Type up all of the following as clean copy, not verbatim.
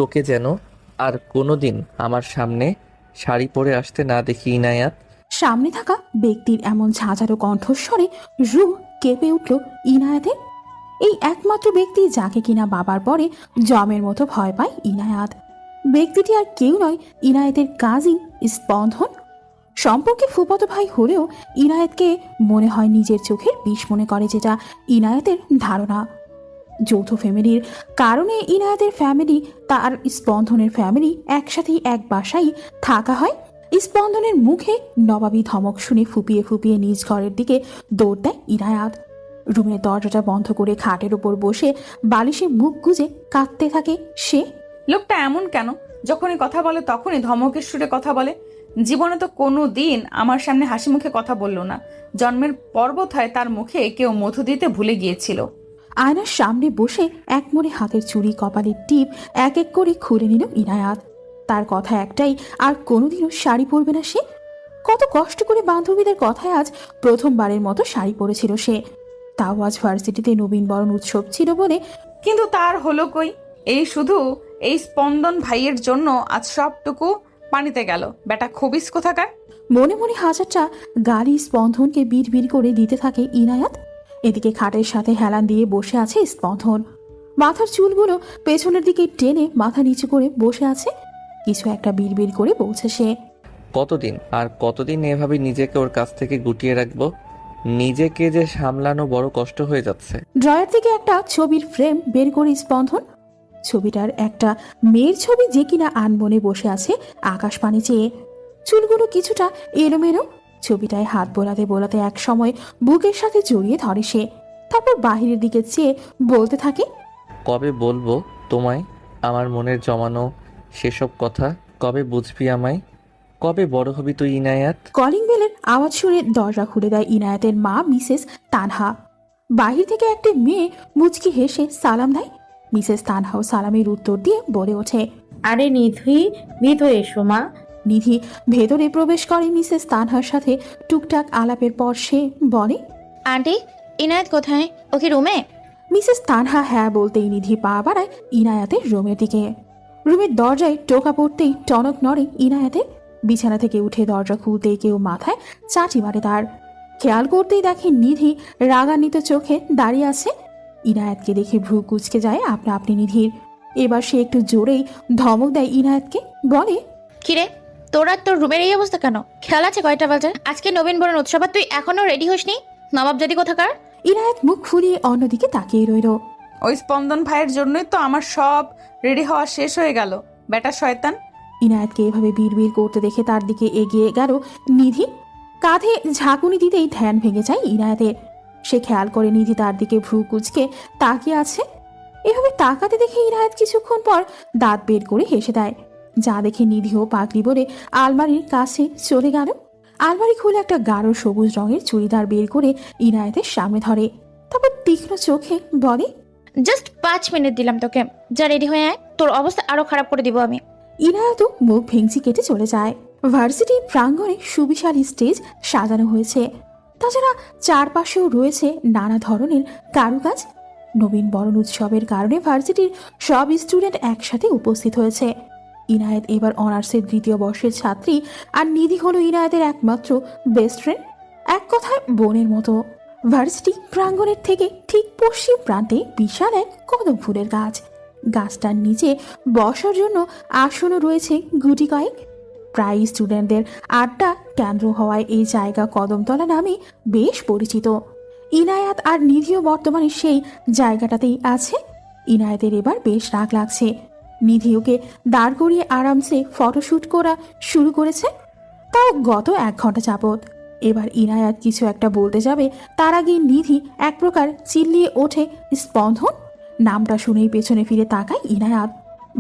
তোকে যেন আর কোনোদিন আমার সামনে শাড়ি পরে আসতে না দেখি ইনায়াত। সামনে থাকা ব্যক্তির এমন ঝাঁঝালো কণ্ঠস্বরে রুহ কেঁপে উঠল ইনায়াতের। এই একমাত্র ব্যক্তি যাকে কিনা বাবার পরে জমের মতো ভয় পায় ইনায়াত। ব্যক্তিটি আর কেউ নয়, ইনায়েতের কাজিন স্পন্দন। সম্পর্কে ফুফাতো ভাই হলেও ইনায়েতকে মনে হয় নিজের চোখের বিষ মনে করে, যেটা ইনায়েতের ধারণা। যৌথ ফ্যামিলির কারণে ইনায়েতের ফ্যামিলি তার স্পন্দনের ফ্যামিলি একসাথেই এক বাসায় থাকা হয়। স্পন্দনের মুখে নবাবী ধমক শুনে ফুপিয়ে ফুপিয়ে নিজ ঘরের দিকে দৌড় দেয় ইনায়াত। রুমের দরজাটা বন্ধ করে খাটের উপর বসে বালিশে মুখ গুজে কাঁদতে থাকে সে। লোকটা এমন কেন? যখনই কথা বলে তখনই ধমকের সুরে কথা বলে। জীবনে তো কোনো দিন আমার সামনে হাসি মুখে কথা বলল না। জন্মের পর্বত হয় তার মুখে কেউ মধু দিতে ভুলে গিয়েছিল। আয়নার সামনে বসে এক মনে হাতের চুড়ি কপালের টিপ এক এক করে খুলে নিল ইনায়াত। তার কথা একটাই, আর কোনোদিনও শাড়ি পরবে না সে। কত কষ্ট করে বান্ধবীদের কথায় আজ প্রথমবারের মতো শাড়ি পরেছিল সে, তাও আজ ভার্সিটিতে নবীনবরণ উৎসব ছিল বলে। কিন্তু তার হলো কই? এই শুধু এই স্পন্দন ভাইয়ের জন্য আজ সবটুকু পানিতে গেল। বেটা খবিস কোথাকার। মনে মনে হাজারটা গালি স্পন্দনকে বিড় করে দিতে থাকে ইনায়াত। এদিকে খাটের সাথে হেলান দিয়ে বসে আছে স্পন্দন। মাথার চুলগুলো পেছনের দিকে টেনে মাথা নিচু করে বসে আছে। কিছু একটা বিড় করে বলছে সে। কতদিন আর কতদিন এভাবে নিজেকে ওর কাছ থেকে গুটিয়ে রাখবো? নিজেকে যে সামলানো বড় কষ্ট হয়ে যাচ্ছে। ড্রয়ার থেকে একটা ছবির ফ্রেম বের করে স্পন্দন। ছবিটার একটা মেয়ের ছবি, যে কিনা আনমনে বসে আছে আকাশ পানে চেয়ে। চুলগুলো কিছুটা এলোমেলো। ছবিটায় হাত বোলাতে বোলাতে এক সময় বুকের সাথে জড়িয়ে ধরে সে। তারপর বাহিরের দিকে চেয়ে বলতে থাকে, কবে বলবো তোমায় আমার মনের জমানো সেসব কথা? কবে বুঝবি আমায়? কবে বড় হবি তুই ইনায়াত? কলিং বেলের আওয়াজ শুনে দরজা খুলে দেয় ইনায়াতের মা মিসেস তানহা। বাহির থেকে একটা মেয়ে মুচকি হেসে সালাম দেয়। মিসেস তানহাও সালামের উত্তর দিয়ে বলে ওঠে, আরে নিধি, ভিতরে এসো মা। নিধি ভেতরে প্রবেশ করে মিসেস তানহার সাথে টুকটাক আলাপের পর সে বলে, আন্টি, ইনায়েত কোথায়? ও কি রুমে? মিসেস তানহা হ্যাঁ বলতেই নিধি পা বাড়ায় ইনায়াতের রুমের দিকে। রুমের দরজায় টোকা পড়তেই টনক নড়ে ইনায়াতের। বিছানা থেকে উঠে দরজা খুলতেই কেউ মাথায় চাটি মারে তার। খেয়াল করতেই দেখে নিধি রাগান্বিত চোখে দাঁড়িয়ে আছে। ইনায়াতকে দেখে ভ্রু কুঁচকে যায় আপনা আপনি নিধির। এবার সে একটু জোরেই ধমক দেয় ইনায়াতকে, বলে, কিরে, তোর আর তোর রুমের এই অবস্থা কেন? খেয়াল আছে কয়টা বাজে? আজকে নবীন বরণ উৎসব আর তুই এখনো রেডি হসনি? নবাব জাতি কোথাকার? ইনায়াত মুখ ফুলিয়ে অন্যদিকে তাকিয়ে রইল। ওই স্পন্দন ভাইয়ের জন্যই তো আমার সব রেডি হওয়া শেষ হয়ে গেল। বেটা শয়তান। ইনায়াতকে এভাবে বিড় করতে দেখে তার দিকে এগিয়ে গেল নিধি। কাঁধে ঝাঁকুনি দিতেই ধ্যান ভেঙে যায় ইনায়াতের। সে খেয়াল করে নিধি তার দিকে ভ্রু কুঁচকে তাকিয়ে আছে। এভাবে তাকাতে দেখে ইনায়াত কিছুক্ষণ পর দাঁত বের করে হেসে দেয়, যা দেখে নিধিও পাগলি বলে আলমারির কাছে চলে গেল। আলমারি খুলে একটা গাঢ় সবুজ রঙের চুড়িদার বের করে ইনায়াতের সামনে ধরে। তারপর তীক্ষ্ণ চোখে বলে, জাস্ট 5 মিনিট দিলাম তোকে, যা রেডি হয়ে আয়, তোর অবস্থা আরো খারাপ করে দিব আমি। ইনায়াতও মুখ ভেঙচি কেটে চলে যায়। ভার্সিটি প্রাঙ্গণে সুবিশাল স্টেজ সাজানো হয়েছে। তাছাড়া চারপাশেও রয়েছে নানা ধরনের কারুকাজ। নবীন বরণ উৎসবের কারণে ভার্সিটির সব স্টুডেন্ট একসাথে উপস্থিত হয়েছে। ইনায়েত এবার অনার্সের 2য় বর্ষের ছাত্রী, আর নিধি হলো ইনায়েতের একমাত্র বেস্ট ফ্রেন্ড। এক কথায় বোনের মতো। ভার্সিটি প্রাঙ্গণের থেকে ঠিক পশ্চিম প্রান্তে বিশাল এক কদম ফুলের গাছ। গাছটার নিচে বসার জন্য আসনও রয়েছে গুটি কয়েক। প্রায় স্টুডেন্টদের আড্ডা কেন্দ্র হওয়ায় এই জায়গা কদমতলা নামে বেশ পরিচিত। ইনায়াত আর নিধিও বর্তমানে সেই জায়গাটাতেই আছে। ইনায়াতের এবার বেশ রাগ লাগছে। নিধি ওকে দাঁড় করিয়ে আরামসে ফটোশ্যুট করা শুরু করেছে, তাও গত 1 ঘন্টা যাবৎ। এবার ইনায়াত কিছু একটা বলতে যাবে, তার আগে নিধি এক প্রকার চিল্লিয়ে ওঠে, স্পন্দন! নামটা শুনেই পেছনে ফিরে তাকায় ইনায়াত।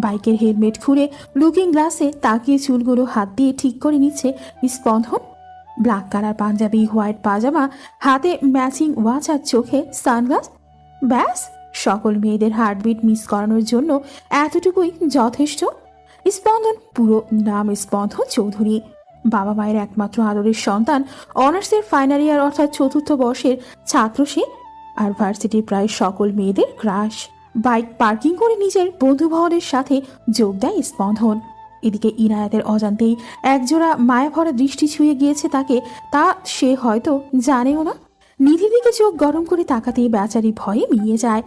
বাইকের হেলমেট খুলে লুকিং গ্লাসে তাকিয়ে চুলগুলো হাত দিয়ে ঠিক করে নিচ্ছে স্পন্দন। ব্ল্যাক কালার পাঞ্জাবি, হোয়াইট পাজামা, হাতে ম্যাচিং ওয়াচ আর চোখে সানগ্লাস। ব্যাস, সকল মেয়েদের হার্টবিট মিস করানোর জন্য এতটুকুই যথেষ্ট। স্পন্দন পুরো নাম স্পন্দন চৌধুরী। বাবা মায়ের একমাত্র আদরের সন্তান। অনার্সের ফাইনাল ইয়ার অর্থাৎ 4র্থ বর্ষের ছাত্র সে। আর ভার্সিটির প্রায় সকল মেয়েদের ক্রাশ। বাইক পার্কিং করে নিজের বন্ধু ভবনের সাথে যোগ দেয় স্পন্দন। এদিকে ইনায়াতের অজান্তেই একজোড়া মায়াভরা দৃষ্টি ছুঁয়ে গিয়েছে তাকে, তা সে হয়তো জানেও না। নিধির দিকে চোখ গরম করে তাকাতেই বেচারি ভয়ে মিলিয়ে যায়।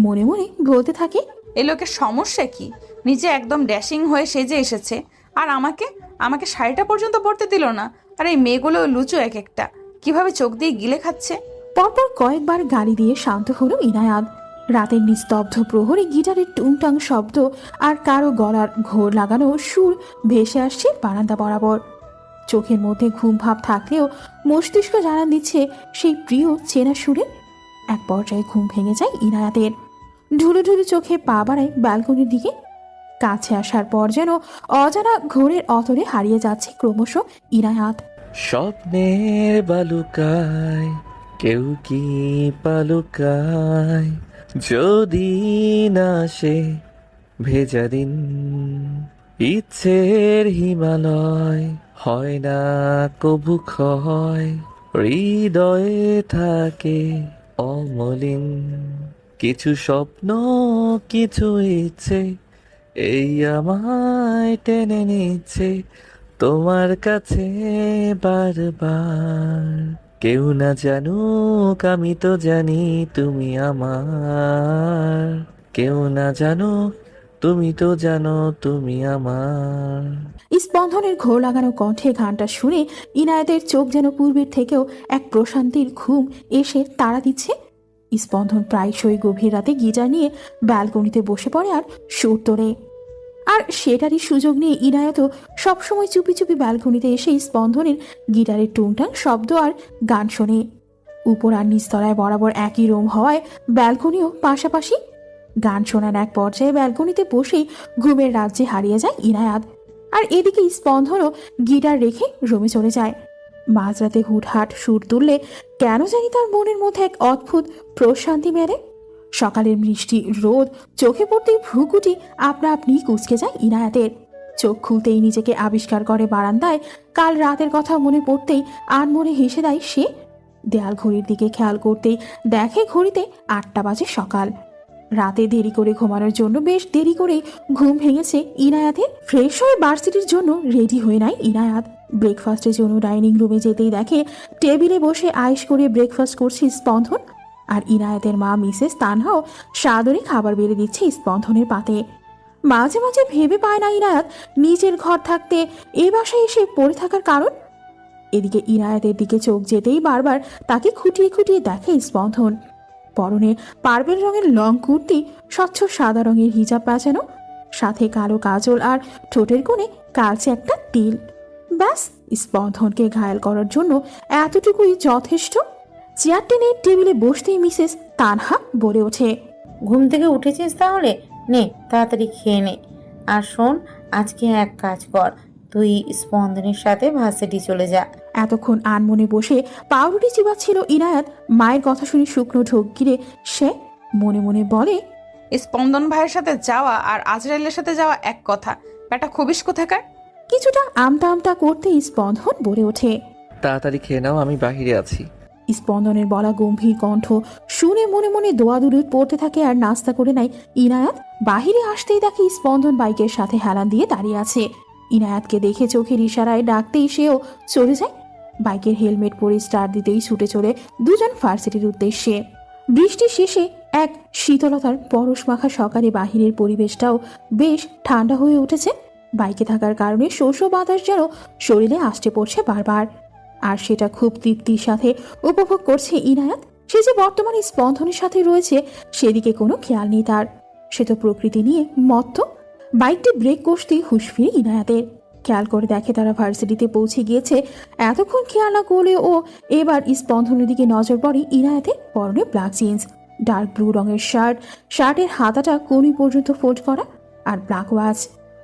মনে মনে বলতে থাকে, এই লোকের সমস্যা কি? নিজে একদম ড্যাশিং হয়ে সেজে এসেছে, আর আমাকে আমাকে শাড়িটা পর্যন্ত পরতে দিল না। আর এই মেয়েগুলো লুচু এক একটা, কিভাবে চোখ দিয়ে গিলে খাচ্ছে। পরপর কয়েকবার গালি দিয়ে শান্ত হলো ইনায়াত। রাতের নিস্তব্ধ প্রহরে গিটারের টুংটাং শব্দ আর কারো গলার ঘোর লাগানো সুর ভেসে আসছে বারান্দা বরাবর। চোখের মধ্যে ঘুম ভাব থাকলেও মস্তিষ্ক জানান দিচ্ছে সেই প্রিয় চেনা সুরে। এক পর্যায়ে ঘুম ভেঙে যায় ইনায়াতের। ঢুলু ঢুলু চোখে পা বাড়ায় ব্যালকনির দিকে। কাছে আসার পর যেন অজানা ঘোরের অতরে হারিয়ে যাচ্ছে ক্রমশ ইনায়াত। স্বপ্নের বালুকায় কেউ কি পালুকায়, যদি না সে ভেজা দিন, ইচ্ছের হিমালয় হয় না কবু ক্ষয়, হৃদয়ে থাকে অমলিন। কিছু স্বপ্ন কিছু ইচ্ছে এই আমায় টেনে নিচ্ছে তোমার কাছে বারবার। কেউ না জানুক আমি তো জানি তুমি আমার, কেউ না জানুক তুমি তো জানো তুমি আমার। স্পন্দনের ঘোর লাগানো কণ্ঠে গানটা শুনে ইনায়েতের চোখ যেন পূর্বের থেকেও এক প্রশান্তির ঘুম এসে তাড়া দিচ্ছে। স্পন্দন প্রায়শই গভীর রাতে গিটার নিয়ে ব্যালকনিতে বসে পড়ে আর সুর তোলে। আর সেটারই সুযোগ নিয়ে ইনায়েতও সবসময় চুপি চুপি ব্যালকনিতে এসে স্পন্দনের গিটারের টুংটাং শব্দ আর গান শোনে। উপর আর নিচতলায় বরাবর একই রুম হওয়ায় ব্যালকনিও পাশাপাশি। গান শোনার এক পর্যায়ে ব্যালকনিতে বসেই ঘুমের রাজ্যে হারিয়ে যায় ইনায়াত। আর এদিকে স্পন্দনও গিটার রেখে রুমে চলে যায়। মাঝরাতে হুটহাট সুর তুললে কেন জানি তার মনের মধ্যে এক অদ্ভুত প্রশান্তি মেলে। সকালের মিষ্টি রোদ চোখে পড়তেই ভ্রুকুটি আপনা আপনি কুঁচকে যায় ইনায়াতের। চোখ খুলতেই নিজেকে আবিষ্কার করে বারান্দায়। কাল রাতের কথা মনে পড়তেই আনমনে হেসে দেয় সে। দেয়াল ঘড়ির দিকে খেয়াল করতেই দেখে ঘড়িতে 8টা বাজে সকাল। রাতে দেরি করে ঘুমানোর জন্য বেশ দেরি করেই ঘুম ভেঙেছে ইনায়াতের। ফ্রেশ হয়ে ভার্সিটির জন্য রেডি হয়ে নেয় ইনায়াত। ব্রেকফাস্টের জন্য ডাইনিং রুমে যেতেই দেখে টেবিলে বসে আয়েশ করে ব্রেকফাস্ট করছে স্পন্দন। আর ইনায়াতের মা মিসেস তানহাও সাদরে খাবার বেড়ে দিচ্ছে স্পন্দনের পাতে। মাঝে মাঝে ভেবে পায় না ইনায়াত নিজের ঘর থাকতে এ বাসায় এসে পড়ে থাকার কারণ। এদিকে ইনায়াতের দিকে চোখ যেতেই বারবার তাকে খুঁটিয়ে খুঁটিয়ে দেখে স্পন্দন। পরনে পার্পেল রঙের লং কুর্তি, স্বচ্ছ সাদা রঙের হিজাব প্যাঁচানো, সাথে কালো কাজল আর ঠোঁটের কোণে কালচে একটা তিল। ব্যাস, স্পন্দনকে ঘায়াল করার জন্য এতটুকুই যথেষ্ট। চেয়ার টেনে টেবিলে বসতেই মিসেস তানহা বলে ওঠে, ঘুম থেকে উঠেছিস তাহলে? নে তাড়াতাড়ি খেয়ে নে। আর শোন, আজকে এক কাজ কর, তুই স্পন্দনের সাথে ভার্সিটি চলে যা। এতক্ষণ আনমনে বসে পাউরুটি চিবাচ্ছিল ইনায়াত। মায়ের কথা শুনে শুকনো ঢোক গিরে সে মনে মনে বলে, স্পন্দন ভাইয়ের সাথে যাওয়া আর আজরাইলের সাথে যাওয়া এক কথা, ব্যাটা খবিস কোথাকার। কিছুটা আমতা আমতা করতেই স্পন্দন বলে ওঠে, তাড়াতাড়ি খেয়ে নাও, আমি বাহিরে আছি। স্পন্দনের বলা গম্ভীর কণ্ঠ শুনে মনে মনে দোয়াদুরুদ পড়তে থাকে আর নাস্তা করে নেয় ইনায়াত। বাহিরে আসতেই দেখে স্পন্দন বাইকের সাথে হেলান দিয়ে দাঁড়িয়ে আছে। ইনায়াতকে দেখে চোখের ইশারায় ডাকতেই সেও চলে যায়। বাইকের হেলমেট পরে স্টার্ট দিতেই ছুটে চলে দুজন ভার্সিটির উদ্দেশ্যে। বৃষ্টি শেষে এক শীতলতার পরশ মাখা সকালে বাহিরের পরিবেশটাও বেশ ঠান্ডা হয়ে উঠেছে। বাইকে থাকার কারণে শোষ বাতাস যেন শরীরে আসতে পড়ছে বারবার। আর সেটা খুব তৃপ্তির সাথে উপভোগ করছে ইনায়াত। সে যে বর্তমানে স্পন্দনের সাথে রয়েছে সেদিকে কোনো খেয়াল নেই তার। সে তো প্রকৃতি নিয়ে মত্ত। বাইকটি ব্রেক কষতেই হুঁশ ফিরে ইনায়াতের। খেয়াল করে দেখে তারা ভার্সিটিতে পৌঁছে গিয়েছে। এতক্ষণ খেয়াল না করলে ও এবার স্পন্দনের দিকে নজর পড়ে ইনায়াতের। পরনে ব্ল্যাক জিন্স, ডার্ক ব্লু রঙের শার্ট, শার্টের হাতাটা কোনি পর্যন্ত ফোল্ড করা, আর ব্ল্যাক ওয়াচ।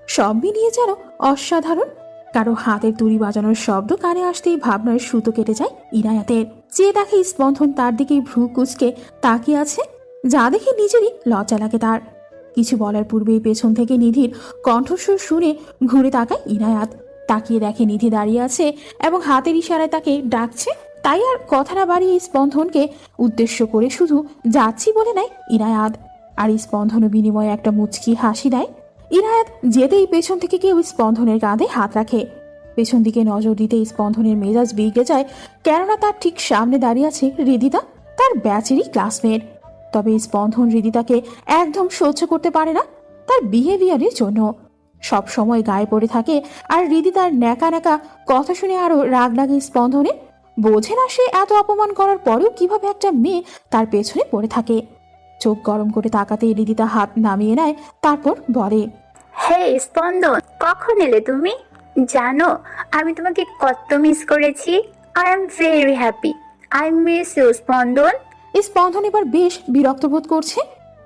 সব মিলিয়ে যেন অসাধারণ। কারো হাতের তুড়ি বাজানোর শব্দ কানে আসতেই ভাবনার সুতো কেটে যায় ইনায়াতের। চেয়ে দেখে স্পন্দন তার দিকে ভ্রু কুচকে তাকিয়ে আছে, যা দেখে নিজেরই লজ্জা লাগে তার। কিছু বলার পূর্বেই পেছন থেকে নিধির কণ্ঠস্বর শুনে ঘুরে তাকায় ইনায়াত। তাকিয়ে দেখে নিধি দাঁড়িয়ে আছে এবং হাতের ইশারায় তাকে ডাকছে। তাই আর কথা না বাড়িয়ে স্পন্দনকে উদ্দেশ্য করে শুধু যাচ্ছি বলে নেয় ইনায়াত। আর স্পন্দন বিনিময়ে একটা মুচকি হাসি দেয়। ইনায়াত যেতেই পেছন থেকে কেউ স্পন্দনের কাঁধে হাত রাখে। পেছন দিকে নজর দিতে স্পন্দনের মেজাজ বিগড়ে যায়, কেননা তার ঠিক সামনে দাঁড়িয়ে আছে হৃদিতা, তার ব্যাচেরই ক্লাসমেট। তবে স্পন্দন হৃদিতাকে একদম সহ্য করতে পারে না তার বিহেভিয়ারের জন্য। সব সময় গায়ে পড়ে থাকে, আর হৃদিতার ন্যাকা ন্যাকা কথা শুনে আরো রাগ লাগে স্পন্দনের। বোঝে না সে এত অপমান করার পরেও কিভাবে একটা মেয়ে তার পেছনে পড়ে থাকে। চোখ গরম করে তাকাতেই হৃদিতা হাত নামিয়ে নেয়, তারপর বলে, হে স্পন্দন, কখন এলে তুমি? জানো আমি তোমাকে কত মিস করেছি। I am very happy. I miss you Spandan. Spandan এবার বেশ বিরক্ত বোধ করছে।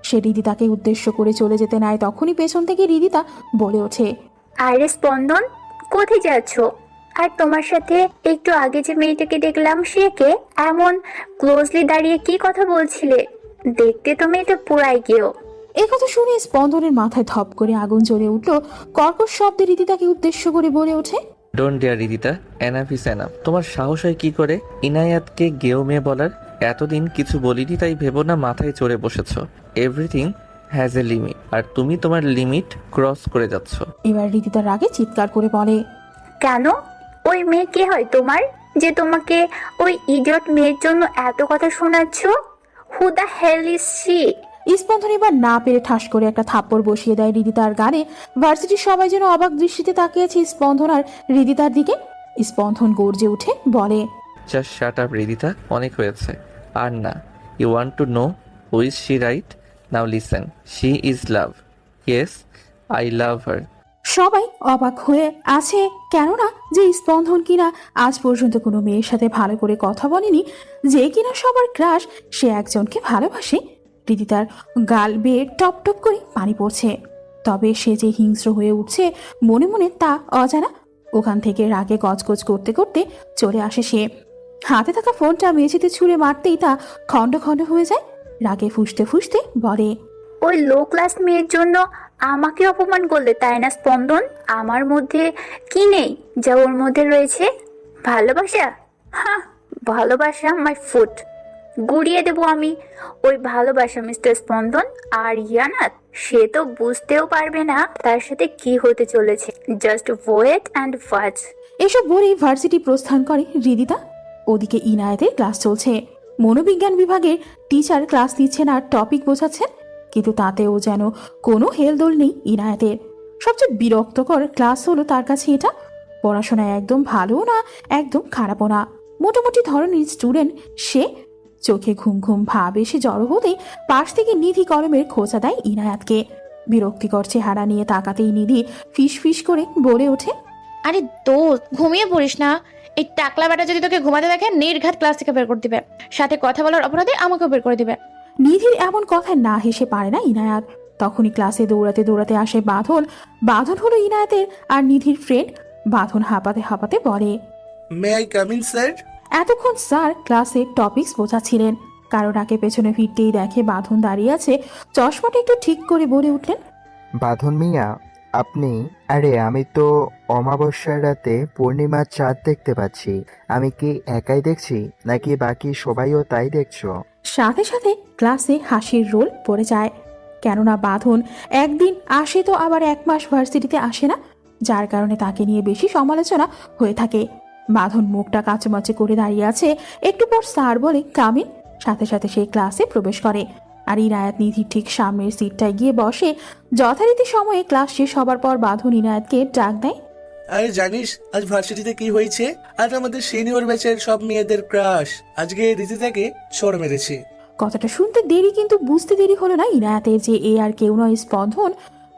সে হৃদিতাকে উদ্দেশ্য করে চলে যেতে নেয়, তখনই পেছন থেকে হৃদিতা বলে ওঠে, আরে স্পন্দন, কোথায় যাচ্ছ? আর তোমার সাথে একটু আগে যে মেয়েটাকে দেখলাম, সে কে? এমন ক্লোজলি দাঁড়িয়ে কি কথা বলছিলে? দেখতে তো মেয়েটা পুরাই গেও। এই কথা শুনে স্পন্দনের মাথায় ধপ করে আগুন জ্বলে উঠল। কর্কশ শব্দে হৃদিতাকে উদ্দেশ্য করে বলে ওঠে, don't dare Ridita, enough is enough. তোমার সাহস হয় কি করে ইনায়াতকে গেও মেয়ে বলার? এতদিন কিছু বলিনি তাই ভেবো না মাথায় চড়ে বসেছ। এভরিথিং হ্যাজ এ লিমিট, আর তুমি তোমার লিমিট ক্রস করে যাচ্ছ। এবার হৃদিতার রাগে চিৎকার করে বলে, কেন? ওই মেয়ে কে হয় তোমার, যে তোমাকে ওই ইডিয়ট মেয়ের জন্য এত কথা শোনাচ্ছ? Who the hell is she? Spandan এবার না পেরে ঠাস করে একটা থাপ্পড় বসিয়ে দেয় হৃদিতার গানে। ভার্সিটির সবাই যেন অবাক দৃষ্টিতে তাকিয়েছে স্পন্দন আর হৃদিতার দিকে। স্পন্দন গর্জে উঠে বলে, জাস্ট শাট আপ রিদিতা, অনেক হয়েছে। আর না, you want to know who is she, right? Now listen, she is love. Yes, I love her. সবাই অবাক হয়ে আছে, কেননা যে স্পন্দন কিনা আজ পর্যন্ত কোনো মেয়ের সাথে ভালো করে কথা বলেনি, যে কিনা সবার ক্রাশ, সে একজনকে ভালোবাসে। হৃদিতার গাল বেয়ে টপ টপ করে পানি পড়ছে। তবে সে যে হিংস্র হয়ে উঠছে মনে মনে তা অজানা। ওখান থেকে রাগে গজগজ করতে করতে চলে আসে সে। হাতে থাকা ফোনটা মেঝেতে ছুঁড়ে মারতেই তা খণ্ড খণ্ড হয়ে যায়। রাগে ফুঁসতে ফুঁসতে বলে, ওই লো ক্লাস মেয়ের জন্য আমাকে অপমান করলে, তাই না স্পন্দন? আমার মধ্যে কি নেই যা ওর মধ্যে রয়েছে? ভালোবাসা? হ্যাঁ, ভালোবাসা মাই ফুট। গুড়িয়ে দেবো আমি ওই ভালোবাসা মিস্টার স্পন্দন। আর ইয়ানাত, সে তো বুঝতেও পারবে না তার সাথে কি হতে চলেছে। Just wait and watch. এসব বলেই ভার্সিটি প্রস্থান করে হৃদিতা। ওদিকে ইনায়েতের ক্লাস চলছে। মনোবিজ্ঞান বিভাগের টিচার ক্লাস দিচ্ছেন আর টপিক বোঝাচ্ছেন, কিন্তু তাতেও যেন কোনো হেলদোল নেই ইনায়েতের। সবচেয়ে বিরক্তকর ক্লাস হলো তার কাছে এটা। পড়াশোনায় একদম ভালো না, একদম খারাপও না, মোটামুটি ধরনের স্টুডেন্ট সে। চোখে ঘুম ঘুম ভাব এসে জড়ো হতেই পাশ থেকে নিধি কলমের খোঁচা দেয় ইনায়াতকে। বিরক্তিকর চেহারা নিয়ে তাকাতেই নিধি ফিস ফিস করে বলে ওঠে, আরে দোস্ত, ঘুমিয়ে পড়িস না। এই টাকলা বেটা যদি তোকে ঘুমাতে দেখে নির্ঘাত ক্লাস থেকে বের করে দিবে, সাথে কথা বলার অপরাধে আমাকেও বের করে দিবে। নিধির এমন কথায় না হেসে পারে না ইনায়াত। তখনই ক্লাসে দৌড়াতে দৌড়াতে আসে বাঁধন। বাঁধন হলো ইনায়াতের আর নিধির ফ্রেন্ড। বাঁধন হাঁপাতে হাঁপাতে বলে, may I come in sir? এতক্ষণ স্যার ক্লাসে টপিকস বোঝাচ্ছিলেন। কারোর আগে পেছনে ফিরতেই দেখে বাঁধন দাঁড়িয়ে আছে। চশমাটা একটু ঠিক করে বলে উঠলেন, বাঁধন মিয়া, আপনি? আরে আমি তো অমাবস্যার রাতে পূর্ণিমার চাঁদ দেখতে পাচ্ছি। আমি কি একাই দেখছি নাকি বাকি সবাইও তাই দেখছো? সাথে সাথে ক্লাসে হাসির রোল পড়ে যায়। কেননা বাঁধন একদিন আসে তো আবার 1 মাস ভার্সিটিতে আসে না, যার কারণে তাকে নিয়ে বেশি সমালোচনা হয়ে থাকে। বাঁধন মুখটা কাচুমাচে করে দাঁড়িয়ে আছে। একটু পর স্যার বলে কামিন, সাথে সাথে সেই ক্লাসে প্রবেশ করে। আর ইনায়াত নিধির ঠিক সামনের সিটটায় গিয়ে বসে। যথারীতি সময়ে ক্লাস শেষ হবার পর বাঁধন ইনায়াতকে ডাক দেয়, আরে জানিস আজ ভার্সিটিতে কি হয়েছে? আজ আমাদের সিনিয়র ব্যাচের সব মেয়েদের ক্রাশ আজকে রিদিতাকে চড় মেরেছে। কথাটা শুনতে দেরি, কিন্তু বুঝতে দেরি হলো না ইনায়াতের যে এ আর কেউ নয় স্পন্দন।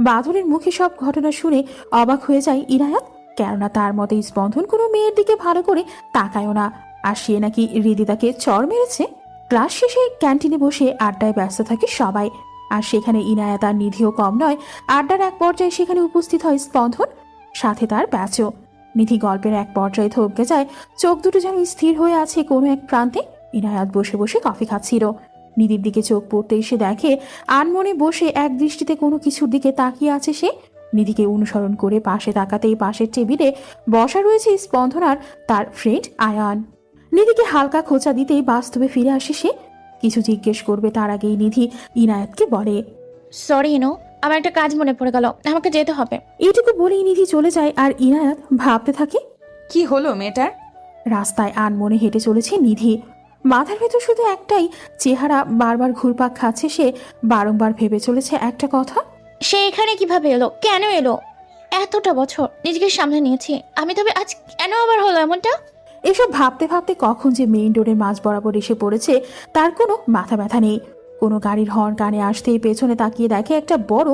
বাঁধনের মুখে সব ঘটনা শুনে অবাক হয়ে যায় ইনায়াত। কেননা তার মতে স্পন্দন কোনো মেয়ের দিকে ভালো করে তাকায়ও না, আর সে নাকি হৃদিতাকে চড় মেরেছে। ক্লাস শেষে ক্যান্টিনে বসে আড্ডায় ব্যস্ত থাকে সবাই, আর সেখানে ইনায়াত আর নিধিও কম নয়। আড্ডার এক পর্যায়ে সেখানে উপস্থিত হয় স্পন্দন, সাথে তার ব্যাচও। নিধি গল্পের এক পর্যায়ে থমকে যায়, চোখ দুটো যেন স্থির হয়ে আছে কোনো এক প্রান্তে। ইনায়াত বসে বসে কফি খাচ্ছিল। নিধির দিকে চোখ পড়তে এসে দেখে আনমনে বসে এক দৃষ্টিতে কোনো কিছুর দিকে তাকিয়ে আছে সে। নিধিকে অনুসরণ করে পাশে তাকাতেই পাশের টেবিলে বসা রয়েছে স্পন্দন আর তার ফ্রেন্ড আয়ান। নিধিকে হালকা খোঁচা দিতেই বাস্তবে ফিরে আসে সে। কিছু জিজ্ঞেস করবে তার আগেই নিধি ইনায়াতকে বলে, সরি ইনো, আমার একটা কাজ মনে পড়ে গেল, আমাকে যেতে হবে। এইটুকু বলেই নিধি চলে যায় আর ইনায়াত ভাবতে থাকে। কি হলো মেয়েটার? রাস্তায় আনমনে হেঁটে চলেছে নিধি। মাথার ভেতর শুধু একটাই চেহারা বারবার ঘুরপাক খাচ্ছে। সে বারংবার ভেবে চলেছে একটা কথা। সে এখানে কিভাবে এলো, কেন এলো? এতটা বছর নিজেকে সামলে নিয়েছি আমি, তবে আজ কেন আবার হলো এমনটা? এসব ভাবতে ভাবতে কখন যে মেইন রোডের মাঝ বরাবর এসে পড়েছে তার কোনো মাথা ব্যথা নেই। কোনো গাড়ির হর্ন কানে আসতেই পেছনে তাকিয়ে দেখে একটা বড়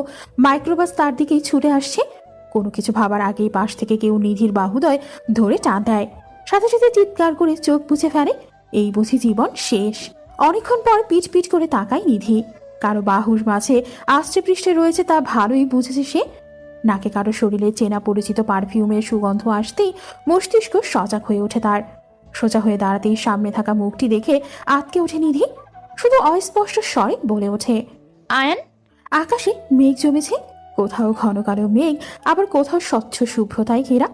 মাইক্রোবাস তার দিকেই ছুটে আসছে। কোনো কিছু ভাবার আগেই পাশ থেকে কেউ নিধির বাহুদয় ধরে টান দেয়। সাথে সাথে চিৎকার করে চোখ বুঝে ফেলে। এই বুঝি জীবন শেষ। অনেকক্ষণ পর পিট পিট করে তাকায় নিধি। কারো বাহুর মাঝে আষ্টে পৃষ্ঠে রয়েছে তা ভালোই বুঝেছে সে। নাকে কারো শরীরে চেনা পরিচিত পারফিউমের সুগন্ধ আসতেই মস্তিষ্ক সজাগ হয়ে ওঠে তার। সোজা হয়ে দাঁড়াতেই সামনে থাকা মুখটি দেখে আটকে ওঠে নিধি। শুধু অস্পষ্ট স্বরে বলে ওঠে, আয়ান। আকাশে মেঘ জমেছে। কোথাও ঘন কালো মেঘ, আবার কোথাও স্বচ্ছ শুভ্রতায় ঘেরা।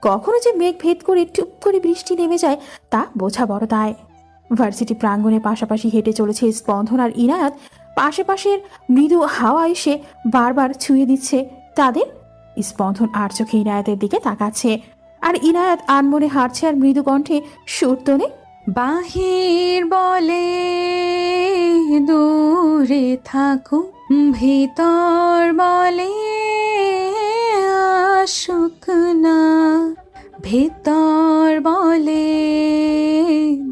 কখনো যে মেঘ ভেদ করে টুপ করে বৃষ্টি নেমে যায় তা বোঝা বড় দায়। ভার্সিটি প্রাঙ্গণে পাশাপাশি হেঁটে চলেছে স্পন্দন আর ইনায়াত। পাশের মৃদু হাওয়া এসে বারবার ছুঁয়ে দিচ্ছে তাদের। স্পন্দন আর চোখে ইনায়াতের দিকে তাকাচ্ছে, আর ইনায়াত আনমনে হাঁটছে আর মৃদু কণ্ঠে সুর তোলে। বাহির বলে দূরে থাকো, ভিতর বলে আসুক না, ভিতর বলে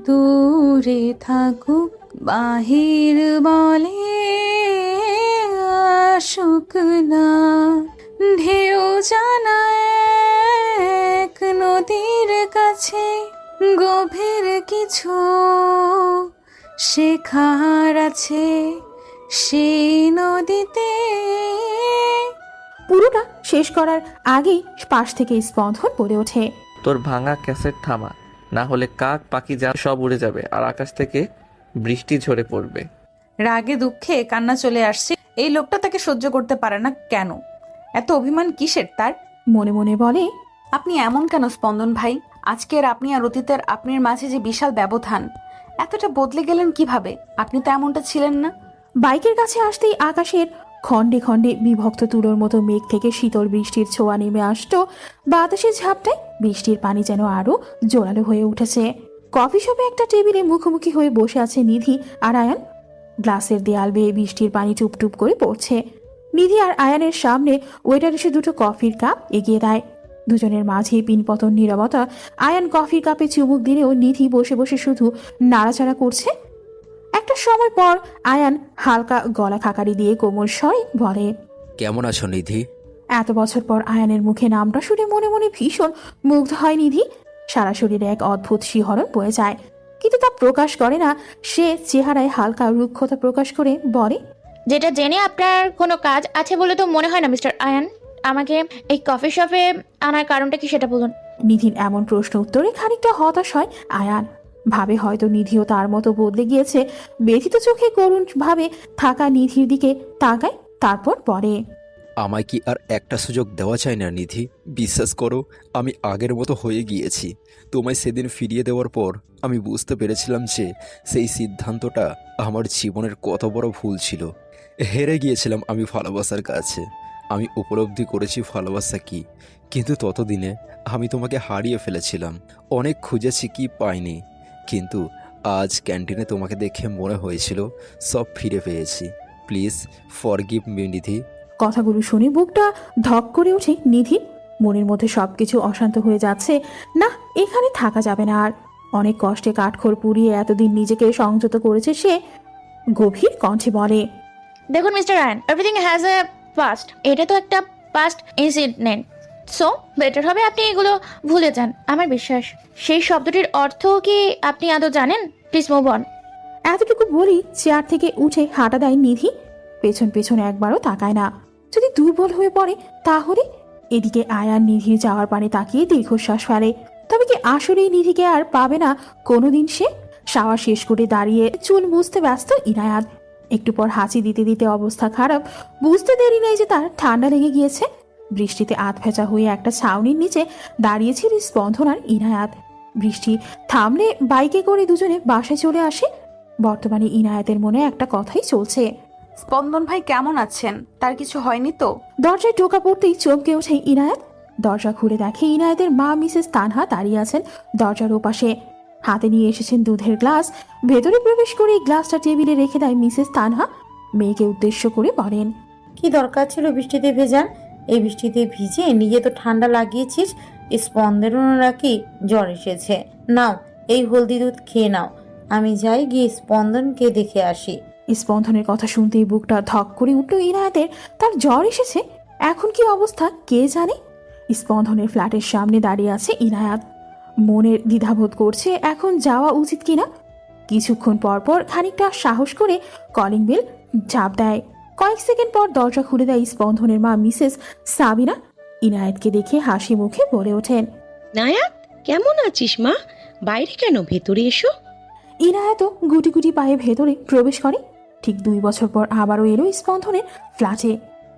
দূরে থাকুক, বাহির বলে আসুক না। ঢেউ জানায় এক নদীর কাছে গভীর কিছু শেখার আছে সেই নদীতে। পুরোটা শেষ করার আগেই পাশ থেকে স্পন্দন বলে ওঠে, তোর ভাঙা ক্যাসেট থামা, না হলে কাক পাখি যা সব উড়ে যাবে আর আকাশ থেকে বৃষ্টি ঝরে পড়বে। রাগে দুঃখে কান্না চলে আসছে। এই লোকটা তাকে সহ্য করতে পারে না কেন? এত অভিমান কিসের তার? মনে মনে বলে, আপনি এমন কেন স্পন্দন ভাই? আজকের আপনি আর অতীতের আপনার মাঝে যে বিশাল ব্যবধান, এতটা বদলে গেলেন কিভাবে? আপনি তো এমনটা ছিলেন না। বাইকের কাছে আসতেই আকাশের খণ্ডে খণ্ডে বিভক্ত তুলোর মতো মেঘ থেকে শীতল বৃষ্টির ছোঁয়া নেমে আসতো বাতাসের ঝাপটায়। বৃষ্টির পানি যেন আরো জোরালো হয়ে উঠেছে। কফি শপে একটা টেবিলে মুখোমুখি হয়ে বসে আছে নিধি আর আয়ান। গ্লাসের দেয়াল বেয়ে বৃষ্টির পানি টুপটুপ করে পড়ছে। নিধি আর আয়ানের সামনে ওয়েটার এসে দুটো কফির কাপ এগিয়ে দেয়। দুজনের মাঝে পিনপতন নীরবতা। আয়ান কফির কাপে চুমুক দিলেও নিধি বসে বসে শুধু নাড়াচাড়া করছে। একটা সময় পর আয়ান হালকা গলা খাকারি দিয়ে কোমল স্বরে বলে, কেমন আছো নিধি? এত বছর পর আয়ানের মুখে নামটা শুনে মনে মনে ভীষণ মুগ্ধ হয় নিধি। সারা শরীরে এক অদ্ভুত শিহরণ বয়ে যায়, কিন্তু তা প্রকাশ করে না। সে চেহারায় হালকা রুক্ষতা প্রকাশ করে বলে, যেটা জেনে আপনার কোনো কাজ আছে বলে তো মনে হয় না মিস্টার আয়ান। আমাকে এই কফি শপে আনার কারণটা কি সেটা বলুন। নিধির এমন প্রশ্ন উত্তরে খানিকটা হতাশ হয় আয়ান। ভাবে হয়তো নিধিও তার মতো বদলে গিয়েছে। ব্যথিত চোখে করুণ ভাবে থাকা নিধির দিকে তাকায়, তারপর বলে, আমায় কি আর একটা সুযোগ দেওয়া চাই না নিধি? বিশ্বাস করো, আমি আগের মতো হয়ে গিয়েছি। তোমায় সেদিন ফিরিয়ে দেওয়ার পর আমি বুঝতে পেরেছিলাম যে সেই সিদ্ধান্তটা আমার জীবনের কত বড় ভুল ছিল। হেরে গিয়েছিলাম আমি ভালোবাসার কাছে। আমি উপলব্ধি করেছি ভালোবাসা কি, কিন্তু ততদিনে আমি তোমাকে হারিয়ে ফেলেছিলাম। অনেক খুঁজেছি, কি পাইনি, কিন্তু আজ ক্যান্টিনে তোমাকে দেখে মনে হয়েছিল সব ফিরে পেয়েছি। প্লিজ ফরগিভ মি নিধি। কথাগুলো শুনে বুকটা ধক করে ওঠে নিধির। মনের মধ্যে সবকিছু অশান্ত হয়ে যাচ্ছে। না, এখানে থাকা যাবে না আর। অনেক কষ্টে কাঠখড় পুড়িয়ে এতদিন নিজেকে সংযত করেছে সে। গভীর কণ্ঠে বলে, দেখুন Mr Ayaan, everything has a past. এটা তো একটা পাস্ট ইনসিডেন্ট, সো বেটার হবে আপনি এগুলো ভুলে যান। আমার বিশ্বাস সেই শব্দটির অর্থ কি আপনি আদৌ জানেন? Please move on. এতটুকু বলি চেয়ার থেকে উঠে হাঁটা দেয় নিধি। পেছন পেছন একবারও তাকায় না। যদি দুর্বল হয়ে পড়ে তাহলে। এদিকে আয়ান নিধির যাওয়ার পানে তাকিয়ে দীর্ঘশ্বাস ফেলে। তবে কি আসলেই নিধিকে আর পাবে না কোনোদিন সে? শাওয়ার শেষ করে দাঁড়িয়ে চুল মুছতে ব্যস্ত ইনায়াত। একটু পর হাঁচি দিতে দিতে অবস্থা খারাপ। বুঝতে দেরি নেই যে তার ঠান্ডা লেগে গিয়েছে। বৃষ্টিতে আধ ভেজা হয়ে একটা ছাউনির নিচে দাঁড়িয়েছিল স্পন্দন আর ইনায়াত। বৃষ্টি থামলে বাইকে করে দুজনে বাসায় চলে আসে। বর্তমানে ইনায়াতের মনে একটা কথাই চলছে, স্পন্দন ভাই কেমন আছেন? তার কিছু হয়নি তো? দরজায় টোকা পড়তেই চমকে ওঠে ইনায়াত। দরজা খুলে দেখে ইনায়াতের মা মিসেস তানহা দাঁড়িয়ে আছেন দরজার ওপাশে। হাতে নিয়ে এসেছেন দুধের গ্লাস। ভেতরে প্রবেশ করে গ্লাসটা টেবিলে রেখে দেয় মিসেস তানহা। মেয়েকে উদ্দেশ্য করে বলেন, কি দরকার ছিল বৃষ্টিতে ভেজার? এই বৃষ্টিতে ভিজে নিজে তো ঠান্ডা লাগিয়েছিস, স্পন্দেরও নাকি জ্বর এসেছে। নাও এই হলদি দুধ খেয়ে নাও, আমি যাই গিয়ে স্পন্দনকে দেখে আসি। স্পন্দনের কথা শুনতেই বুকটা ধক করে উঠল ইনায়াতের। তার জ্বর এসেছে, এখন কি অবস্থা কে জানে। স্পন্দনের ফ্ল্যাটের সামনে দাঁড়িয়ে আছে ইনায়াত। মনের দ্বিধাবোধ করছে এখন যাওয়া উচিত কিনা। কিছুক্ষণ পর পর খানিকটা সাহস করে কলিং বেল চাপ দেয়। কয়েক সেকেন্ড পর দরজা খুলে দেয় স্পন্দনের মা মিসেস সাবিনা। ইনায়াতকে দেখে হাসি মুখে বলে ওঠেন, নায়াত, কেমন আছিস মা? বাইরে কেন, ভেতরে এসো। ইনায়াতও গুটি গুটি পায়ে ভেতরে প্রবেশ করে। ঠিক 2 বছর পর আবারও এলো স্পন্দনের ফ্ল্যাটে।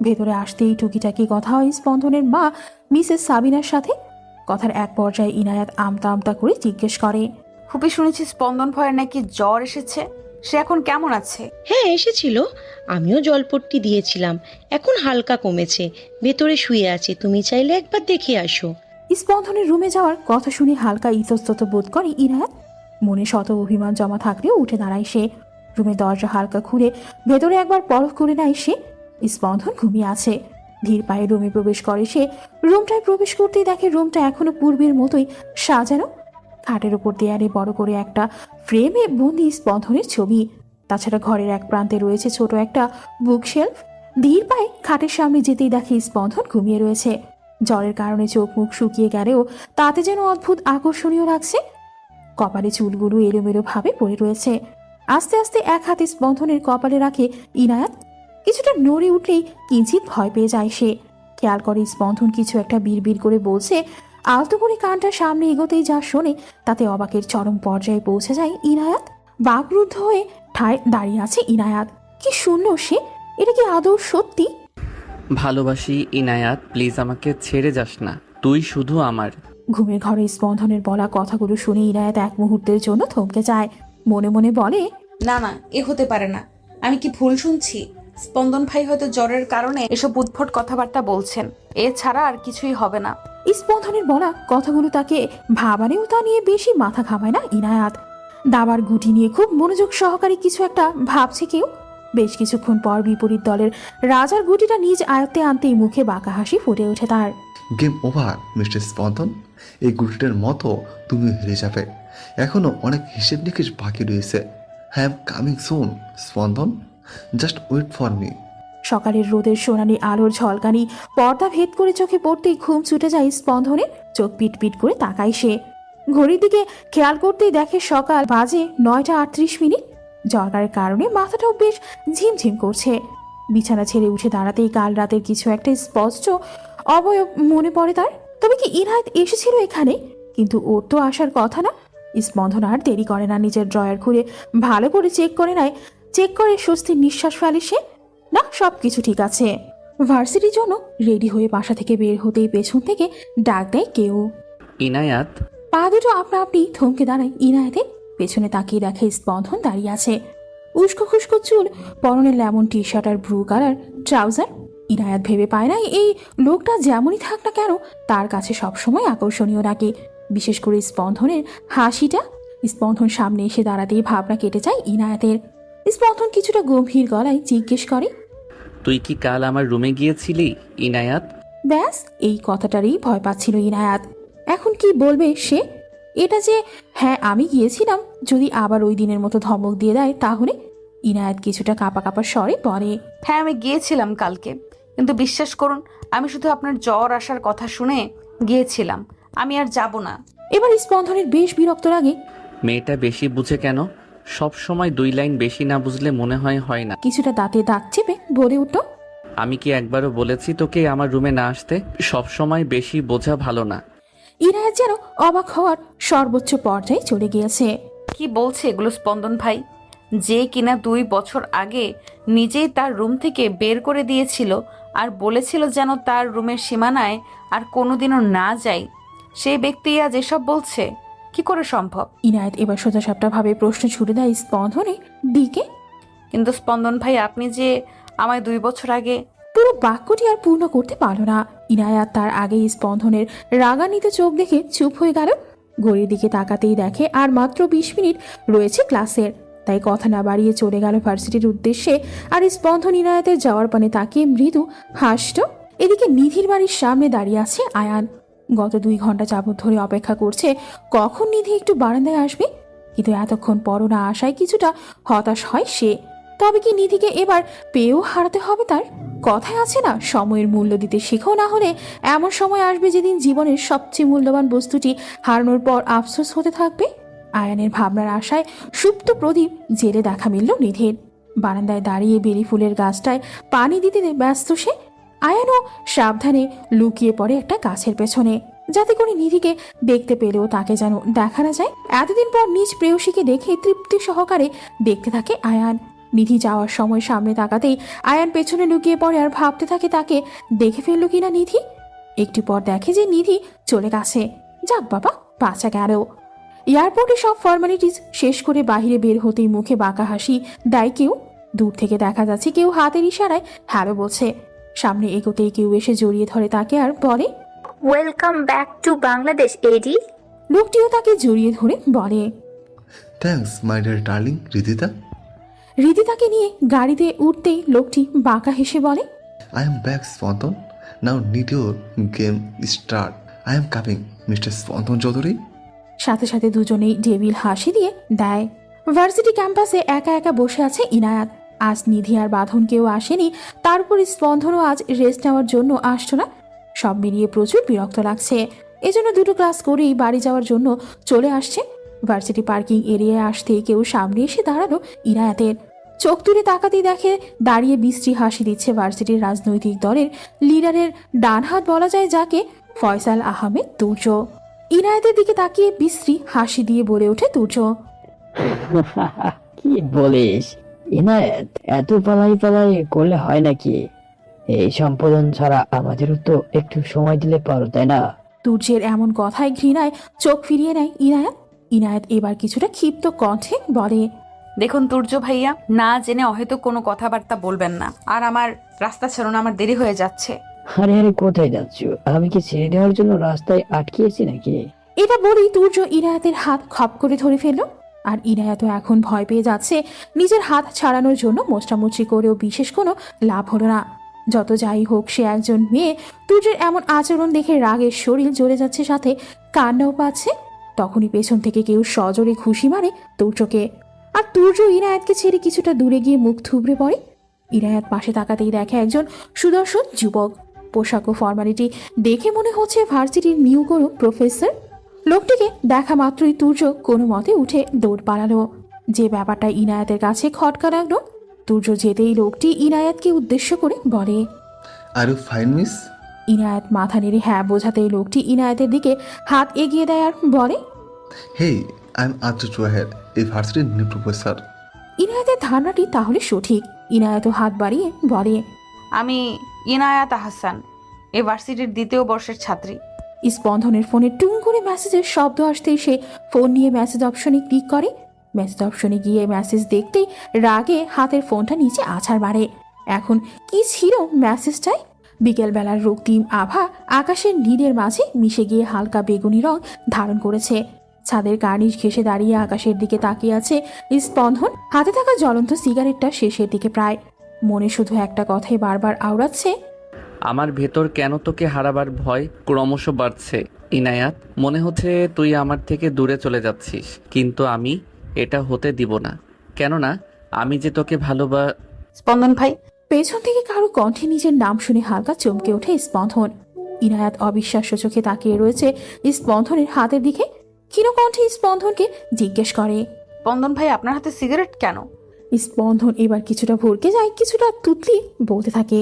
ভেতরে আসতেই টুকিটাকি কথা হয় স্পন্দনের মা মিসেস সাবিনার সাথে। কথার এক পর্যায়ে ইনায়াত আমতা আমতা করে জিজ্ঞেস করে, ফুপি, শুনেছি স্পন্দন ভাইয়ের নাকি জ্বর এসেছে। সে এখন কেমন আছে? হ্যাঁ এসেছিল, আমিও জলপট্টি দিয়েছিলাম, এখন হালকা কমেছে, ভেতরে শুয়ে আছে, তুমি চাইলে একবার দেখে আসো। স্পন্দনের রুমে যাওয়ার কথা শুনে হালকা ইতস্তত বোধ করে ইনায়াত। মনে শত অভিমান জমা থাকলেও উঠে দাঁড়ায় সে। রুমে দরজা হালকা খুলে ভেতরে একবার পরখ করে নেয় সে। স্পন্দন ঘুমিয়ে আছে। ধীর পায়ে রুমে প্রবেশ করে সে। রুমটায় প্রবেশ করতেই দেখে রুমটা এখনো পূর্বের মতোই সাজানো। খাটের ওপর দেয়ালে বড় করে একটা ফ্রেমে বন্দি স্পন্দনের ছবি। তাছাড়া ঘরের এক প্রান্তে রয়েছে ছোট একটা বুকশেলফ। ধীর পায়ে খাটের সামনে যেতেই দেখে স্পন্দন ঘুমিয়ে রয়েছে। জ্বরের কারণে চোখ মুখ শুকিয়ে গেলেও তাতে যেন অদ্ভুত আকর্ষণীয় লাগছে। কপালে চুলগুলো এলোমেলো ভাবে পড়ে রয়েছে। আস্তে আস্তে এক হাতে স্পন্দনের কপালে রাখে ইনায়াত। কিছুটা নড়ে উঠলেই কিঞ্চিত ভয় পেয়ে যায় সে। খেয়াল করে স্পন্দন কিছু একটা বিড়বিড় করে বলছে। আলতো করে কানটা সামনে এগোতেই যা শোনে তাতে অবাকের চরম পর্যায়ে পৌঁছে যায় ইনায়াত। বাকরুদ্ধ হয়ে ঠায় দাঁড়িয়ে আছে ইনায়াত। কি শুনল সে? এটা কি আদৌ সত্যি? ভালোবাসি ইনায়াত, প্লিজ আমাকে ছেড়ে যাস না, তুই শুধু আমার। ঘুমের ঘরে স্পন্দনের বলা কথাগুলো শুনে ইনায়াত এক মুহূর্তের জন্য থমকে যায়। মনে মনে বলে, না না, এ হতে পারে না। আমি কি ভুল শুনছি? স্পন্দন ভাই হয়তো জ্বরের কারণে এসব উদ্ভট কথাবার্তা বলছেন, এছাড়া আর কিছুই হবে না। স্পন্দনের বলা কথাগুলো তাকে ভাবানেও তা নিয়ে বেশি মাথা ঘামায় না ইনায়াত। দাবার গুটি নিয়ে খুব মনোযোগ সহকারে কিছু একটা ভাবছে কেউ। বেশ কিছুক্ষণ পর বিপরীত দলের রাজার গুটিটা নিজ আয়ত্তে আনতেই মুখে বাঁকা হাসি ফুটে ওঠে তার। গেম ওভার মিস্টার স্পন্দন, এই গুটিটার মতো তুমি হেরে যাবে। এখনো অনেক হিসেব নিকেশ বাকি রয়েছে। আই এম কামিং সুন স্পন্দন, জাস্ট ওয়েট ফর মি। সকালের রোদের সোনালি আলোর ঝলকানি পর্দা ভেদ করে চোখে পড়তেই ঘুম ছুটে যায় স্পন্দনের। চোখ পিট পিট করে তাকায় সে। ঘড়ির দিকে খেয়াল করতেই দেখে সকাল বাজে 9:38। জ্বরের কারণে মাথাটাও বেশ ঝিমঝিম করছে। বিছানা ছেড়ে উঠে দাঁড়াতেই কাল রাতের কিছু একটা স্পষ্ট অবয়ব মনে পড়ে তার। তবে কি ইনায়াত এসেছিল এখানে? কিন্তু ওর তো আসার কথা না। স্পন্দন আর দেরি করে না, নিজের ড্রয়ার খুলে ভালো করে চেক করে নেয়। চেক করে স্বস্তির নিঃশ্বাস ফেলে সে। না, সব কিছু ঠিক আছে। ভার্সিটির জন্য রেডি হয়ে বাসা থেকে বের হতেই পেছন থেকে ডাক দেয় কেউ। ইনায়াত। পা দুটো আপনা আপনি থমকে দাঁড়ায় ইনায়াতের। পেছনে তাকিয়ে দেখে স্পন্দন দাঁড়িয়ে আছে। উস্কো খুস্কো চুল, পরনে লেমন টি শার্ট আর ব্লু কালার ট্রাউজার। ইনায়াত ভেবে পায় না এই লোকটা যেমনই থাক না কেন তার কাছে সবসময় আকর্ষণীয় লাগে। বিশেষ করে স্পন্দনের হাসিটা। স্পন্দন সামনে এসে দাঁড়াতেই ভাবনা কেটে যায় ইনায়াতের। স্পন্দন কিছুটা গম্ভীর গলায় জিজ্ঞেস করে, তুই কি কাল আমার রুমে গিয়েছিলি ইনায়াত? ব্যাস, এই কথাটারই ভয় পাচ্ছিল ইনায়াত। এখন কি বলবে সে? এটা যে হ্যাঁ আমি গিয়েছিলাম যদি আবার ওই দিনের মতো ধমক দিয়ে দেয় তাহলে? ইনায়াত কিছুটা কাঁপা কাঁপা স্বরে পড়ে, হ্যাঁ আমি গিয়েছিলাম কালকে, কিন্তু বিশ্বাস করুন আমি শুধু আপনার জ্বর আসার কথা শুনে গিয়েছিলাম, আমি আর যাব না। এবার স্পন্দনের বেশ বিরক্ত লাগে। মেয়েটা বেশি বুঝে কেন? সব সময় 2 লাইন বেশি না বুঝলে মনে হয় না। কিছুটা দাঁতে দাঁত চেপে বলে উঠল, আমি কি একবারও বলেছি তোকে আমার রুমে না আসতে? সব সময় বেশি বোঝা ভালো না। ইনায়াত যেন অবাক হওয়ার সর্বোচ্চ পর্যায়ে চলে গিয়েছে। কি বলছে এগুলো স্পন্দন ভাই? যে কিনা 2 বছর আগে নিজেই তার রুম থেকে বের করে দিয়েছিল আর বলেছিল যেন তার রুমের সীমানায় আর কোনোদিনও না যাই, সেই ব্যক্তি আজ এসব বলছে? কি করে সম্ভব? ইনায়াত এবার সোজাসাপটা ভাবে প্রশ্ন ছুড়ে দেয় স্পন্দনের দিকে। কিন্তু স্পন্দন ভাই, আপনি যে আমায় 2 বছর আগে। পুরো বাক্যটি আর পূর্ণ করতে পারল না। ইনায়াত তার আগেই স্পন্দনের রাগান্বিত চোখ দেখে চুপ হয়ে গেল। ঘড়ির দিকে তাকাতেই দেখে আর মাত্র 20 মিনিট রয়েছে ক্লাসের, তাই কথা না বাড়িয়ে চলে গেল ভার্সিটির উদ্দেশ্যে। আর স্পন্দন ইনায়াতের যাওয়ার পানে তাকিয়ে মৃদু হাসল। এদিকে নিধির বাড়ির সামনে দাঁড়িয়ে আছে আয়ান। গত 2 ঘন্টা যাবৎ ধরে অপেক্ষা করছে কখন নিধি একটু বারান্দায় আসবে, কিন্তু এতক্ষণ পরও না আসায় কিছুটা হতাশ হয় সে। তবে কি নিধিকে এবার পেয়েও হারাতে হবে তার? কথায় আছে না, সময়ের মূল্য দিতে শেখো, না হলে এমন সময় আসবে যেদিন জীবনের সবচেয়ে মূল্যবান বস্তুটি হারানোর পর আফসোস হতে থাকবে। আয়ানের ভাবনার আশায় সুপ্ত প্রদীপ জেলে দেখা মিলল নিধির। বারান্দায় দাঁড়িয়ে বেলি ফুলের গাছটায় পানি দিতে ব্যস্ত সে। আয়ানও সাবধানে লুকিয়ে পড়ে একটা গাছের পেছনে, যাতে করে নিধিকে দেখতে পেলেও তাকে যেন দেখা না যায়। এতদিন পর নিজ প্রেয়সীকে দেখে তৃপ্তি সহকারে দেখতে থাকে আয়ান। নিধি যাওয়ার সময় সামনে তাকাতেই আয়ান পেছনে লুকিয়ে পড়ে আর ভাবতে থাকে তাকে দেখে ফেলল কিনা নিধি। একটু পর দেখে যে নিধি চলে গেছে। যাক বাবা, বাঁচা গেল। এয়ারপোর্টে সব ফর্মালিটিস শেষ করে বাহিরে বের হতেই মুখে বাঁকা হাসি দেয় কেউ। দূর থেকে দেখা যাচ্ছে কেউ হাতের ইশারায় হ্যালো বলছে। সামনে এগোতেই কেউ এসে জড়িয়ে ধরে তাকে আর বলে, ওয়েলকাম ব্যাক টু বাংলাদেশ এডি। লোকটিও তাকে জড়িয়ে ধরে বলে। Thanks my dear darling Ridita. হৃদিতাকে নিয়ে গাড়িতে উঠতেই লোকটি বাঁকা হেসে বলে, I am back, Swanton. Now need your game start. I am coming, Mr. Swanton Chowdhury. সাথে সাথে দুজনেই ডেভিল হাসি দিয়ে দেয়। ভার্সিটি ক্যাম্পাসে একা একা বসে আছে ইনায়াত। আজ নিধি আর বাঁধন কেউ আসেনি, তার উপর স্পন্দনও আজ রেস্ট নেওয়ার জন্য আসতো না। সব মিলিয়ে প্রচুর বিরক্ত লাগছে। এজন্য 2টো ক্লাস করেই বাড়ি যাওয়ার জন্য চলে আসছে। ভার্সিটি পার্কিং এরিয়ায় আসতেই কেউ সামনে এসে দাঁড়ালো ইনায়াতের। চোখ তুলে তাকাতেই দেখে দাঁড়িয়ে বিশ্রী হাসি দিচ্ছে ভার্সিটির রাজনৈতিক দলের লিডারের ডান হাত বলা যায় যাকে, ফয়সাল আহমেদ তুর্য। ইনায়েতের দিকে তাকিয়ে বিশ্রী হাসি দিয়ে বলে ওঠে তুর্য, কি বলিস ইনায়েত, এত পালাই পালাই করলে হয় নাকি? এই সম্পাদন ছাড়া আমাদেরও তো একটু সময় দিলে পারো, তাই না? তুর্যের এমন কথায় ঘৃণায় চোখ ফিরিয়ে নেয় ইনায়েত। ইনায়েত এবার কিছুটা ক্ষিপ্ত কণ্ঠে বলে, দেখুন তুর্য ভাইয়া, না জেনে অহেতুক কোনো কথাবার্তা বলবেন না। আর আমার রাস্তা ছাড়ুন, আমার দেরি হয়ে যাচ্ছে। আরে আরে, কোথায় যাচ্ছ? আমি কি ছেড়ে দেওয়ার জন্য রাস্তায় আটকিয়েছি নাকি? এটা বলেই তুর্য ইনায়েতের হাত খপ করে ধরে ফেলল। আর ইনায়েত এখন ভয় পেয়ে যাচ্ছে। নিজের হাত ছাড়ানোর জন্য মোচড়ামুচড়ি করেও বিশেষ কোনো লাভ হলো না। যত যাই হোক, সে একজন মেয়ে। তুর্যের এমন আচরণ দেখে রাগের শরীর জ্বলে যাচ্ছে, সাথে কান্নাও পাচ্ছে। তখনই পেছন থেকে কেউ সজোরে ঘুষি মারে তুর্যকে। আর তুর্য ইনায়েতকে ছেড়ে কিছুটা দূরে গিয়ে মুখ থুবড়ে পড়ে। ইনায়েত পাশে তাকাতেই দেখে একজন সুদর্শন যুবক। পোশাক ও ফর্মালিটি দেখে মনে হচ্ছে ভার্সিটির নিউ কোনো প্রফেসর। লোকটিকে দেখা মাত্রই তুর্য কোনো মতে উঠে দৌড় পালালো। যে ব্যাপারটা ইনায়েতের কাছে খটকা লাগলো। তুর্য যেতেই লোকটি ইনায়েতকে উদ্দেশ্য করে বলে, are you fine miss? Inayat মাথা নেড়ে হ্যাঁ বোঝাতেই লোকটি ইনায়েতের দিকে হাত এগিয়ে দেয় আর বলে, হেই, আই এম আব্দুল জোহের, এই ভার্সিটির নিউ প্রফেসর। ইনায়েতের ধারণাটি তাহলে সঠিক। ইনায়েতও হাত বাড়িয়ে বলে, আমি ইনায়াত আহসান, এই ভার্সিটির 2য় বর্ষের ছাত্রী। স্পন্দনের ফোনে টুং করে মেসেজের শব্দ আসতেই সে ফোন নিয়ে মেসেজ অপশনে ক্লিক করে। মেসেজ অপশনে গিয়ে মেসেজ দেখতেই রাগে হাতের ফোনটা নিচে আছাড় মারে। এখন কি ছিল মেসেজটায়? বিকেলবেলার রক্তিম আভা আকাশের নীলের মাঝে মিশে গিয়ে হালকা বেগুনি রং ধারণ করেছে। ছাদের কার্নিশ ঘেঁষে দাঁড়িয়ে আকাশের দিকে তাকিয়ে আছে স্পন্দন। হাতে থাকা জ্বলন্ত সিগারেটটা শেষের দিকে প্রায়। মনে শুধু একটা কথাই বারবার আওড়াচ্ছে, আমার ভেতর কেন তোকে হারাবার ভয় ক্রমশ বাড়ছে ইনায়াত। মনে হচ্ছে তুই আমার থেকে দূরে চলে যাচ্ছিস, কিন্তু আমি এটা হতে দিব না। কেননা আমি যে তোকে স্পন্দন ভাই। পেছন থেকে কারো কণ্ঠে নিজের নাম শুনে হালকা চমকে ওঠে স্পন্দন। ইনায়াত অবিশ্বাস্য চোখে তাকিয়ে রয়েছে স্পন্দনের হাতের দিকে। ক্ষীণ কণ্ঠে স্পন্দনকে জিজ্ঞেস করে, স্পন্দন ভাই, আপনার হাতে সিগারেট কেন? স্পন্দন এবার কিছুটা ভরকে যায়, কিছুটা তুতলি বলতে থাকে,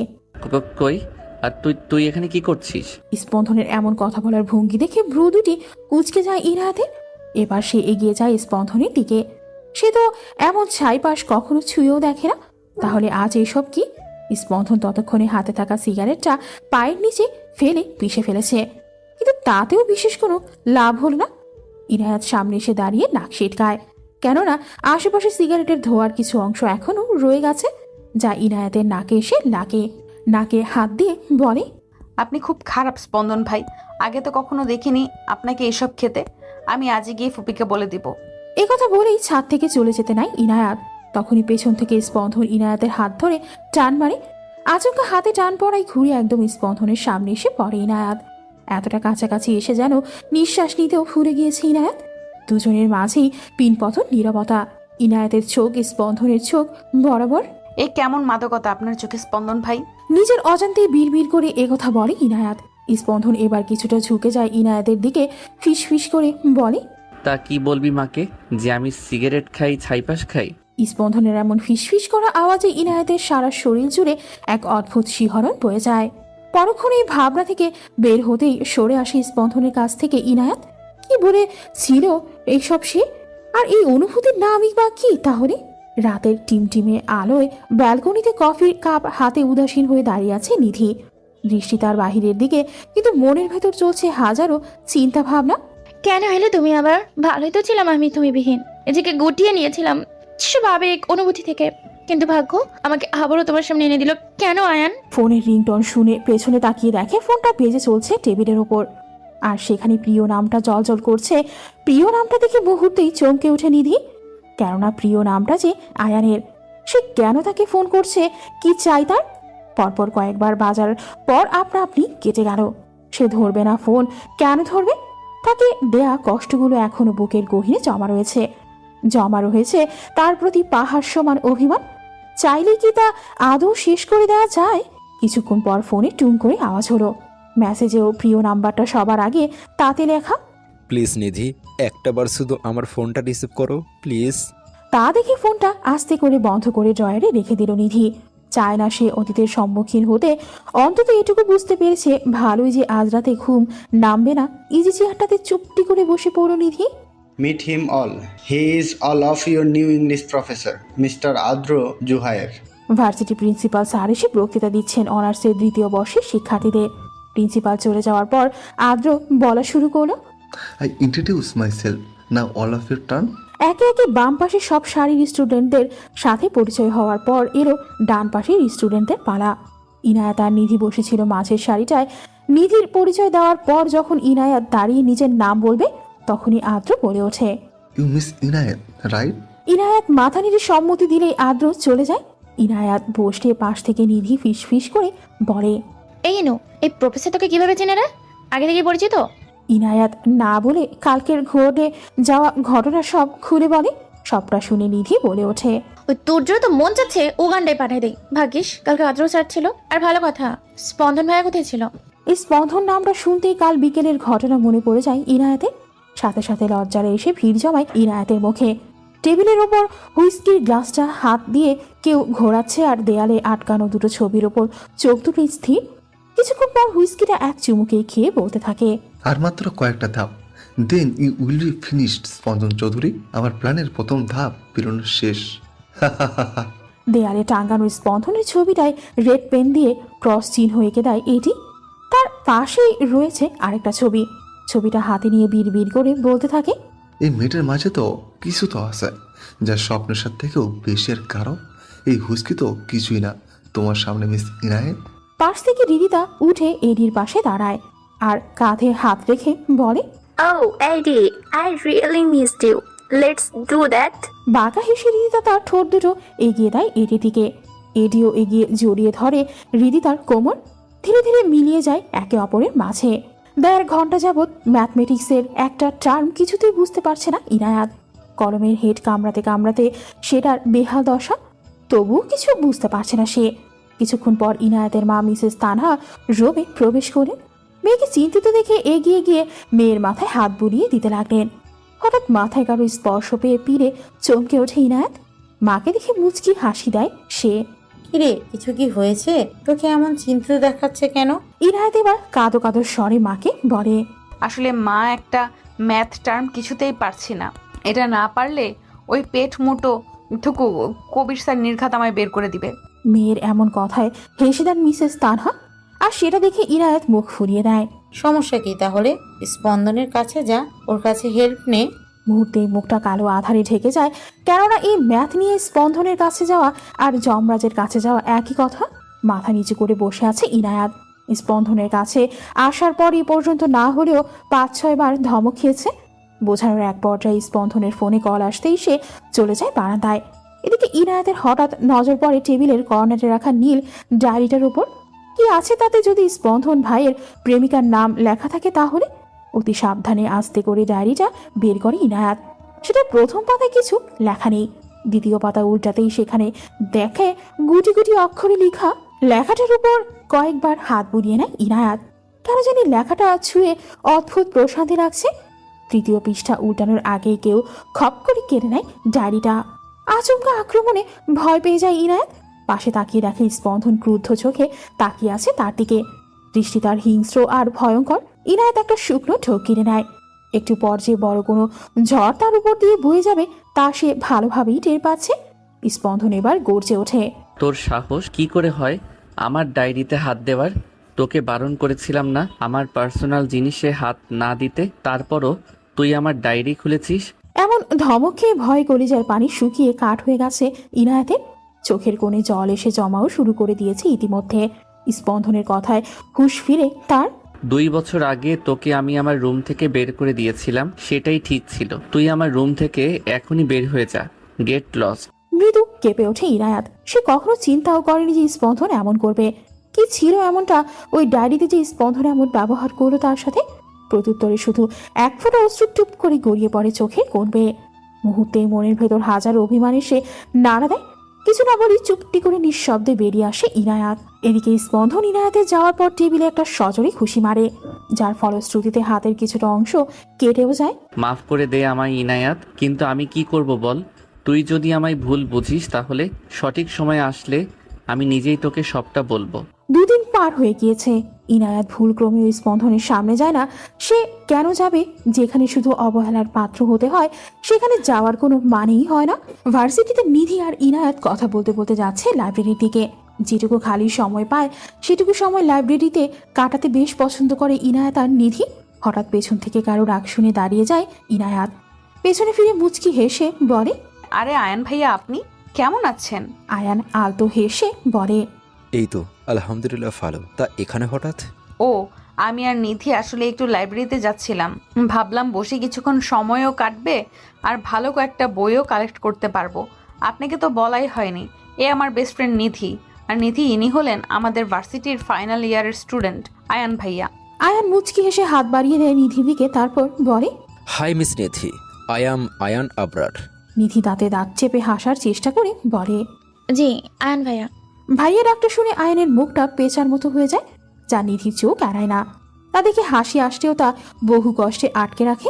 কই? আর তুই এখানে কি করছিস? স্পন্দনের এমন কথা বলার ভঙ্গি দেখে ভ্রু দুটি কুঁচকে যায় ইনায়াতের। এবার সে এগিয়ে যায় স্পন্দনের দিকে। সে তো এমন ছাইপাশ কখনো ছুঁয়েও দেখে না, তাহলে আজ এইসব কি? স্পন্দন ততক্ষণে হাতে থাকা সিগারেটটা পায়ের নিচে ফেলে পিষে ফেলেছে, কিন্তু তাতেও বিশেষ কোনো লাভ হলো না। ইনায়াত সামনে এসে দাঁড়িয়ে নাক সিটকায়। কেননা আশেপাশে সিগারেটের ধোয়ার কিছু অংশ এখনো রয়ে গেছে, যা ইনায়াতের নাকে এসে নাকে হাত দিয়ে বলে, আপনি খুব খারাপ স্পন্দন ভাই, আগে তো কখনো দেখিনি আপনাকে এসব খেতে। আমি আজই গিয়ে ফুপিকে বলে দিব। এই কথা বলেই ছাদ থেকে চলে যেতে নাই ইনায়াত। তখনই পেছন থেকে স্পন্দন ইনায়াতের হাত ধরে টান মারে। আচমকা হাতে টান পড়াই ঘুরে একদম স্পন্দনের সামনে এসে পড়ে ইনায়াত। এতটা কাছাকাছি এসে যেন নিঃশ্বাস নিতেও ভুলে গিয়েছে ইনায়াত। দুজনের মাঝেই পিনপথর নীরবতা। ইনায়াতের চোখ স্পন্দনের চোখ বরাবর। এই কেমন মাদকতা আপনার চোখে স্পন্দন ভাই? নিজের অজান্তেই বিড়বিড় করে একথা বলে ইনায়াত। স্পন্দন এবার কিছুটা ঝুঁকে যায় ইনায়াতের দিকে, ফিস ফিস করে বলে, তা কি বলবি মাকে যে আমি সিগারেট খাই, ছাইপাস খাই? স্পন্দনের এমন ফিসফিস করা আওয়াজে ইনায়াতের সারা শরীর জুড়ে এক অদ্ভুত শিহরণ বয়ে যায়। পরক্ষণে এই ভাবনা থেকে বের হতেই সরে আসে স্পন্দনের কাছ থেকে ইনায়াত। কি বলে ছিল এইসব সে? আর এই অনুভূতির নামই বা কি তাহলে? রাতের টিমটিমে আলোয় ব্যালকনিতে কফির কাপ হাতে উদাসীন হয়ে দাঁড়িয়ে আছে নিধি। দৃষ্টি তার বাহিরের দিকে, কিন্তু মনের ভেতর চলছে হাজারো চিন্তা ভাবনা। কেন এলে তুমি আবার? ভালোই তো ছিলাম আমি তুমি বিহীন, এদিকে গুটিয়ে নিয়েছিলাম সব আবেগ অনুভূতি থেকে, কিন্তু ভাগ্য আমাকে আবারও তোমার সামনে এনে দিল। কেন আয়ান? ফোনের রিংটোন শুনে পেছনে তাকিয়ে দেখে ফোনটা বেজে চলছে টেবিলের ওপর, আর সেখানে প্রিয় নামটা জলজল করছে। প্রিয় নামটা দেখে মুহূর্তেই চমকে ওঠে নিধি, কেননা প্রিয় নামটা যে আয়ানের। সে কেন তাকে ফোন করছে? কি চাই তার? পরপর কয়েকবার বাজার পর আপনা আপনি কেটে গেল। সে ধরবে না ফোন। কেন ধরবে? তাকে দেয়া কষ্টগুলো এখনো বুকের গহীনে জমা রয়েছে তার প্রতি পাহাড় সমান অভিমান। চাইলে কি তা আদৌ শেষ করে দেওয়া যায়? কিছুক্ষণ পর ফোনে টুং করে আওয়াজ হলো। মেসেজেও প্রিয় নাম্বারটা সবার আগে তাতে লেখা। প্লিজ নিধি, একটাবার শুধু আমার ফোনটা রিসিভ করো প্লিজ। তা দেখে ফোনটা আস্তে করে বন্ধ করে ড্রয়ারে রেখে দিল নিধি। চায় না সে অতীতের সম্মুখীন হতে, অন্তত এটুকু বুঝতে পেরেছে ভালোই যে আজ রাতে ঘুম নামবে না। ইজি চেয়ারটাতে চুপটি করে বসে পড়ল নিধি। Meet him all. He is all of your new English professor, Mr. Adro Juhair. Varsity principal sir এসে বক্তৃতা দিচ্ছেন অনার্সের দ্বিতীয় বর্ষের শিক্ষার্থীদের। প্রিন্সিপাল চলে যাওয়ার পর আদ্র বলা শুরু করলো, I introduce myself. Now all of your turn. একে একে বাম পাশে সব সারির স্টুডেন্টদের সাথে পরিচয় হওয়ার পর এলো ডান পাশের স্টুডেন্টদের পালা। ইনায়াত আর নিধি বসেছিল মাঝের সারিটায়। নিধির পরিচয় দেওয়ার পর যখন ইনায়াত দাঁড়িয়ে নিজের নাম বলবে, তখনই আদ্র বলে ওঠে, You miss Inayat, right? Inayat মাথা নেড়ে সম্মতি দিলেই আদ্র চলে যায়। ইনায়াত বসে পাশ থেকে নিধি ফিস ফিস করে বলে, এই নো, এই প্রফেসর তোকে কিভাবে চেনে রে? আগে থেকে পরিচিত? ইনায়াত না বলে কালকের ঘটে যাওয়া ঘটনা সব খুলে বলে। সবটা শুনে নিধি বলে ওঠে, ওই তোর জন্য তো মন চাচ্ছে উগান্ডায় পাঠাই দেই। ভাগ্যিস কালকে আদ্র স্যার ছিল। আর ভালো কথা, স্পন্দন ভাইয়া কোথায় ছিল? এই স্পন্দন নামটা শুনতেই কাল বিকেলের ঘটনা মনে পড়ে যায় ইনায়াতের। সাথে সাথে লজ্জারে এসে ভিড় জমায় ইনায়াতের মুখে। টেবিলের ওপর হুইস্কির গ্লাসটা হাত দিয়ে কেউ ঘোরাচ্ছে, আর দেয়ালে আটকানো দুটো ছবির ওপর চোখ দুটো স্থির। কিছুক্ষণ পর হুইস্কিটা এক চুমুকে খেয়ে বলতে থাকে, আর মাত্র কয়েকটা ধাপ, then you will be finished Spandan Chowdhury. আমার প্ল্যানের প্রথম ধাপ পেরোনো শেষ। দেয়ালে টাঙ্গানো স্পন্দনের ছবিটায় রেড পেন দিয়ে ক্রস চিহ্ন এঁকে দেয় এটি। তার পাশেই রয়েছে আরেকটা ছবি। ছবিটা হাতে নিয়ে বিড় করে বলতে থাকে, এই মেয়েটার মাঝে তো কিছু তো আছে, যা স্বপ্নের সাথে থেকেও বেশি। আর কারো এই হুস্কি তো কিছুই না তোমার সামনে মিস ইনায়েত। পাশ থেকে রিদিতা উঠে এডির পাশে দাঁড়ায় আর কাঁধে হাত রেখে বলে, Oh, Eddie, I really missed you. Let's do that. বাঁকা হেসে রিদিতা তার ঠোঁট দুটো এগিয়ে দেয় এডির দিকে। এডিও এগিয়ে জড়িয়ে ধরে রিদিতার কোমর। ধীরে ধীরে মিলিয়ে যায় একে অপরের মাঝে। 1.5 ঘন্টা যাবৎ ম্যাথমেটিক্সের একটা টার্ম কিছুতেই বুঝতে পারছে না ইনায়াত। কলমের হেড কামড়াতে সেটার বেহাল দশা, তবুও কিছু বুঝতে পারছে না সে। কিছুক্ষণ পর ইনায়াতের মা মিসেস তানহা রুমে প্রবেশ করলেন। মেয়েকে চিন্তিত দেখে এগিয়ে গিয়ে মেয়ের মাথায় হাত বুলিয়ে দিতে লাগলেন। হঠাৎ মাথায় কারো স্পর্শ পেয়ে পিড়ে চমকে ওঠে ইনায়াত। মাকে দেখে মুচকি হাসি দেয় সে। কিরে, কিছু কি হয়েছে? তোকে এমন চিন্তিত দেখাচ্ছে কেন? ইনায়াত এবার কাঁদো কাঁদো স্বরে মাকে বলে, আসলে মা, একটা ম্যাথ টার্ম কিছুতেই পারছি না। এটা না পারলে ওই পেট মুটো টুকু কবির স্যার নির্ঘাত আমায় বের করে দিবে। মেয়ের এমন কথায় হেসে দেন মিসেস তানহা, আর সেটা দেখে ইনায়াত মুখ ফুরিয়ে দেয়। সমস্যা কি তাহলে? স্পন্দনের কাছে যা, ওর কাছে হেল্প নে। মুহূর্তেই মুখটা কালো আধারে ঢেকে যায়, কেননা এই ম্যাথ নিয়ে স্পন্দনের কাছে যাওয়া আর যমরাজের কাছে যাওয়া একই কথা। মাথা নিচু করে বসে আছে ইনায়াত। স্পন্দনের কাছে আসার পর এ পর্যন্ত না হলেও 5-6 বার ধমক খেয়েছে। বোঝানোর এক পর্যায়ে স্পন্দনের ফোনে কল আসতেই সে চলে যায় বারান্দায়। এদিকে ইনায়াতের হঠাৎ নজর পড়ে টেবিলের কর্নারে রাখা নীল ডায়েরিটার উপর। কি আছে তাতে যদি স্পন্দন ভাইয়ের প্রেমিকার নাম লেখা থাকে তাহলে? অতি সাবধানে আস্তে করে ডায়েরিটা বের করে ইনায়াত। সেটা প্রথম পাতায় কিছু লেখা নেই, দ্বিতীয় পাতা উল্টাতেই সেখানে দেখে গুটি গুটি অক্ষরে লেখা। লেখাটার উপর কয়েকবার হাত বুলিয়ে নেয় ইনায়াত। কেন জানি লেখাটা ছুঁয়ে অদ্ভুত প্রশান্তি লাগছে। তৃতীয় পৃষ্ঠা উল্টানোর আগে কেউ খপ করে কেড়ে নেয় ডায়েরিটা। আচমকা আক্রমণে ভয় পেয়ে যায় ইনায়াত। পাশে তাকিয়ে দেখে স্পন্দন ক্রুদ্ধ চোখে তাকিয়ে আছে তার দিকে। দৃষ্টি তার হিংস্র আর ভয়ঙ্কর। ইনায়াত একটা শুকনো ঢোক কিনে নেয়। একটু পর যে বড় কোনো ঝড় তার উপর দিয়ে বয়ে যাবে তা সে ভালোভাবেই টের পাচ্ছে। স্পন্দন এবার গর্জে ওঠে। তোর সাহস কি করে হয় আমার ডায়েরিতে হাত দেওয়ার? তোকে বারণ করেছিলাম না আমার পার্সোনাল জিনিসে হাত না দিতে, তারপরও তুই আমার ডায়েরি খুলেছিস। এমন ধমক খেয়ে ভয় কলিজার পানি শুকিয়ে কাঠ হয়ে গেছে ইনায়াতের। চোখের কোণে জল এসে জমাও শুরু করে দিয়েছে ইতিমধ্যে। স্পন্দনের কথায় হুঁশ ফিরে তার। 2 বছর আগে তোকে আমি আমার রুম থেকে বের করে দিয়েছিলাম, সেটাই ঠিক ছিল। তুই আমার রুম থেকে এখনই বের হয়ে যা, গেট লস্ট। মৃদু কেঁপে ওঠে ইনায়াত। সে কখনো চিন্তাও করেনি যে স্পন্দন এমন করবে। কি ছিল এমনটা ওই ডায়েরিতে যে স্পন্দন এমন ব্যবহার করলো তার সাথে? প্রত্যুত্তরে শুধু এক ফোঁটা অশ্রু টুপ করে গড়িয়ে পড়ে চোখের কোণ বেয়ে। মুহূর্তে মনের ভেতর হাজার অভিমানে সে নাড়া দেয়। কিছু না বলি চুপটি করে নিঃশব্দে বেরিয়ে আসে ইনায়াত। এদিকে স্পন্দন ইনায়াতের যাওয়ার পর টেবিলে একটা সজোরে খুশি মারে, যার ফলশ্রুতিতে হাতের কিছুটা অংশ কেটেও যায়। মাফ করে দে আমায় ইনায়াত, কিন্তু আমি কি করব বল? তুই যদি আমায় ভুল বুঝিস তাহলে সঠিক সময় আসলে আমি নিজেই তোকে সবটা বলবো। 2 দিন পার হয়ে গিয়েছে। ইনায়াত ভুলক্রমে ওই স্পন্দনের সামনে যায় না। সে কেন যাবে? যেখানে শুধু অবহেলার পাত্র হতে হয় সেখানে যাওয়ার কোনো মানেই হয় না। ভার্সিটিতে নিধি আর ইনায়াত কথা বলতে বলতে যাচ্ছে লাইব্রেরির দিকে। যেটুকু খালি সময় পায় সেটুকু সময় লাইব্রেরিতে কাটাতে বেশ পছন্দ করে ইনায়াত আর নিধি। হঠাৎ পেছন থেকে কারো ডাক শুনে দাঁড়িয়ে যায় ইনায়াত। পেছনে ফিরে মুচকি হেসে বলে, আরে আয়ান ভাইয়া, আপনি কেমন আছেন? আয়ান আলতো হেসে বলে, এই তো আলহামদুলিল্লাহ ভালো। তা এখানে হঠাৎ? ও, আমি আর নিধি আসলে একটু লাইব্রেরিতে যাচ্ছিলাম। ভাবলাম বসে কিছুক্ষণ সময়ও কাটবে আর ভালো কয়েকটা বইও কালেক্ট করতে পারবো। আপনাকে তো বলাই হয়নি, এ আমার বেস্ট ফ্রেন্ড নিধি। আর নিধি ইনি হলেন আমাদের ভার্সিটির ফাইনাল ইয়ারের স্টুডেন্ট আয়ান ভাইয়া। আয়ান মুচকি হেসে হাত বাড়িয়ে দেয় নিধির দিকে, তারপর বলে, hi miss Nidhi, I am Ayaan Abrar. Nidhi দাঁতে দাঁত চেপে হাসার চেষ্টা করে বলে, জি আয়ান ভাইয়া। ভাইয়া ডাকটা শুনে আয়ানের মুখটা পেঁচার মতো হয়ে যায়, যা নিধির চোখ এড়ায় না। তা দেখে হাসি আসলেও তা বহু কষ্টে আটকে রাখে।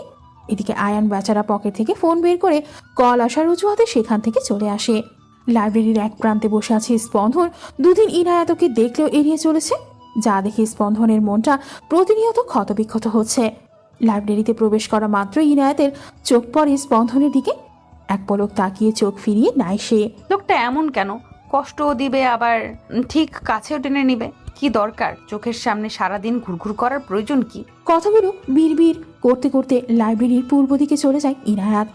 এদিকে আয়ান বেচারা পকেট থেকে ফোন বের করে কল আসার অজুহাতে সেখান থেকে চলে আসে। লাইব্রেরির এক প্রান্তে বসে আছে স্পন্দন। 2 দিন ইনায়াতকে দেখলেও এড়িয়ে চলেছে, যা দেখে স্পন্দনের মনটা প্রতিনিয়ত ক্ষতবিক্ষত হচ্ছে। লাইব্রেরিতে প্রবেশ করা মাত্র ইনায়াতের চোখ পড়ে স্পন্দনের দিকে। এক পলক তাকিয়ে চোখ ফিরিয়ে নাই সে। লোকটা এমন কেন? কষ্টও দিবে আবার ঠিক কাছেও টেনে নিবে। কি দরকার চোখের সামনে সারাদিন ঘুরঘুর করার প্রয়োজন কি? কথাগুলো বিড়বিড় করতে করতে লাইব্রেরির পূর্ব দিকে চলে যায় ইনায়াত।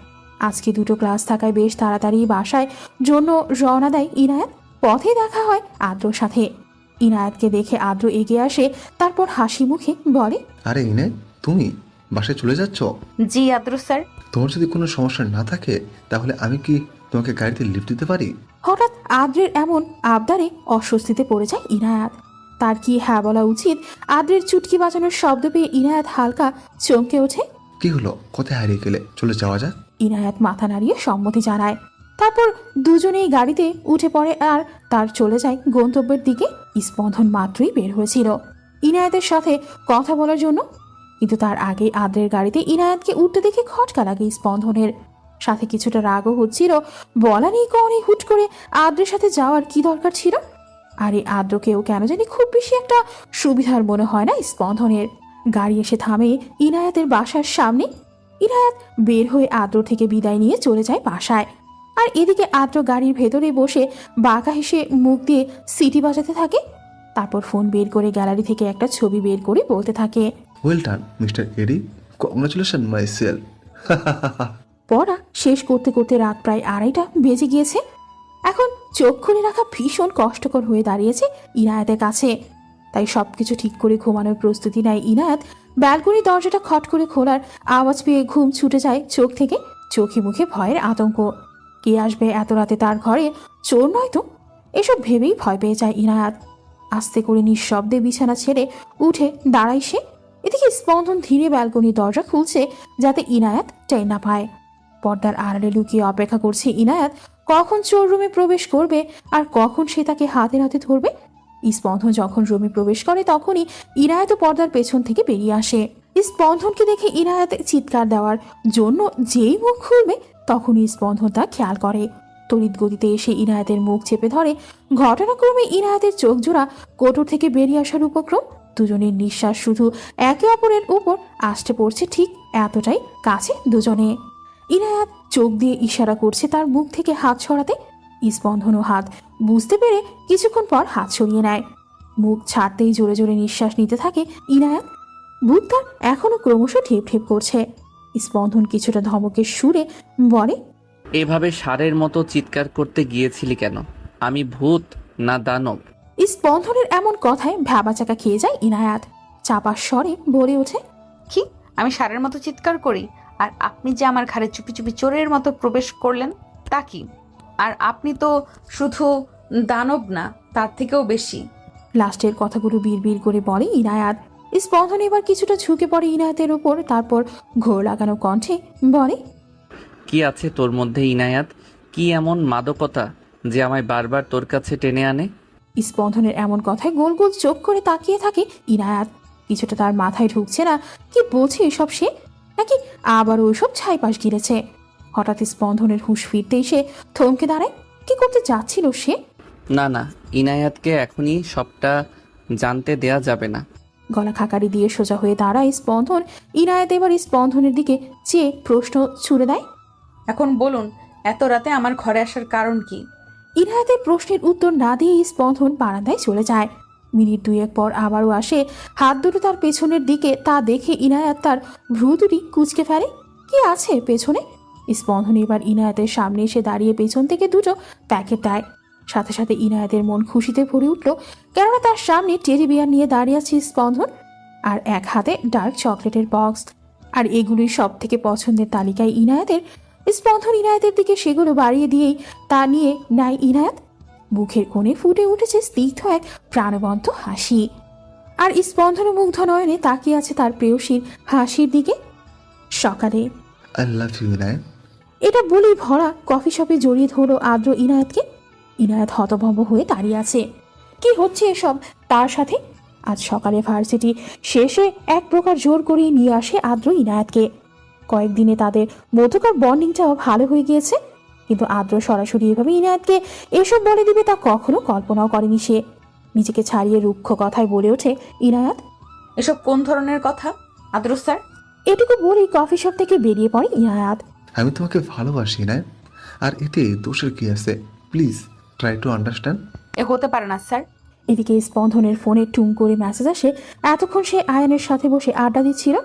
আজকে 2টো ক্লাস থাকায় বেশ তাড়াতাড়ি বাসায় জন্য রওনা দেয় ইনায়াত। পথে দেখা হয় আদ্রর সাথে। ইনায়াতকে দেখে আদ্র এগিয়ে আসে, তারপর হাসি মুখে বলে, আরে ইনে, তুমি বাসায় চলে যাচ্ছ? জি আদ্র স্যার। তোমার যদি কোনো সমস্যা না থাকে তাহলে আমি কি তোমাকে গাড়িতে লিফট দিতে পারি? হঠাৎ আদ্রের এমন আবদারে অস্বস্তিতে পড়ে যায় ইনায়াত। তার কি হ্যাঁ বলা উচিত? আদ্রের চুটকি বাজানোর শব্দ পেয়ে ইনায়াত হালকা চমকে ওঠে। কি হলো, কোথায় হারিয়ে গেলে? চলে যাওয়া যাক। ইনায়াত মাথা নাড়িয়ে সম্মতি জানায়। তারপর দুজনেই গাড়িতে উঠে পড়ে আর তার চলে যায় গন্তব্যের দিকে। স্পন্দন মাত্রই বের হয়েছিল ইনায়াতের সাথে কথা বলার জন্য, কিন্তু তার আগে আদ্রের গাড়িতে ইনায়াতকে উঠতে দেখে খটকা লাগে স্পন্দনের। সাথে কিছুটা রাগও হচ্ছিল। বলা নেই কখনই হুট করে আদ্রের সাথে যাওয়ার কি দরকার ছিল? আর এই আদ্রকেও কেন জানি খুব বেশি একটা সুবিধার মনে হয় না স্পন্দনের। গাড়ি এসে থামে ইনায়াতের বাসার সামনে। ইনায়াত বের হয়ে আদ্র থেকে বিদায় নিয়ে চলে যায় বাসায়। আর এদিকে আদ্র গাড়ির ভেতরে বসে বাঁকা হেসে মুখ দিয়ে সিটি বাজাতে থাকে। তারপর ফোন বের করে গ্যালারি থেকে একটা ছবি বের করে বলতে থাকে, ওয়েল ডান মিস্টার এডি, কংগ্রাচুলেশন মাই সেল। পড়া শেষ করতে করতে রাত প্রায় 2:30 বেজে গিয়েছে। এখন চোখ খুলে রাখা ভীষণ কষ্টকর হয়ে দাঁড়িয়েছে ইনায়াতের কাছে। তাই সবকিছু ঠিক করে ঘুমানোর প্রস্তুতি নেয় ইনায়াত। ব্যালকনির দরজাটা খট করে খোলার আওয়াজ পেয়ে ঘুম ছুটে যায় চোখ থেকে। চোখে মুখে ভয়ের আতঙ্ক। কে আসবে এত রাতে তার ঘরে? চোর নয় তো? এসব ভেবেই ভয় পেয়ে যায় ইনায়াত। আস্তে করে নিঃশব্দে বিছানা ছেড়ে উঠে দাঁড়ায় সে। এদিকে স্পন্দন ধীরে ব্যালকনির দরজা খুলছে যাতে ইনায়াত টের না পায়। পর্দার আড়ালে লুকিয়ে অপেক্ষা করছে ইনায়াত কখন চোর রুমে প্রবেশ করবে আর কখন সে তাকে হাতে হাতে ধরবে। স্পন্দন যখন রুমে প্রবেশ করে তখনই ইনায়াত পর্দার পেছন থেকে বেরিয়ে আসে। স্পন্দনকে দেখে ইনায়াত চিৎকার দেওয়ার জন্য যেই মুখ খুলবে তখনই স্পন্দন তা খেয়াল করে। তড়িৎ গতিতে এসে ইনায়াতের মুখ চেপে ধরে। ঘটনাক্রমে ইনায়াতের চোখ জোড়া কোটর থেকে বেরিয়ে আসার উপক্রম। দুজনের নিঃশ্বাস শুধু একে অপরের উপর আসতে পড়ছে, ঠিক এতটাই কাছে দুজনে। ইনায়াত চোখ দিয়ে ইশারা করছে তার মুখ থেকে হাত সরাতে। স্পন্দনও হাত বুঝতে পেরে কিছুক্ষণ পর হাত সরিয়ে নেয়। মুখ ছাড়তেই জোরে জোরে নিঃশ্বাস নিতে থাকে ইনায়াত। বুক তার এখনো ক্রমশ ঠেপ ঠেপ করছে। স্পন্দন কিছুটা ধমকের সুরে বলে, এভাবে ষাঁড়ের মতো চিৎকার করতে গিয়েছিলি কেন? আমি ভূত না দানব? স্পন্দনের এমন কথায় ভ্যাবাচাকা খেয়ে যায় ইনায়াত। চাপা স্বরে বলে ওঠে, কি আমি ষাঁড়ের মতো চিৎকার করি? আর আপনি যে আমার ঘরে চুপি চুপি চোরের মতো প্রবেশ করলেন তা কি? আর আপনি তো শুধু দানব না, তার থেকেও বেশি। লাস্টের কথাগুলো বিড়বিড় করে বলে ইনায়াত। স্পন্দন এবার কিছুটা ঝুঁকে পড়ে ইনায়াতের উপর, তারপর ঘোর লাগানো কণ্ঠে বলে, কি আছে তোর মধ্যে ইনায়াত? কি এমন মাদকতা যে আমায় বারবার তোর কাছে টেনে আনে? স্পন্দনের এমন কথায় গোল গোল চোখ করে তাকিয়ে থাকে ইনায়াত। কিছুটা তার মাথায় ঢুকছে না, কি বলছে এসব সে, নাকি আবারও ওসব ছাইপাশ গিরেছে। হঠাৎ স্পন্দনের হুঁশ ফিরতেই সে থমকে দাঁড়ায়। কি করতে যাচ্ছিল সে? না না, ইনায়াতকে এখনই সবটা জানতে দেয়া যাবে না। গলা খাকারি দিয়ে সোজা হয়ে দাঁড়ায় স্পন্দন। ইনায়াত এবার স্পন্দনের দিকে চেয়ে প্রশ্ন ছুড়ে দেয়, এখন বলুন, এত রাতে আমার ঘরে আসার কারণ কি? ইনায়াতের প্রশ্নের উত্তর না দিয়ে স্পন্দন বারান্দায় চলে যায়। মিনিট দুয়েক পর আবারও আসে। হাত দুটো তার পেছনের দিকে। তা দেখে ইনায়াত তার ভ্রু দুটি কুঁচকে ফেলে। কি আছে পেছনে? স্পন্দন এবার ইনায়াতের সামনে এসে দাঁড়িয়ে পেছন থেকে দুটো প্যাকেট দেয়। সাথে সাথে ইনায়াতের মন খুশিতে ভরে উঠল, কেননা তার সামনে টেডি বিয়ার নিয়ে দাঁড়িয়ে আছে স্পন্দন, আর এক হাতে ডার্ক চকলেটের বক্স। আর এগুলোই সব থেকে পছন্দের তালিকায় ইনায়াতের। স্পন্দন ইনায়াতের দিকে সেগুলো বাড়িয়ে দিয়েই তা নিয়ে নেয় ইনায়াত। মুখের কোণে ফুটে উঠেছে স্নিগ্ধ এক প্রাণবন্ত হাসি। আর স্পন্দন মুগ্ধ নয়নে তাকিয়ে আছে তার প্রেয়সীর হাসির দিকে। সকালে আই লাভ ইউ ইনায়াত। এটা বলেই ভরা কফি শপে জড়িয়ে ধরল আদ্র ইনায়াতকে। ইনায়াত হতভম্ব হয়ে দাঁড়িয়ে আছে। কি হচ্ছে এসব তার সাথে? আজ সকালে ভার্সিটি শেষে এক প্রকার জোর করিয়ে নিয়ে আসে আদ্র ইনায়াতকে। কয়েকদিনে তাদের মধ্যকার বন্ডিংটাও ভালো হয়ে গিয়েছে, কিন্তু আদ্র সরাসরি এভাবে ইনায়াতকে এসব বলে দিবে তা কখনো কল্পনাও করেনি সে। নিজেকে ছাড়িয়ে রুক্ষ কথায় বলে ওঠে ইনায়াত, এসব কোন ধরনের কথা আদ্র স্যার? এটুকু বলেই কফি শপ থেকে বেরিয়ে পড়ে ইনায়াত। আমি তোমাকে ভালোবাসি ইনায়াত, আর এতে দোষের কি আছে? Please try to understand. এ হতে পারে না স্যার। এদিকে স্পন্দনের ফোনে টুং করে মেসেজ আসে। এতক্ষণ সে আয়নের সাথে বসে আড্ডা দিচ্ছিল।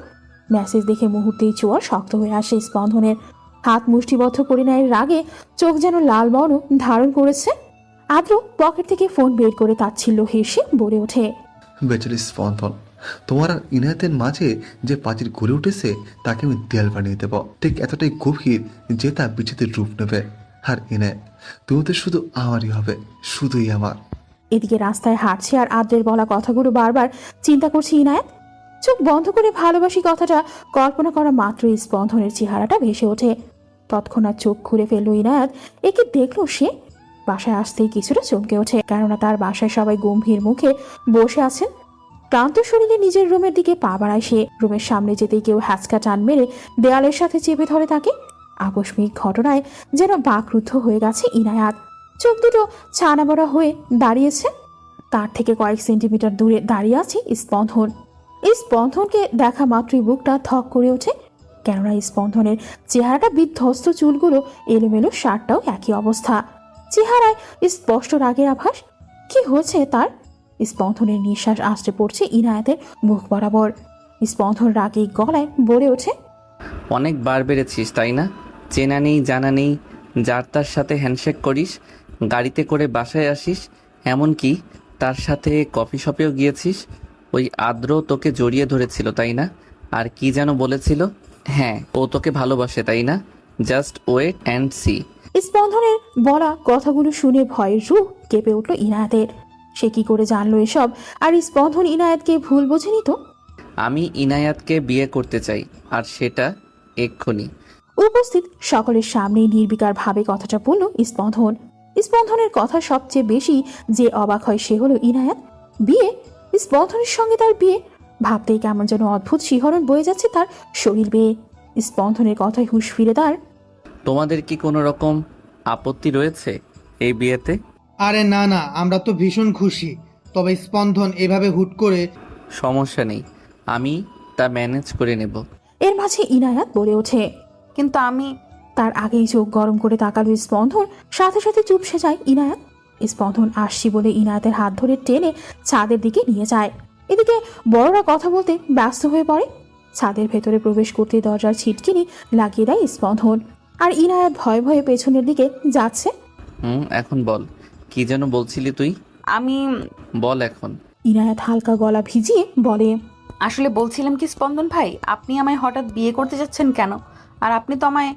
মেসেজ দেখে মুহূর্তেই চোয়ার শক্ত হয়ে আসে স্পন্দনের। হাত মুষ্টিবদ্ধ করে নেয় রাগে, চোখ যেন লাল বর্ণ ধারণ করেছে। আদ্র পকেট থেকে ফোন বের করে তাচ্ছিল্য হেসে বলে ওঠে, বেচারি স্পন্দন, তোমার আর ইনায়াতের মাঝে যে প্রাচীর গড়ে উঠেছে তাকে আমি দেয়াল বানিয়ে দেব, ঠিক এতটাই গভীর যে তা বিচ্ছেদের রূপ নেবে। আর ইনায়াত, তুমি তো শুধু আমারই হবে, শুধুই আমার। এদিকে রাস্তায় হাঁটছে আর আদ্রের বলা কথাগুলো বারবার চিন্তা করছে ইনায়াত। চোখ বন্ধ করে ভালোবাসি কথাটা কল্পনা করা মাত্রই স্পন্দনের চেহারাটা ভেসে ওঠে। তৎক্ষণাৎ চোখ খুলে ফেলল ইনায়াত। একে দেখলো সে। বাসায় আসতেই কিছুটা চমকে ওঠে, কেননা তার বাসায় সবাই গম্ভীর মুখে বসে আছেন। ক্লান্ত শরীরে নিজের রুমের দিকে পা বাড়ায় সে। রুমের সামনে যেতেই কেউ হ্যাচকা টান মেরে দেয়ালের সাথে চেপে ধরে তাকে। আকস্মিক ঘটনায় যেন বাকরুদ্ধ হয়ে গেছে ইনায়াত। চোখ দুটো ছানা বড়া হয়ে দাঁড়িয়েছে। তার থেকে কয়েক সেন্টিমিটার দূরে দাঁড়িয়ে আছে স্পন্দন। এই স্পন্দনকে দেখা মাত্রই বুকটা ধক করে ওঠে, কেননা স্পন্দনের চেহারাটা বিধ্বস্ত, চুলগুলো এলোমেলো, শার্টটাও একই অবস্থা। চেহারায় স্পষ্ট রাগের আভাস। কি হচ্ছে তার? স্পন্দনের নিঃশ্বাস আসতে পড়ছে ইনায়াতের মুখ বরাবর। স্পন্দন রাগে গলায় বলে ওঠে, অনেক বার বেড়েছিস তাই না? চেনা নেই জানা নেই, যার তার সাথে হ্যান্ডশেক করিস, গাড়িতে করে বাসায় আসিস, এমনকি তার সাথে কফি শপেও গিয়েছিস। ওই আদ্র তোকে জড়িয়ে ধরেছিল তাই না? আর কি যেন বলেছিল? হ্যাঁ, ও তোকে ভালোবাসে তাই না? Just wait and see. স্পন্দনের বলা কথাগুলো শুনে ভয়ের রূপ কেঁপে উঠল ইনায়াতের। সে কি করে জানলো এসব? আর স্পন্দন ইনায়াতকে ভুল বোঝেনি তো? আমি ইনায়াতকে বিয়ে করতে চাই, আর সেটা এক্ষুনি। উপস্থিত সকলের সামনে নির্বিকার ভাবে কথাটা বলল স্পন্দন। স্পন্দনের কথা সবচেয়ে বেশি যে অবাক হয় সে হলো ইনায়াত। বিয়ে? স্পন্দনের সঙ্গে তার বিয়ে? ভাবতেই কেমন যেন অদ্ভুত শিহরণ বয়ে যাচ্ছে তার শরীর বেয়ে। স্পন্দনের কথায় হুঁশ ফিরে তার। তোমাদের কি কোনো রকম আপত্তি রয়েছে এই বিয়েতে? আরে না না, আমরা তো ভীষণ খুশি। তবে স্পন্দন এভাবে হুট করে। সমস্যা নেই, আমি তা ম্যানেজ করে নেব। এর মাঝে ইনায়াত বলে ওঠে। কিন্তু আমি। তার আগেই চোখ গরম করে তাকালো স্পন্দন, সাথে সাথে চুপসে যায় ইনায়াত। স্পন্দন আসছি বলে ইনায়াতের হাত ধরে টেনে ছাদের দিকে নিয়ে যায়। এদিকে বড়রা কথা বলতে ব্যস্ত হয়ে পড়ে। ছাদের ভেতরে প্রবেশ করতে দরজার ছিটকিনি লাগিয়ে দেয় স্পন্দন, আর ইনায়াত ভয়ে ভয়ে পেছনের দিকে যাচ্ছে। এখন বল, কি যেন বলছিলি তুই? আমি বল এখন। ইনায়াত হালকা গলা ভিজিয়ে বলে। আসলে বলছিলাম কি স্পন্দন ভাই, আপনি আমায় হঠাৎ বিয়ে করতে যাচ্ছেন কেন? আর আপনি তো আমায়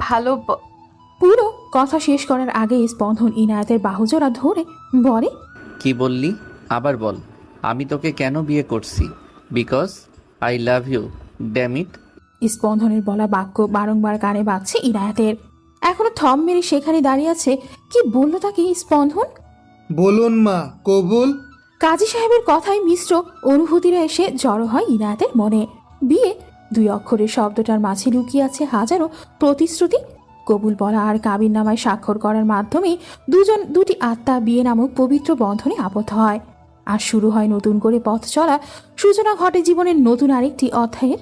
ভালো। পুরো কথা শেষ করার আগে স্পন্দন ইনায়াতের বাহুজোড়া ধরে বলে। কি বললি? আবার বল। আমি তোকে কেন বিয়ে করছি? Because I love you, damn it. স্পন্দনের বলা বাক্য বারংবার কানে বাজছে ইনায়াতের। এখনো থম মেরে সেখানে দাঁড়িয়ে আছে। কি বললো তাকে স্পন্দন? বলুন মা, কবুল। কাজী সাহেবের কথায় মিশ্র অনুভূতিরা এসে জড়ো হয় ইনায়াতের মনে। বিয়ে, দুই অক্ষরের শব্দটার মাঝে লুকিয়ে আছে হাজারো প্রতিশ্রুতি। কবুল বলা আর কাবিননামায় স্বাক্ষর করার মাধ্যমে দুটি আত্মা বিয়ে নামক পবিত্র বন্ধনে আবদ্ধ হয়। আর শুরু হয় নতুন করে পথ চলা। সূচনা ঘটে জীবনের নতুন আরেকটি অধ্যায়ের।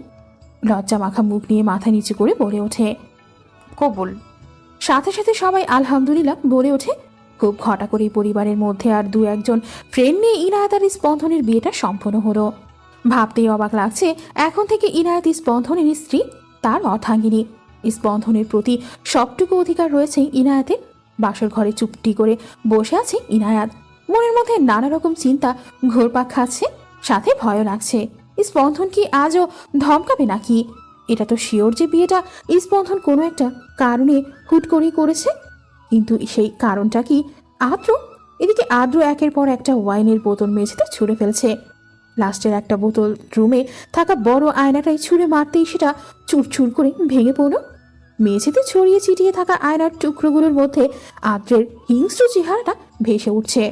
লজ্জা মাখা মুখ নিয়ে মাথা নিচু করে বলে ওঠে কবুল। সাথে সাথে সবাই আলহামদুলিল্লাহ বলে ওঠে। খুব ঘটা করে পরিবারের মধ্যে আর দু একজন ফ্রেন্ড নিয়ে ইনায়াত আর স্পন্দনের বিয়েটা সম্পন্ন হলো। ভাবতেই অবাক লাগছে, এখন থেকে ইনায়াত স্পন্দনের স্ত্রী, তার অর্ধাঙ্গিনী। স্পন্দনের প্রতি সবটুকু অধিকার রয়েছে ইনায়াতের। বাসর ঘরে চুপটি করে বসে আছে ইনায়াত। মনের মধ্যে নানা রকম চিন্তা ঘোরপাক খাচ্ছে, সাথে ভয়ও লাগছে। স্পন্দন কি আজও ধমকাবে নাকি? এটা তো শিওর যে বিয়েটা স্পন্দন কোনো একটা কারণে হুট করেই করেছে। কিন্তু সেই কারণটা কি আদ্র? এদিকে আদ্র একের পর একটা ওয়াইনের বোতল মেঝেতে ছুঁড়ে ফেলছে। লাস্টের একটা বোতল রুমে থাকা বড় আয়নাটাই ছুঁড়ে মারতেই সেটা চুরচুর করে ভেঙে পড়ল। মেঝেতে ছড়িয়ে ছিটিয়ে থাকা আয়নার টুকরোগুলোর মধ্যে আদ্রের হিংস্র চেহারাটা ভেসে উঠছে।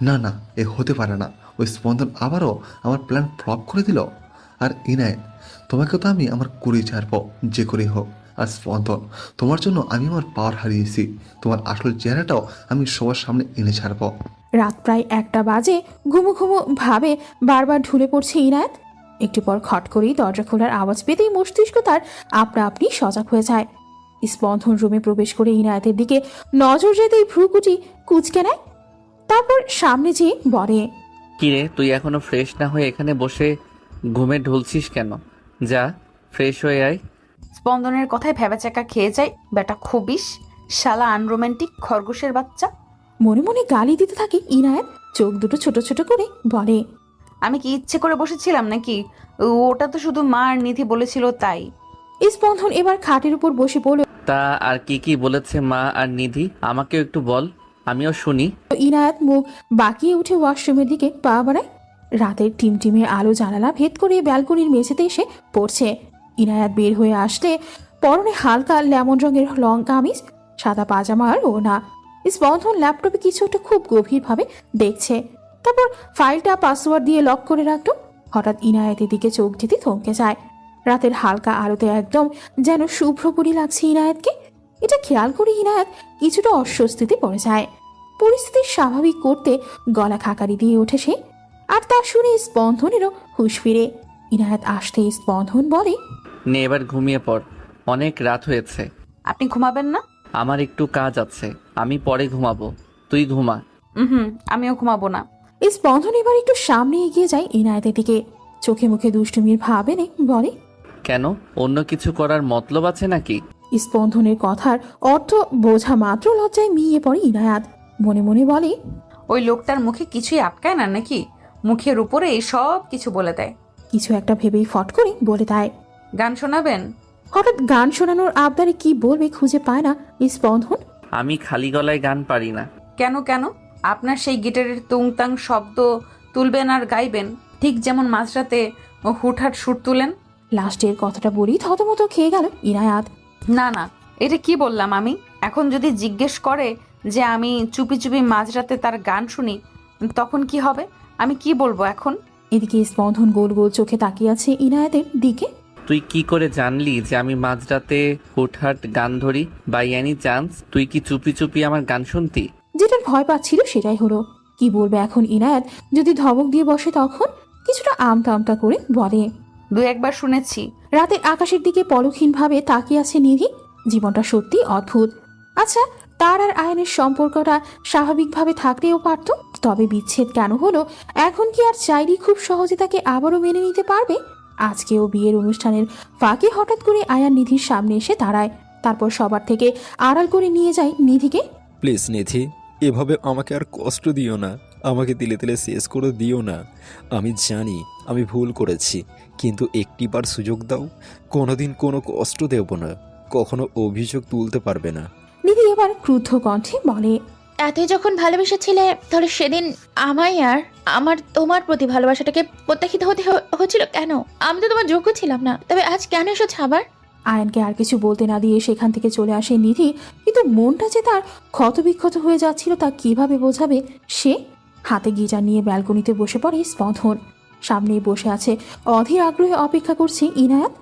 না না, এ হতে পারে না। ওই স্পন্দন আবারও আমার প্ল্যান ফ্লপ করে দিল। আর ইনায়েত, তোমাকে তো আমি আমার করে ছাড়বো যে করেই হোক। আর স্পন্দন, তোমার জন্য আমি আমার পাওয়ার হারিয়েছি। তোমার আসল চেহারাটাও আমি সবার সামনে এনে ছাড়বো। রাত প্রায় 1টা বাজে। ঘুমো ঘুমো ভাবে বারবার ঢুলে পড়ছে ইনায়েত। একটু পর খট করেই দরজা খোলার আওয়াজ পেতেই মস্তিষ্ক তার আপনা আপনি সজাগ হয়ে যায়। স্পন্দন রুমে প্রবেশ করে ইনায়েতের দিকে নজর যেতেই ভ্রুকুটি কুঁচকে নেয়। তারপর সামনে যেয়ে বলে, কিরে, তুই এখনো ফ্রেশ না হয়ে এখানে বসে ঘুমে ঢুলছিস কেন? যা, ফ্রেশ হয়ে আয়। স্পন্দনের কথায় ভেবাচাকা খেয়ে যায় বেটা খবিস, শালা আনরোম্যান্টিক খরগোশের বাচ্চা। মনে মনে গালি দিতে থাকে ইনায়েত। চোখ দুটো ছোট ছোট করে বলে, আমি কি ইচ্ছে করে বসেছিলাম নাকি? ওটা তো শুধু মা আর নিধি বলেছিল তাই। স্পন্দন এবার খাটের উপর বসে পড়ল। তা আর কি কি বলেছে মা আর নিধি? আমাকেও একটু বল, আমিও শুনি। ইনায়েত মুখ বাঁকিয়ে উঠে ওয়াশরুমের দিকে পা বাড়ায়। রাতের টিমটিমে আলো জানালা ভেদ করে ব্যালকনির মেঝেতে এসে পড়ছে। ইনায়াত বের হয়ে আসলে পরনে হালকা লেমন রঙের লং কামিজ, সাদা পাজামা আর ওড়না। স্পন্দন ল্যাপটপে কিছু একটা খুব গভীরভাবে দেখছে। তারপর ফাইলটা পাসওয়ার্ড দিয়ে লক করে রাখলো। হঠাৎ ইনায়াতের দিকে চোখ যেতে থমকে যায়। রাতের হালকা আলোতে একদম যেন শুভ্রপরি লাগছে ইনায়াতকে। এটা খেয়াল করে ইনায়াত কিছুটা অস্বস্তিতে পড়ে যায়। পরিস্থিতি স্বাভাবিক করতে গলা খাকারি দিয়ে ওঠে সে। আর তা শুনে স্পন্দনেরও হুঁশ ফিরে। ইনায়াত আসতে স্পন্দন বলে, নে এবার ঘুমিয়ে পড়, অনেক রাত হয়েছে। আপনি ঘুমাবেন না? আমার একটু কাজ আছে, আমি পরে ঘুমাবো, তুই ঘুমা। আমিও ঘুমাবো না। স্পন্দন এবার একটু সামনে এগিয়ে যায় ইনায়াতের দিকে। চোখে মুখে দুষ্টুমির ভাব এনে বলে, কেন, অন্য কিছু করার মতলব আছে নাকি? স্পন্দনের কথার অর্থ বোঝা মাত্র লজ্জায় মিয়ে পড়ে ইনায়াত। মনে মনে বলে, ওই লোকটার মুখে কিছুই আটকায় না নাকি? মুখের উপরেই সব কিছু বলে দেয়। কিছু একটা ভেবেই ফট করে বলে দেয়, গান শোনাবেন? হঠাৎ গান শোনানোর আবদারে কি বলবে খুঁজে পায় না স্পন্দন। আমি খালি গলায় গান পারি না। কেন কেন? আপনার সেই গিটারের তুংতাং শব্দ তুলবেন আর গাইবেন, ঠিক যেমন মাঝরাতে হুটহাট সুর তুলেন। লাস্টের কথাটা বলি থতমত খেয়ে গেল ইনায়াত। না না, এটা কি বললাম আমি? এখন যদি জিজ্ঞেস করে যে আমি চুপি চুপি মাঝরাতে তার গান শুনি, তখন কি হবে? আমি কি বলবো এখন? এদিকে স্পন্দন গোল গোল চোখে তাকিয়ে আছে ইনায়াতের দিকে। তুই কি করে জানলি যে আমি মাঝরাতে হুটহাট গান ধরি? বাই এনি চান্স তুই কি চুপি চুপি আমার গান শুনতি? যেটার ভয় পাচ্ছিল সেটাই হলো। কি বলবে এখন ইনায়াত? যদি ধমক দিয়ে বসে তখন কিছুটা আমতা আমতা করে বলে, দুই একবার শুনেছি। রাতের আকাশের দিকে পলকহীনভাবে তাকিয়ে আছে নিধি। জীবনটা সত্যি অদ্ভুত। আচ্ছা, তার আর আয়নের সম্পর্কটা স্বাভাবিকভাবে থাকলেও পারত, তবে বিচ্ছেদ কেন হলো? এখন কি আর চাইলেই খুব সহজে তাকে আবারও মেনে নিতে পারবে? আজকেও বিয়ের অনুষ্ঠানের ফাঁকে হঠাৎ করে আয়ান নিধির সামনে এসে দাঁড়ায়, তারপর সবার থেকে আড়াল করে নিয়ে যায় নিধিকে। প্লিজ নিধি, এভাবে আমাকে আর কষ্ট দিও না, আমাকে তিলে তিলে শেষ করে দিও না। আমি জানি আমি ভুল করেছি, কিন্তু একটিবার সুযোগ দাও। কোনোদিন কোনো কষ্ট দেব না, কখনো অভিযোগ তুলতে পারবে না। নিধি এবার ক্রুদ্ধ কণ্ঠে বলে, এতই যখন ভালোবেসেছিলে তাহলে সেদিন আমায় আর আমার তোমার প্রতি ভালোবাসাটাকে প্রত্যাখ্যাত হতে হচ্ছিল কেন? আমি তো তোমার যোগ্য ছিলাম না, তবে আজ কেন এসেছো আবার? আয়ানকে আর কিছু বলতে না দিয়ে সেখান থেকে চলে আসে নিধি, কিন্তু মনটা যে তার ক্ষতবিক্ষত হয়ে যাচ্ছিল তা কিভাবে বোঝাবে সে। হাতে গিটার নিয়ে ব্যালকনিতে বসে পড়ে স্পন্দন। সামনেই বসে আছে অধীর আগ্রহে অপেক্ষা করছে ইনায়াত।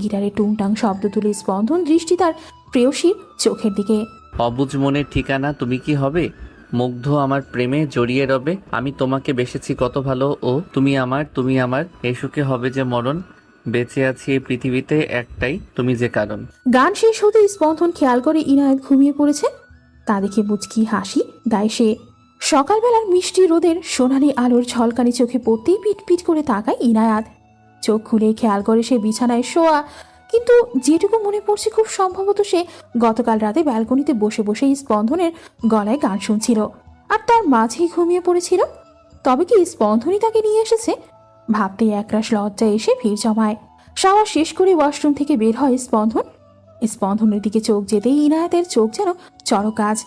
গিটারে টুংটাং শব্দ তুলে স্পন্দন দৃষ্টি তার প্রেয়সীর চোখের দিকে। অবুঝ মনের ঠিকানা তুমি কি হবে? মুগ্ধ আমার প্রেমে জড়িয়ে রবে। আমি তোমাকে বেসেছি কত ভালো, ও তুমি আমার এই সুখে হবে যে মরণ। বেঁচে আছি এই পৃথিবীতে একটাই তুমি যে কারণ। গান শেষ হতে স্পন্দন খেয়াল করে ইনায়াত ঘুমিয়ে পড়েছে। তা দেখে মুচকি হাসি দেয় সে। সকালবেলার মিষ্টি রোদের সোনালি আলোর ঝলকানি চোখে পড়তেই পিট পিট করে তাকায় ইনায়াত। চোখ খুলে খেয়াল করে সে বিছানায় শোয়া, কিন্তু যেটুকু মনে পড়ছে খুব সম্ভবত সে গতকাল রাতে ব্যালকনিতে বসে বসে স্পন্দনের গলায় গান শুনছিল আর তার মাঝেই ঘুমিয়ে পড়েছিল। তবে কি স্পন্দনই তাকে নিয়ে এসেছে? ভাবতেই একরাশ লজ্জা এসে ভিড় জমায়। শাওয়ার শেষ করে ওয়াশরুম থেকে বের হয় স্পন্দন। স্পন্দনের দিকে চোখ যেতেই ইনায়াতের চোখ যেন চড়কাজ।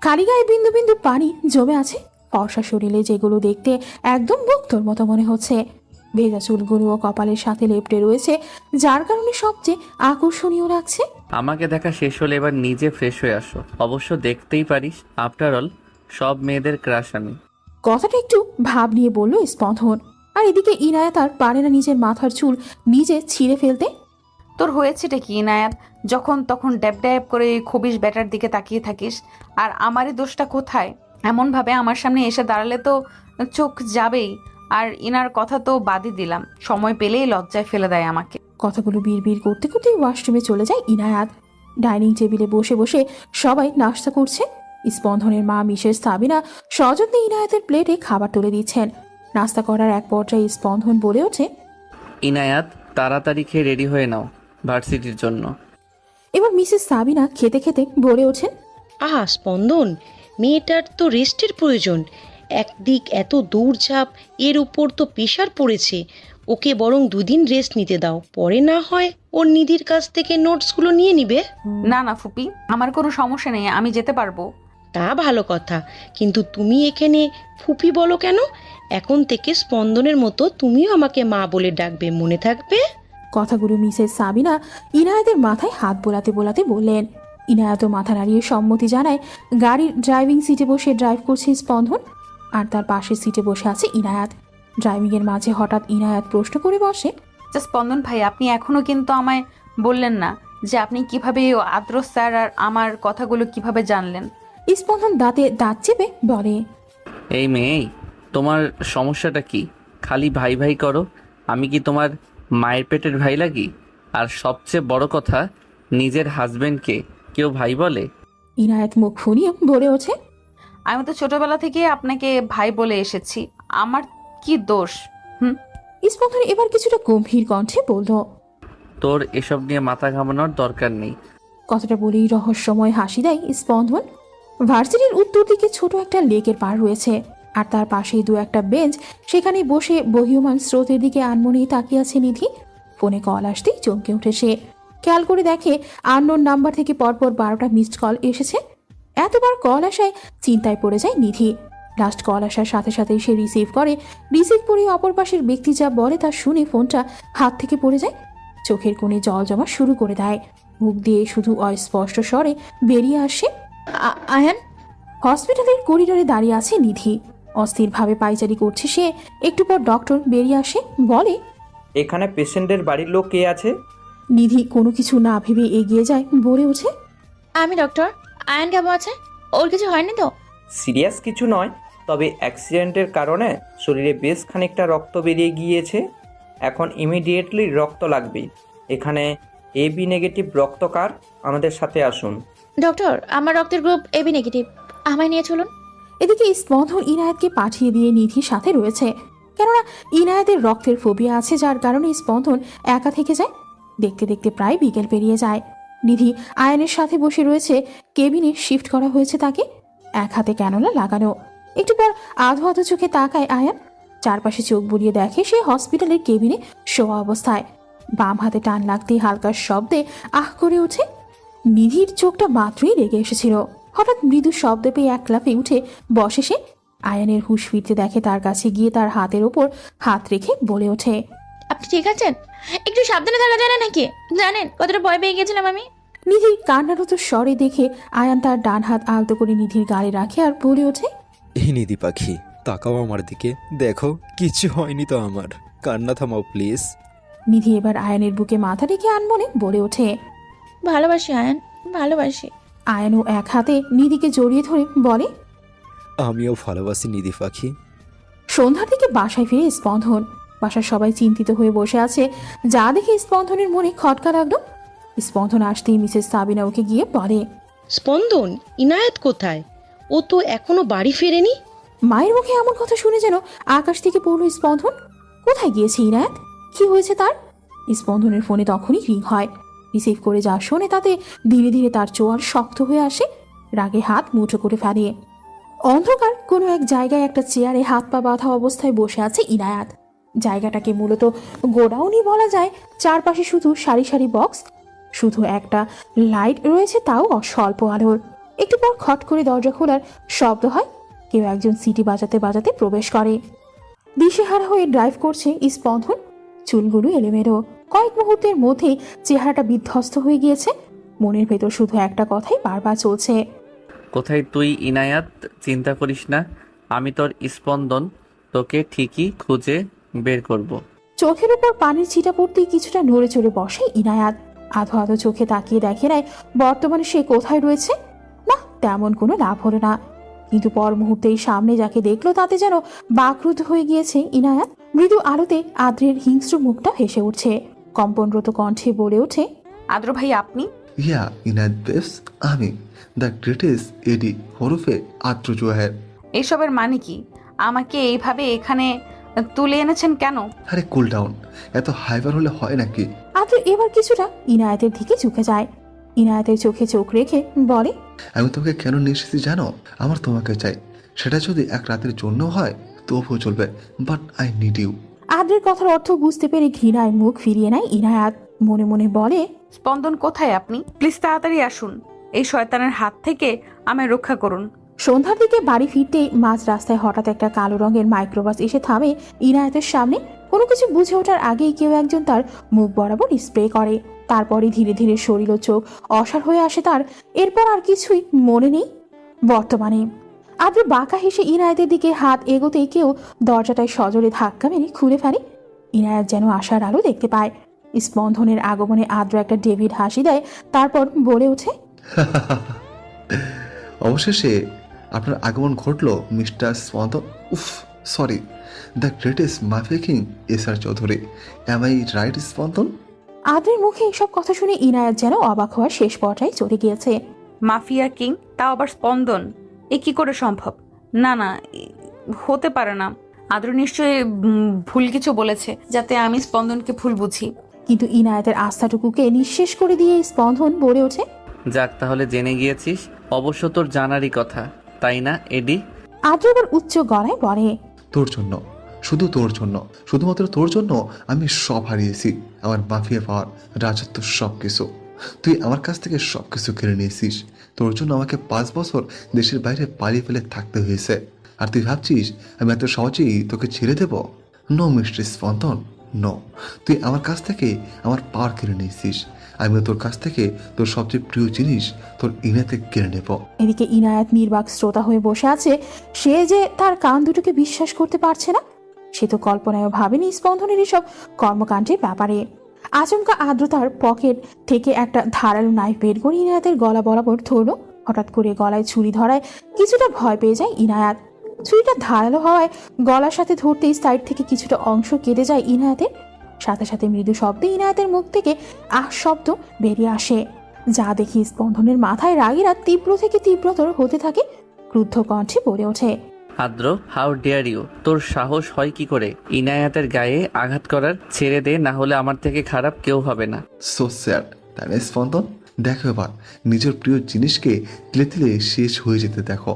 খালি গায়ে বিন্দু বিন্দু পানি জমে আছে ফর্সা শরীরে, যেগুলো দেখতে একদম মুক্তর মতো মনে হচ্ছে। ভেজা চুলগুলো কপালের সাথে লেপটে রয়েছে, যার কারণে সবচেয়ে আকর্ষণীয় লাগছে। আমাকে দেখা শেষ হলে এবার নিজে ফ্রেশ হয়ে আসো। অবশ্য দেখতেই পারিস, আফটার অল সব মেয়েদের ক্রাশ আমি। কথাটা একটু ভাব নিয়ে বলল স্পন্দন। আর এদিকে ইনায়াত আর পারে না নিজের মাথার চুল নিজে ছিঁড়ে ফেলতে। তোর হয়েছেটা কি ইনায়াত? যখন তখন ড্যাব ড্যাব করে খবিস ব্যাটার দিকে তাকিয়ে থাকিস। আর আমারই দোষটা কোথায়? এমনভাবে আমার সামনে এসে দাঁড়ালে তো চোখ যাবেই। আর ইনার কথা তো বাদই দিলাম, সময় পেলেই লজ্জায় ফেলে দেয় আমাকে। কথাগুলো বিড়বিড় করতে করতে ওয়াশরুমে চলে যায় ইনায়াত। ডাইনিং টেবিলে বসে বসে সবাই নাস্তা করছে। স্পন্দনের মা মিসেস সাবিনা সযত্নে ইনায়াতের প্লেটে খাবার তুলে দিচ্ছেন। নাস্তা করার এক পর্যায়ে স্পন্দন বলে ওঠে, ইনায়াত, তাড়াতাড়ি খেয়ে রেডি হয়ে নাও ভার্সিটির জন্য। এবার মিসেস সাবিনা খেতে খেতে বলে ওঠেন, আহা স্পন্দন, মেয়েটার তো রেস্টের প্রয়োজন। একদিক এত দৌড়ঝাঁপ, এর উপর তো প্রেশার পড়েছে। ওকে বরং দুদিন রেস্ট নিতে দাও, পরে না হয় ওর নিধির কাছ থেকে নোটসগুলো নিয়ে নিবে। না না ফুপি, আমার কোনো সমস্যা নেই, আমি যেতে পারবো। তা ভালো কথা, কিন্তু তুমি এখানে ফুপি বলো কেন? এখন থেকে স্পন্দনের মতো তুমিও আমাকে মা বলে ডাকবে, মনে থাকবে? কথাগুলো মিসেস সাবিনা ইনায়াতের মাথায় হাত বোলাতে বোলাতে বললেন। ইনায়াতও মাথা নাড়িয়ে সম্মতি জানায়। গাড়ির ড্রাইভিং সিটে বসে ড্রাইভ করছে স্পন্দন, আর তার পাশের সিটে বসে আছে ইনায়াত। ড্রাইভিংয়ের মাঝে হঠাৎ ইনায়াত প্রশ্ন করে বসে, স্পন্দন ভাই, আপনি এখনো কিন্তু আমায় বললেন না যে আপনি কিভাবে আদ্র স্যার আর আমার কথাগুলো কিভাবে জানলেন। স্পন্দন দাঁতে দাঁত চেপে বলে, এই মেয়ে, তোমার সমস্যাটা কি? খালি ভাই ভাই করো। আমি কি তোমার মায়ের পেটের ভাই লাগি? আর সবচেয়ে বড় কথা, নিজের হাজবেন্ডকে কেউ ভাই বলে? ইনায়াত মুখ ফুলিয়ে বলে ওঠে, আমি তো ছোটবেলা থেকে আপনাকে ভাই বলে এসেছি, আমার কি দোষ? স্পন্দন এবার কিছুটা গম্ভীর কণ্ঠে বলল, তোর এসব নিয়ে মাথা ঘামানোর দরকার নেই। কথাটা বলেই রহস্যময় হাসি দেয় স্পন্দন। ভার্সিটির উত্তর দিকে ছোট একটা লেকের পাড় রয়েছে, আর তার পাশেই দু একটা বেঞ্চ। সেখানে বসে বহ্যমান স্রোতের দিকে আনমনেই তাকিয়ে আছে নিধি। ফোনে কল আসতেই চমকে উঠে সে। খেয়াল করে দেখে আননোন নাম্বার থেকে পরপর 12টা মিসড কল এসেছে। এতবার কল আসায় চিন্তায় পড়ে যায় নিধি। লাস্ট কল আসার সাথে সাথেই সে রিসিভ করে। রিসিভ করে অপর পাশের ব্যক্তি যা বলে তা শুনে ফোনটা হাত থেকে পড়ে যায়। চোখের কোণে জল জমা শুরু করে দেয়। মুখ দিয়ে শুধু অস্পষ্ট স্বরে বেরিয়ে আসে, আয়ান। হসপিটালের করিডোরে দাঁড়িয়ে আছে নিধি। অস্থিরভাবে পায়চারি করছে সে। একটু পর ডক্টর বেরিয়ে আসে, বলে, এখানে পেশেন্টের বাড়ির লোক কে আছে? নিধি কোনো কিছু না ভেবে এগিয়ে যায়, বলে ওঠে, আমি ডক্টর। আয়ান কেমন আছে? ওর কিছু হয়নি তো? সিরিয়াস কিছু নয়, তবে অ্যাক্সিডেন্টের কারণে শরীরে বেশ খানিকটা রক্ত বেরিয়ে গিয়েছে। এখন ইমিডিয়েটলি রক্ত লাগবে। এখানে এবি নেগেটিভ রক্ত কার? আমাদের সাথে আসুন। ডক্টর, আমার রক্তের গ্রুপ এবি নেগেটিভ। আমায় নিয়ে চলুন। এদিকে স্পন্দন ইনায়েতকে পাঠিয়ে দিয়ে নিধির সাথে রয়েছে। কেননা ইনায়েতের রক্তের ফোবিয়া আছে, যার কারণে স্পন্দন একা থেকে যায়। দেখতে দেখতে প্রায় বিকেল পেরিয়ে যায়। নিধি আয়নের সাথে বসে রয়েছে। কেবিনে শিফট করা হয়েছে তাকে, এক হাতে ক্যানোলা লাগানো। একটু পর আধো আধো চোখে তাকায় আয়ান। চারপাশে চোখ বুলিয়ে দেখে সে হসপিটালের কেবিনে শোয়া অবস্থায়। বাম হাতে টান লাগতেই হালকা শব্দে আহ করে ওঠে। নিধির চোখটা মাত্রই রেগে এসেছিল। হঠাৎ মৃদু শব্দ পেয়ে এক লাফে উঠে বসে সে। আয়ানের হুঁশ ফিরতে দেখে তার কাছে গিয়ে তার হাতের ওপর হাত রেখে বলে ওঠে, আপনি ঠিক আছেন? একটু সাবধানে থাকা যায় না নাকি? জানেন কতটা ভয় পেয়ে গেছিলাম আমি। নিধির কান্নারত স্বরে দেখে আয়ান তার ডান হাত আলতো করে নিধির গালে রাখে আর বলে ওঠে, এই নিধি পাখি, তাকাও আমার দিকে, দেখো কিছু হয়নি তো আমার। কান্না থামাও প্লিজ। নিধি এবার আয়ানের বুকে মাথা রেখে আনমনে বলে ওঠে, ভালোবাসি আয়ান, ভালোবাসি। আয়ানও এক হাতে নিধিকে জড়িয়ে ধরে বলে, আমিও ভালোবাসি নিধি পাখি। সন্ধ্যার দিকে বাসায় ফিরে স্পন্দন। বাসার সবাই চিন্তিত হয়ে বসে আছে, যা দেখে স্পন্দনের মনে খটকা লাগলো। স্পন্দন আসতেই মিসেস সাবিনা ওকে গিয়ে বলে, স্পন্দন, ইনায়েত কোথায়? ও তো এখনো বাড়ি ফেরেনি। মায়ের মুখে এমন কথা শুনে যেন আকাশ থেকে পড়ল স্পন্দন। কোথায় গিয়েছে ইনায়েত? কি হয়েছে তার? স্পন্দনের ফোনে তখনই রিং হয়। রিসিভ করে যা শোনে তাতে ধীরে ধীরে তার চোয়াল শক্ত হয়ে আসে। রাগে হাত মুঠো করে ফেলে। অন্ধকার কোনো এক জায়গায় একটা চেয়ারে হাত পা বাঁধা অবস্থায় বসে আছে ইনায়াত। জায়গাটাকে মূলত গোডাউনই বলা যায়। চারপাশে শুধু সারি সারি বক্স, শুধু একটা লাইট রয়েছে, তাও অস্বল্প আলোর। একটু পর খট করে দরজা খোলার শব্দ হয়। কেউ একজন সিটি বাজাতে বাজাতে প্রবেশ করে। দিশেহারা হয়ে ড্রাইভ করছে স্পন্দন। চুলগুলো এলোমেলো। কয়েক মুহূর্তের মধ্যেই চেহারাটা বিধ্বস্ত হয়ে গিয়েছে। মনের ভেতর শুধু একটা কথাই বারবার চলছে, কোথায় তুই ইনায়াত? চিন্তা করিস না, আমি তোর স্পন্দন, তোকে ঠিকই খুঁজে বের করব। চোখের উপর পানির ছিটা পড়তেই কিছুটা নড়ে চড়ে বসে ইনায়াত। আধো আধো চোখে তাকিয়ে দেখে নেয় বর্তমানে সে কোথায় রয়েছে। না, তেমন কোনো লাভ হলো না। কিন্তু পর মুহূর্তেই সামনে যাকে দেখলো তাতে যেন বাকরুদ্ধ হয়ে গিয়েছে ইনায়াত। মৃদু আলোতে আদ্রের হিংস্র মুখটা ভেসে উঠছে। কম্পনরত কণ্ঠে বলে ওঠে, আদ্র ভাই আপনি? ইয়া ইনায়েত বেবস, আমি দ্য গ্রেটেস্ট এডি হরফে আদ্র জোয়াহের। এইসবের মানে কি? আমাকে এইভাবে এখানে তুলে এনেছেন কেন? আরে কুল ডাউন, এত হাইপার হলে হয় নাকি? আদ্র এবার কিছুটা ইনায়াতের দিকে ঝুঁকে যায়। ইনায়াতের চোখে চোখ রেখে বলে, আমি তোমাকে কেন নিয়ে এসেছি জানো? আমার তোমাকে চাই। সেটা যদি এক রাতের জন্য হয় তবুও চলবে, বাট আই নিড ইউ। আদ্রের কথার অর্থ বুঝতে পেরে ঘৃণায় মুখ ফিরিয়ে নেয় ইনায়াত। মনে মনে বলে, স্পন্দন কোথায় আপনি? প্লিজ তাড়াতাড়ি আসুন, এই শয়তানের হাত থেকে আমায় রক্ষা করুন। সন্ধ্যার দিকে বাড়ি ফিরতে মাঝ রাস্তায় হঠাৎ একটা কালো রঙের মাইক্রোবাস এসে থামে ইনায়াতের সামনে। কোনো কিছু বুঝে ওঠার আগেই কেউ একজন তার মুখ বরাবর স্প্রে করে। তারপরে ধীরে ধীরে শরীর ও চোখ অসাড় হয়ে আসে তার। এরপর আর কিছুই মনে নেই বর্তমানে। আদ্র বাঁকা হেসে ইনায়াতের দিকে হাত এগোতেই কেউ দরজাটায় সজোরে ধাক্কা মেরে খুলে ফেলে। ইনায়াত যেন আশার আলো দেখতে পায়। স্পন্দনের আগমনে আদ্র একটা ডেভিড হাসি দেয়, তারপর বলে ওঠে, অবশেষে আপনার আগমন ঘটলো মিস্টার স্পন্দন। উফ, সরি, দ্য গ্রেটেস্ট মাফিকিং SR Chowdhury. Am I right Spandan? আদ্রের মুখে এসব কথা শুনে ইনায়াত যেন অবাক হওয়ার শেষ পর্যায়ে চলে গিয়েছে। মাফিয়া কিং, তাও আবার স্পন্দন, এ কি করে সম্ভব? না না, হতে পারে না। আদ্র নিশ্চয়ই ভুল কিছু বলেছে, যাতে আমি স্পন্দনকে ভুল বুঝি। কিন্তু ইনায়াতের আস্থাটুকুকে নিঃশেষ করে দিয়ে স্পন্দন বলে ওঠে, যাক, তাহলে জেনে গিয়েছিস। অবশ্য তোর জানারই কথা, তাই না এডি? আদ্র এবার উচ্চ গলায় বলে, তোর জন্য, শুধু তোর জন্য, শুধুমাত্র তোর জন্য আমি সব হারিয়েছি। আমার মাফিয়া পাওয়ার, রাজত্ব, সব কিছু। তুই আমার কাছ থেকে সব কিছু কেড়ে নিয়েছিস। তোর জন্য আমাকে 5 বছর দেশের বাইরে পালিয়ে ফেলে থাকতে হয়েছে। আর তুই ভাবছিস আমি এত সহজেই তোকে ছেড়ে দেব? নো মিস্টার স্পন্দন, নো। তুই আমার কাছ থেকে আমার পাওয়ার কেড়ে নিয়েছিস। আমিও তোর কাছ থেকে তোর সবচেয়ে প্রিয় জিনিস, তোর ইনাতে কেড়ে নেব। এদিকে ইনায়াত নির্বাক শ্রোতা হয়ে বসে আছে। সে যে তার কান দুটোকে বিশ্বাস করতে পারছে না। সে তো কল্পনায়ও ভাবেনি স্পন্দনের এসব কর্মকাণ্ডের ব্যাপারে। আচমকা আদ্র তার পকেট থেকে একটা ধারালো নাইফ বের করে ইনায়াতের গলা বরাবর ধরলো। হঠাৎ করে গলায় ছুরি ধরায় কিছুটা ভয় পেয়ে যায় ইনায়াত। ছুরিটা ধারালো হওয়ায় গলার সাথে ধরতেই সাইড থেকে কিছুটা অংশ কেটে যায় ইনায়াতের। সাথে সাথে মৃদু শব্দে ইনায়াতের মুখ থেকে আহ শব্দ বেরিয়ে আসে, যা দেখি স্পন্দনের মাথায় রাগেরা তীব্র থেকে তীব্রতর হতে থাকে। ক্রুদ্ধ কণ্ঠে বলে ওঠে, আদ্র, হাউ ডেয়ার ইউ! তোর সাহস হয় কি করে ইনায়াতের গায়ে আঘাত করার? ছেড়ে দে, না হলে আমার থেকে খারাপ কেউ হবে না। সো স্যাড, তাই না স্পন্দন? দেখো এবার নিজের প্রিয় জিনিসকে তিলে তিলে শেষ হয়ে যেতে দেখো।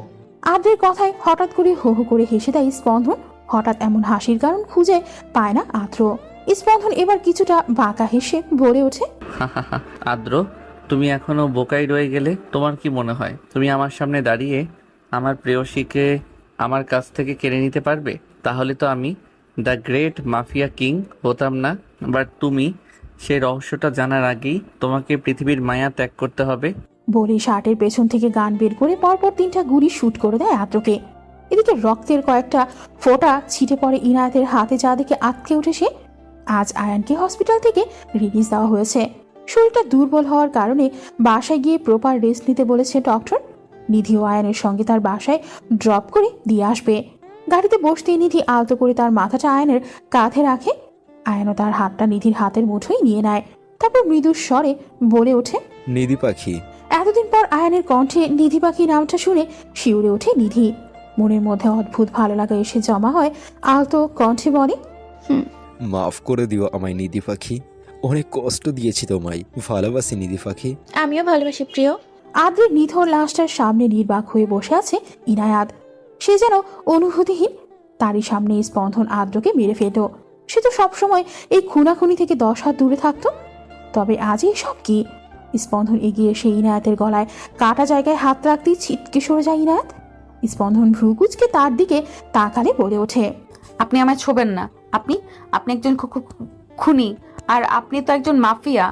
আদ্রের কথায় হঠাৎ করে হো হো করে হেসে দেয় স্পন্দন। হঠাৎ এমন হাসির কারণ খুঁজে পায় না আদ্র। স্পন্দন এবার কিছুটা বাঁকা হেসে বলে ওঠে, আদ্র, তুমি এখনো বোকাই রয়ে গেলে। তোমার কি মনে হয় তুমি আমার সামনে দাঁড়িয়ে আমার প্রেয়সীকে আমার কাছ থেকে কেড়ে নিতে পারবে? তাহলে তো আমি দ্য গ্রেট মাফিয়া কিং হতাম না। বাট তুমি সেই রহস্যটা জানার আগেই তোমাকে পৃথিবীর মায়া ত্যাগ করতে হবে। বলে শার্টের পেছন থেকে গান বের করে পরপর 3টা গুলি শুট করে দেয় আদ্রকে। এদিকে রক্তের কয়েকটা ফোঁটা ছিটে পড়ে ইনায়াতের হাতে, যা দেখে আটকে ওঠে সে। আজ আয়ানকে হসপিটাল থেকে রিলিজ দেওয়া হয়েছে। শরীরটা দুর্বল হওয়ার কারণে বাসায় গিয়ে প্রপার রেস্ট নিতে বলেছে ডক্টর। নিধি ও আয়ানের সঙ্গে তার বাসায় ড্রপ করে দিয়ে আসবে। গাড়িতে বসতেই নিধি আলতো করে তার মাথাটা আয়ানের কাঁধে রাখে। আয়ানও তার হাতটা নিধির হাতের মুঠোয় নিয়ে নেয়। তারপর মৃদু স্বরে বলে ওঠে, নিধি পাখি। এতদিন পর আয়ানের কণ্ঠে নিধি পাখি নামটা শুনে শিউরে ওঠে নিধি। মনের মধ্যে অদ্ভুত ভালো লাগা এসে জমা হয়। আলতো কণ্ঠে বলে, মাফ করে দিও আমায় নিধি পাখি। অনেক কষ্ট দিয়েছি তোমায়। ভালোবাসি নিধি পাখি। আমিও ভালোবাসি প্রিয়। আদ্রের নিথর লাশটার সামনে নির্বাক হয়ে বসে আছে ইনায়াত। সে যেন অনুভূতিহীন। তারই সামনে স্পন্দন আদ্রকে মেরে ফেলত। সে তো সবসময় এই খুনাখুনি থেকে 10 হাত দূরে থাকতো। তবে আজ এই সব কি? স্পন্দন এগিয়ে এসে ইনায়াতের গলায় কাটা জায়গায় হাত রাখতেই ছিটকে সরে যায় ইনায়াত। স্পন্দন ভ্রুকুচকে তার দিকে তাকালে বলে ওঠে, আপনি আমায় ছোবেন না। আপনি একজন খুনি, আর আপনি তো একজন মাফিয়া।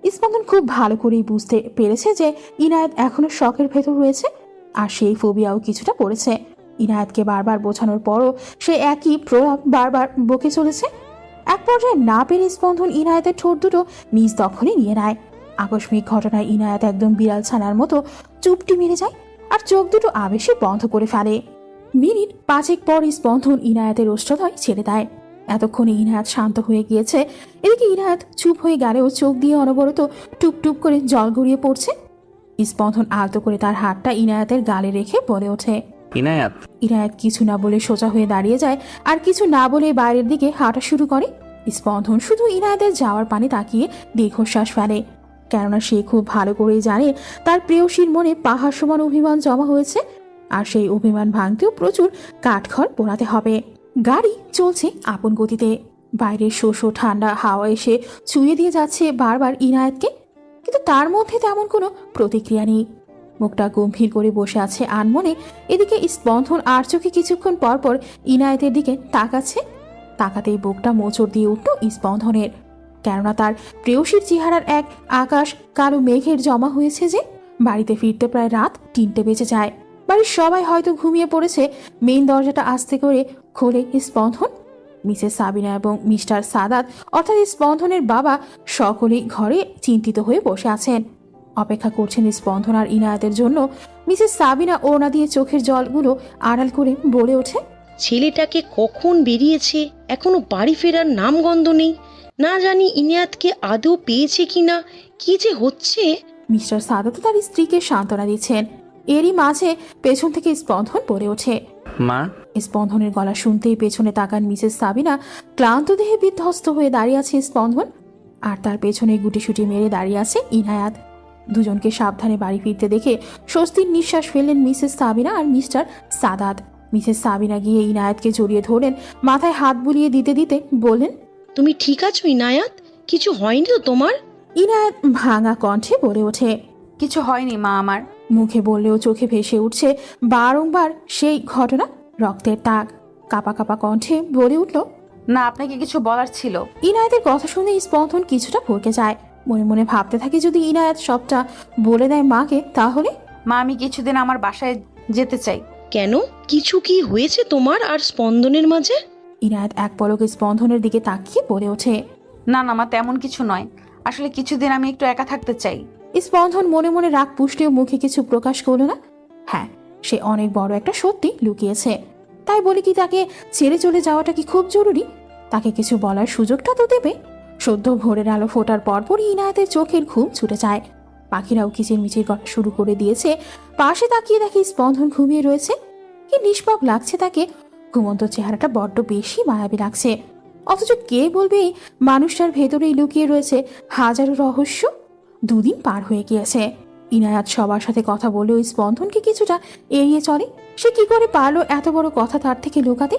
স্পন্দন খুব ভালো করেই বুঝতে পেরেছে যে ইনায়াত এখনো শখের ভেতর রয়েছে, আর সেই ফোবিয়াও কিছুটা পড়েছে। ইনায়াতকে বারবার বোঝানোর পরও সে একই প্রলাপ বারবার বকে চলেছে। এক পর্যায়ে না পেরে স্পন্দন ইনায়াতের ঠোঁট দুটো নিজ দখলে নিয়ে নেয়। আকস্মিক ঘটনায় ইনায়াত একদম বিড়াল ছানার মতো চুপটি মেরে যায়, আর চোখ দুটো আবেশে বন্ধ করে ফেলে। মিনিট 5 পর স্পন্দন ইনায়াতের ওষ্ঠদয় ছেড়ে দেয়। এতক্ষণে ইনায়াত শান্ত হয়ে গিয়েছে। এদিকে ইনায়াত চুপ হয়ে গেলেও চোখ দিয়ে অনবরত টুপ টুপ করে জল গড়িয়ে পড়ছে। স্পন্দন আলতো করে তার হাতটা ইনায়াতের গালে রেখে বলে ওঠে, ইনায়াত। ইনায়াত কিছু না বলে সোজা হয়ে দাঁড়িয়ে যায়, আর কিছু না বলে বাইরের দিকে হাঁটা শুরু করে। স্পন্দন শুধু ইনায়াতের যাওয়ার পানে তাকিয়ে দীর্ঘশ্বাস ফেলে, কেননা সে খুব ভালো করেই জানে তার প্রেয়সীর মনে পাহাড় সমান অভিমান জমা হয়েছে, আর সেই অভিমান ভাঙতেও প্রচুর কাঠখড় পোড়াতে হবে। গাড়ি চলছে আপন গতিতে। বাইরের শোষো ঠান্ডা হাওয়া এসে ছুঁয়ে দিয়ে যাচ্ছে বারবার ইনায়াতকে, কিন্তু তার মধ্যে তেমন কোনো প্রতিক্রিয়া নেই। মুখটা গম্ভীর করে বসে আছে আনমনে। এদিকে স্পন্দন আর চোখে কিছুক্ষণ পর পর ইনায়াতের দিকে তাকাচ্ছে। তাকাতেই বুকটা মোচড় দিয়ে উঠল স্পন্দনের, কেননা তার প্রেয়সীর চেহারার এক আকাশ কালো মেঘের জমা হয়েছে যে। বাড়িতে ফিরতে প্রায় রাত 3টে বেজে যায়। বাড়ির সবাই হয়তো ঘুমিয়ে পড়েছে। মেইন দরজাটা আস্তে করে খোলে স্পন্দন। মিসেস সাবিনা এবং মিস্টার সাদাত অর্থাৎ স্পন্দনের বাবা সকলেই ঘরে চিন্তিত হয়ে বসে আছেন, অপেক্ষা করছেন স্পন্দন আর ইনায়াতের জন্য। মিসেস সাবিনা ওড়না দিয়ে চোখের জলগুলো আড়াল করে বলে ওঠে, ছেলেটাকে কখন বেরিয়েছে, এখনো বাড়ি ফেরার নামগন্ধ নেই। না জানি ইনায়াতকে আদৌ পেয়েছে কিনা, কি যে হচ্ছে। মিস্টার সাদাত তার স্ত্রীকে সান্ত্বনা দিচ্ছেন। এরই মাঝে পেছন থেকে স্পন্দন বলে ওঠে, মা। স্পন্দনের গলা শুনতেই পেছনে তাকান মিসেস সাবিনা। ক্লান্ত দেহে বিধ্বস্ত হয়ে দাঁড়িয়ে আছে স্পন্দন, আর তার পেছনে গুটিসুটি মেরে দাঁড়িয়ে আছে ইনায়াত। দুজনকে সাবধানে বাড়ি ফিরতে দেখে স্বস্তির নিঃশ্বাস ফেললেন মিসেস সাবিনা আর মিস্টার সাদাত। মিসেস সাবিনা গিয়ে ইনায়েতকে জড়িয়ে ধরলেন, মাথায় হাত বুলিয়ে দিতে দিতে বললেন, তুমি ঠিক আছো ইনায়াত? কিছু হয়নি তো তোমার? ইনায়েত ভাঙা কণ্ঠে বলে ওঠে। কিছু হয়নি মা আমার। মুখে বললেও চোখে ভেসে উঠছে বারংবার সেই ঘটনা। রক্তের তাক কাপা কাপা কণ্ঠে বলে উঠল, না, আপনাকে কিছু বলার ছিল। ইনায়েতের কথা শুনে স্পন্দন কিছুটা ভরকে যায়। মনে মনে ভাবতে থাকে যদি ইনায়েত সবটা বলে দেয় মাকে তাহলে। মা, আমি কিছুদিন আমার বাসায় যেতে চাই। কেন? কিছু কি হয়েছে তোমার আর স্পন্দনের মাঝে? ইনায়েত এক পলকে স্পন্দনের দিকে তাকিয়ে বলে ওঠে, না না মা, তেমন কিছু নয়। আসলে কিছুদিন আমি একটু একা থাকতে চাই। স্পন্দন মনে মনে রাগ পুষলেও মুখে কিছু প্রকাশ করল না। হ্যাঁ, সে অনেক বড় একটা সত্যি লুকিয়েছে। তাই বলে কি তাকে ছেড়ে চলে যাওয়াটা কি খুব জরুরি? তাকে কিছু বলার সুযোগটা তো দেবে। সদ্য ভোরের আলো ফোটার পরপরই ইনায়েতের চোখের ঘুম ছুটে যায়। পাখিরাও কিচিরমিচির করা শুরু করে দিয়েছে। পাশে তাকিয়ে দেখে স্পন্দন ঘুমিয়ে রয়েছে। কি নিষ্পাপ লাগছে তাকে। ঘুমন্ত চেহারাটা বড্ড বেশি মায়াবী লাগছে। অথচ কে বলবে এই মানুষটার ভেতরেই লুকিয়ে রয়েছে হাজারো রহস্য। দুদিন পার হয়ে গিয়েছে। ইনায়াত সবার সাথে কথা বলেও স্পন্দনকে কিছুটা এড়িয়ে চলে। সে কি করে পারলো এত বড় কথা তার থেকে লুকাতে?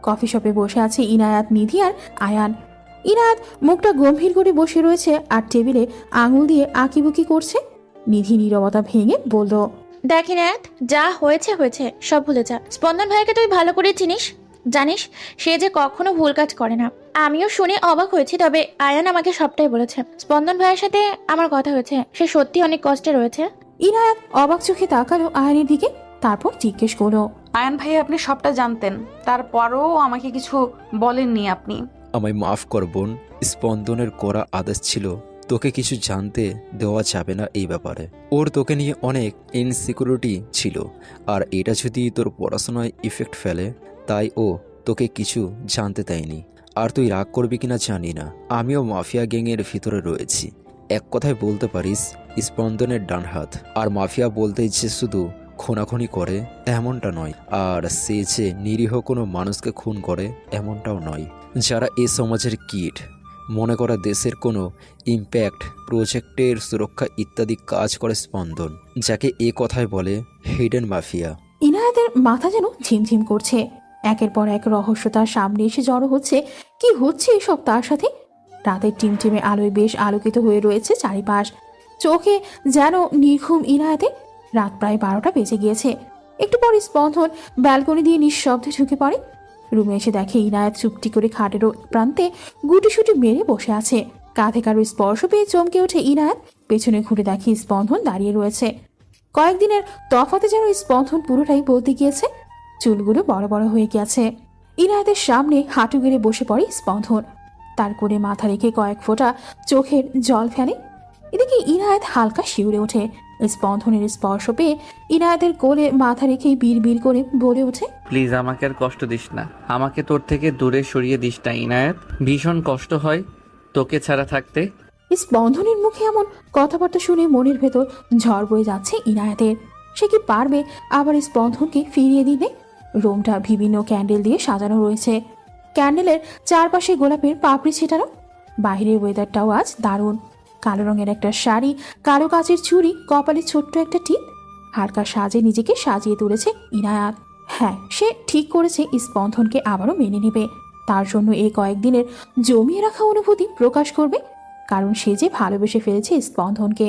কফি শপে বসে আছে ইনায়াত, নিধি আর আয়ান। ইনায়াত মুখটা গম্ভীর করে বসে রয়েছে আর টেবিলে আঙুল দিয়ে আঁকিবুকি করছে। নিধি নীরবতা ভেঙে বলল, দেখ ইনায়াত, যা হয়েছে হয়েছে, সব ভুলে যা। স্পন্দন ভাইকে তুই ভালো করে চিনিস, জানিস সে যে কখনো ভুল কাজ করে না। আমিও শুনে অবাক হয়েছি, তবে আয়ান আমাকে সবটাই বলেছে। স্পন্দন ভাইয়ের সাথে আমার কথা হয়েছে, সে সত্যি অনেক কষ্টে রয়েছে। ইনায়াত অবাক চোখে তাকালো আয়ানের দিকে, তারপর জিজ্ঞেস করলো, আয়ান ভাই, আপনি সবটা জানতেন, তারপরও আমাকে কিছু বলেননি আপনি? আমায় মাফ কর বোন, স্পন্দনের করা আদেশ ছিল তোকে কিছু জানতে দেওয়া যাবে না এই ব্যাপারে। ওর তোকে নিয়ে অনেক ইনসিকিউরিটি ছিল, আর এটা যদি তোর পড়াশোনায় ইফেক্ট ফেলে তাই ও তোকে কিছু জানতে দেয়নি। আর তুই রাগ করবি কিনা জানি না, আমিও মাফিয়া গ্যাংয়ের ভিতরে রয়েছি। এক কথায় বলতে পারিস স্পন্দনের ডান হাত। আর মাফিয়া বলতে যে শুধু খুনাখুনি করে এমনটা নয়, আর সে যে নিরীহ কোনো মানুষকে খুন করে এমনটাও নয়। যারা এ সমাজের কীট, মনে করা দেশের কোনো ইম্প্যাক্ট প্রজেক্টের সুরক্ষা ইত্যাদি কাজ করে স্পন্দন, যাকে এ কথায় বলে হিডেন মাফিয়া। ইনায়াতের মাথা যেন ঝিমঝিম করছে। একের পর এক রহস্য তার সামনে এসে জড়ো হচ্ছে। কি হচ্ছে এসব তার সাথে? রাতের টিমটিমে আলোয় বেশ আলোকিত হয়ে রয়েছে চারিপাশ। চোখে যেন নির্ঘুম ইনায়াতে। রাত প্রায় 12টা বেজে গিয়েছে। একটু পর স্পন্দন ব্যালকনি দিয়ে নিঃশব্দে ঢুকে পড়ে। রুমে এসে দেখে ইনায়াত চুপটি করে খাটের প্রান্তে গুটিসুটি মেরে বসে আছে। কাঁধে কারো স্পর্শ পেয়ে চমকে ওঠে ইনায়াত। পেছনে ঘুরে দেখে স্পন্দন দাঁড়িয়ে রয়েছে। কয়েকদিনের তফাতে যেন স্পন্দন পুরোটাই বলতে গিয়েছে। চুলগুলো বড় বড় হয়ে গেছে। ইনায়াতের সামনে হাঁটু গেড়ে বসে পড়ে স্পন্দন। তার কোণে মাথা রেখে কয়েক ফোঁটা চোখের জল ফেলে। এদিকে ইনায়াত হালকা শিউরে ওঠে। স্পন্দনের স্পর্শ পেয়ে ইনায়াতের কোলে মাথা রেখেই বিড় বিড় করে বলে ওঠে, প্লিজ আমাকে আর কষ্ট দিস না, আমাকে তোর থেকে দূরে সরিয়ে দিস না ইনায়েত। ভীষণ কষ্ট হয় তোকে ছাড়া থাকতে। স্পন্দনের মুখে এমন কথাবার্তা শুনে মনের ভেতর ঝড় বয়ে যাচ্ছে ইনায়াতের। সে কি পারবে আবার স্পন্দনকে ফিরিয়ে দিতে? রুমটা বিভিন্ন ক্যান্ডেল দিয়ে সাজানো রয়েছে। ক্যান্ডেলের চারপাশে গোলাপের পাপড়ি ছেটানো। বাইরের ওয়েদারটাও আজ দারুণ। কালো রঙের একটা শাড়ি, কালো কাচের চুড়ি, কপালে ছোট্ট একটা টিপ। হালকা সাজে নিজেকে সাজিয়ে তুলেছে ইনায়াত। হ্যাঁ, সে ঠিক করেছে স্পন্দনকে আবারও মেনে নেবে। তার জন্য এই কয়েকদিনের জমিয়ে রাখা অনুভূতি প্রকাশ করবে, কারণ সে যে ভালোবেসে ফেলেছে স্পন্দনকে।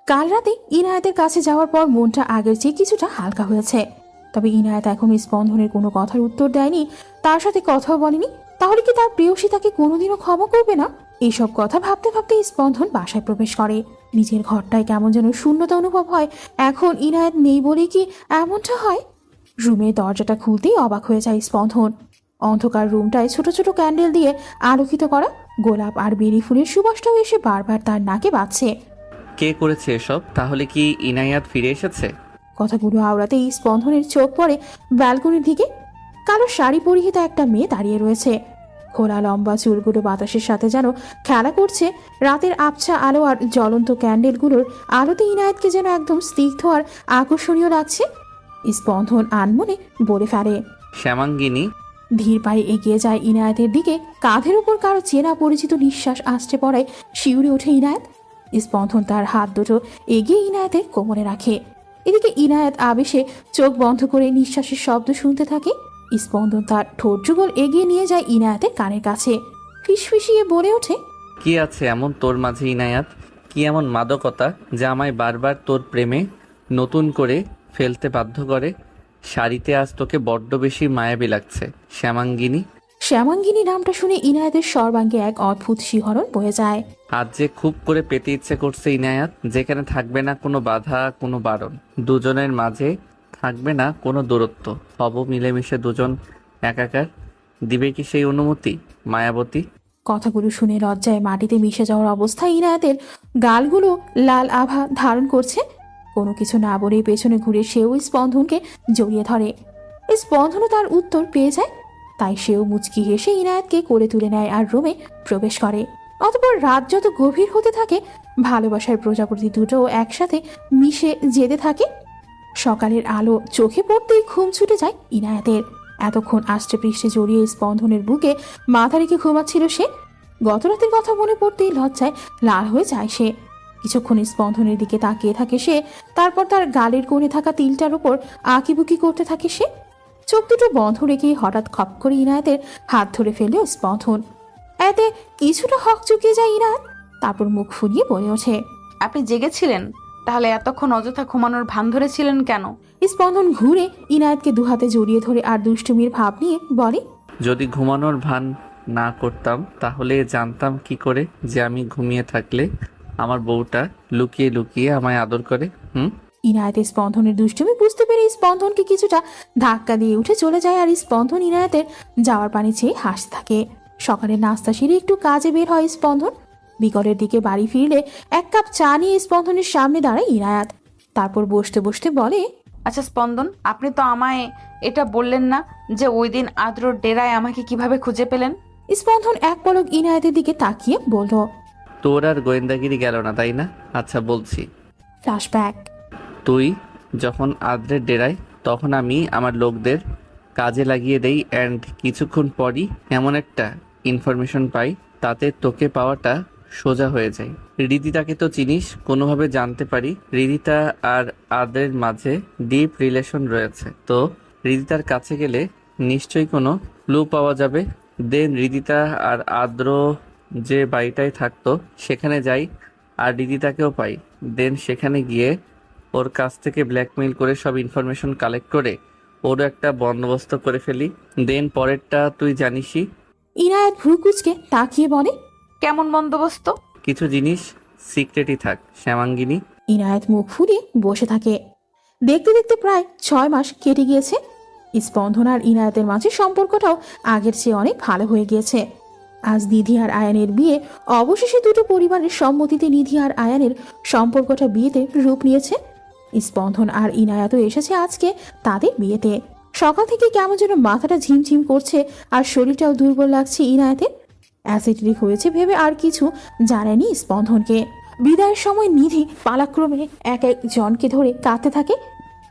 কাল রাতে ইনায়াতের কাছে যাওয়ার পর মনটা আগের চেয়ে কিছুটা হালকা হয়েছে। তবে ইনায়াত এখন স্পন্দনের কোনো কথার উত্তর দেয়নি, তার সাথে কথাও বলেনি। তাহলে কি তার প্রেয়সী তাকে কোনোদিনও ক্ষমা করবে না? এইসব কথা ভাবতে ভাবতে স্পন্দন বাসায় প্রবেশ করে। নিজের ঘরটায় কেমন যেন শূন্যতা অনুভব হয়। এখন ইনায়াত নেই বলেই কি এমনটা হয়? রুমের দরজাটা খুলতেই অবাক হয়ে যায় স্পন্দন। অন্ধকার রুমটায় ছোট ছোট ক্যান্ডেল দিয়ে আলোকিত করা। গোলাপ আর বেরি ফুলের সুবাসটাও এসে বারবার তার নাকে বাজছে। কে করেছে এসব? তাহলে কি ইনায়াত ফিরে এসেছে? কথাগুলো আওড়াতেই স্পন্দনের চোখ পড়ে ব্যালকনির দিকে। কালো শাড়ি পরিহিত একটা মেয়ে দাঁড়িয়ে রয়েছে। খোলা লম্বা চুলগুলো বাতাসের সাথে যেন খেলা করছে। রাতের আবছা আলো আর জ্বলন্ত ক্যান্ডেলগুলোর আলোতে ইনায়াতকে যেন একদম স্নিগ্ধ আর আকর্ষণীয় লাগছে। স্পন্দন আনমনে বলে ফেলে, শ্যামাঙ্গিনী। ধীর পায়ে এগিয়ে যায় ইনায়াতের দিকে। কাঁধের উপর কারো চেনা পরিচিত নিঃশ্বাস আসতে পড়ায় শিউরে ওঠে ইনায়াত। স্পন্দন তার হাত দুটো এগিয়ে ইনায়েতের কোমরে রাখে। এদিকে ইনায়েত আবেশে চোখ বন্ধ করে নিঃশ্বাসের শব্দ শুনতে থাকে। স্পন্দন তার ঠোঁট যুগল এগিয়ে নিয়ে যায় ইনায়েতের কানের কাছে, ফিসফিসিয়ে বলে ওঠে, কি আছে এমন তোর মাঝে ইনায়াত? কি এমন মাদকতা যা আমায় বারবার তোর প্রেমে নতুন করে ফেলতে বাধ্য করে? শাড়িতে আজ তোকে বড্ড বেশি মায়াবী লাগছে শ্যামাঙ্গিনী। শ্যামাঙ্গিনী নামটা শুনে ইনায়েতের সর্বাঙ্গে এক অদ্ভুত শিহরণ বয়ে যায়। আজ যে খুব করে পেতে ইচ্ছে করছে ইনায়াত, যেখানে থাকবে না কোনো বাধা, কোনো বারণ, দুজনের মাঝে থাকবে না কোনো দূরত্ব, হব মিলেমিশে দুজন একাকার। দিবে কি সেই অনুমতি মায়াবতী? কথাগুলো শুনে লজ্জায় মাটিতে মিশে যাওয়ার অবস্থায় ইনায়েতের গালগুলো লাল আভা ধারণ করছে। কোনো কিছু না বলেই পেছনে ঘুরে সেও স্পন্দনকে জড়িয়ে ধরে। স্পন্দনও তার উত্তর পেয়ে যায়, তাই সেও মুচকি হেসে ইনায়েতকে কোলে তুলে নেয় আর রুমে প্রবেশ করে। অতঃপর রাত যত গভীর হতে থাকে, ভালোবাসার প্রজাপতি দুটো একসাথে মিশে যেতে থাকে। সকালের আলো চোখে পড়তেই ঘুম ছুটে যায় ইনায়েতের। এতক্ষণ আষ্টে পৃষ্ঠে জড়িয়ে স্পন্দনের বুকে মাথা রেখে ঘুমাচ্ছিল সে। গত রাতের কথা মনে পড়তেই লজ্জায় লাল হয়ে যায় সে। কিছুক্ষণ স্পন্দনের দিকে তাকিয়ে থাকে সে, তারপর তার গালের কোণে থাকা তিলটার উপর আঁকিবুকি করতে থাকে সে। চোখ দুটো বন্ধ রেখে হঠাৎ খপ করে ইনায়েতের হাত ধরে ফেলল স্পন্দন। এতে কিছুটা হক চুকিয়ে যায় ইনায়েত, তারপর মুখ ফুলিয়ে বলে ওঠে, আপনি জেগেছিলেন? তাহলে এতক্ষণ অযথা ঘুমানোর ভান ধরেছিলেন কেন? স্পন্দন ঘুরে ইনায়েতকে দুহাতে জড়িয়ে ধরে আর দুষ্টুমির ভাব নিয়ে বলে, যদি ঘুমানোর ভান না করতাম তাহলে জানতাম কি করে যে আমি ঘুমিয়ে থাকলে আমার বউটা লুকিয়ে লুকিয়ে আমায় আদর করে? ইনায়েত স্পন্দনের দুষ্টুমি বুঝতে পেরে স্পন্দনকে কিছুটা ধাক্কা দিয়ে উঠে চলে যায় আর স্পন্দন ইনায়েতের যাওয়ার পানি চেয়ে হাসতে থাকে। সকালের নাস্তা সেরে একটু কাজে বের হয় স্পন্দন। বিকলের দিকে বাড়ি ফিরলে এক কাপ চা নিয়ে স্পন্দনের সামনে দাঁড়ায় ইনায়েত। তারপর বসতে বসতে বলে, আচ্ছা স্পন্দন, আপনি তো আমায় এটা বললেন না যে ওই দিন আদ্রর ডেরায় আমাকে কিভাবে খুঁজে পেলেন? স্পন্দন এক পলক ইনায়েতের দিকে তাকিয়ে বলল, তোর আর গোয়েন্দাগিরি গেল না তাই না? আচ্ছা বলছি। ফ্ল্যাশব্যাক। তুই যখন আদ্রের ডেরায়, তখন আমি আমার লোকদের কাজে লাগিয়ে দেই অ্যান্ড কিছুক্ষণ পরই এমন একটা ইনফরমেশন পাই, তাতে তোকে পাওয়াটা সোজা হয়ে যায়। রিদিতাকে তো চিনিস, কোনোভাবে জানতে পারি রিদিতা আর আদ্রের মাঝে ডিপ রিলেশন রয়েছে। তো রিদিতার কাছে গেলে নিশ্চয়ই কোনো ক্লু পাওয়া যাবে। দেন রিদিতা আর আদ্র যে বাড়িটায় থাকতো সেখানে যাই আর রিদিতাকেও পাই। দেন সেখানে গিয়ে ওর কাছ থেকে ব্ল্যাকমেইল করে সব ইনফরমেশন কালেক্ট করে ওরও একটা বন্দোবস্ত করে ফেলি। দেন পরেরটা তুই জানিসই। ইনায়েত ভ্রু কুচকে তাকিয়ে বলে, কেমন বন্দোবস্ত? কিছু জিনিস সিক্রেটই থাক শ্যামাঙ্গিনী। ইনায়েত মুখ ফুলিয়ে বসে থাকে। দেখতে দেখতে প্রায় 6 মাস কেটে গিয়েছে। স্পন্দন আর ইনায়েতের মাঝে সম্পর্কটাও আগের চেয়ে অনেক ভালো হয়ে গিয়েছে। আজ নিধি আর আয়ানের বিয়ে। অবশেষে দুটো পরিবারের সম্মতিতে নিধি আর আয়ানের সম্পর্কটা বিয়েতে রূপ নিয়েছে। স্পন্দন আর ইনায়াতও এসেছে আজকে তাদের বিয়েতে। সকাল থেকে কেমন যেন মাথাটা ঝিমঝিম করছে আর শরীরটাও দুর্বল লাগছে ইনায়াতের। অ্যাসিডিক হয়েছে ভেবে আর কিছু জানায়নি স্পন্দনকে। বিদায়ের সময় নিধি পালাক্রমে এক এক জনকে ধরে কাঁদতে থাকে।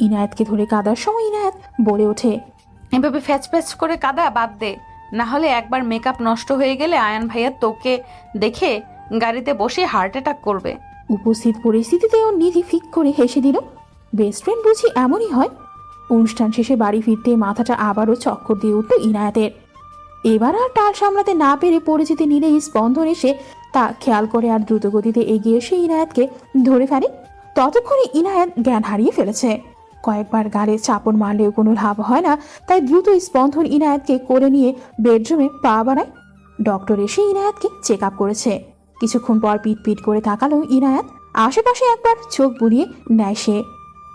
ইনায়েতকে ধরে কাঁদার সময় ইনায়েত বলে ওঠে, এভাবে ফ্যাচ ফ্যাচ করে কাঁদা বাদ দে, না হলে একবার মেকআপ নষ্ট হয়ে গেলে আয়ান ভাইয়া তোকে দেখে গাড়িতে বসে হার্ট অ্যাটাক করবে। উপস্থিত পরিস্থিতিতেও নিধি ফিক করে হেসে দিল। বেস্ট ফ্রেন্ড বুঝি এমনই হয়। অনুষ্ঠান শেষে বাড়ি ফিরতে মাথাটা আবারও চক্কর দিয়ে উঠল ইনায়েতের। এবার আর টাল সামলাতে না পেরে পড়ে যেতে নিলেই স্পন্দন এসে তা খেয়াল করে আর দ্রুতগতিতে এগিয়ে এসে ইনায়েতকে ধরে ফেলে। ততক্ষণে ইনায়েত জ্ঞান হারিয়ে ফেলেছে। কয়েকবার গালে চাপড় মারলেও কোনো লাভ হয় না, তাই দ্রুত স্পন্দন ইনায়েতকে করে নিয়ে বেডরুমে পা বাড়ায়। ডক্টর এসে ইনায়েতকে চেক আপ করেছে। কিছুক্ষণ পর পিট পিট করে তাকালো ইনায়েত। আশেপাশে একবার চোখ বুলিয়ে নেয় সে।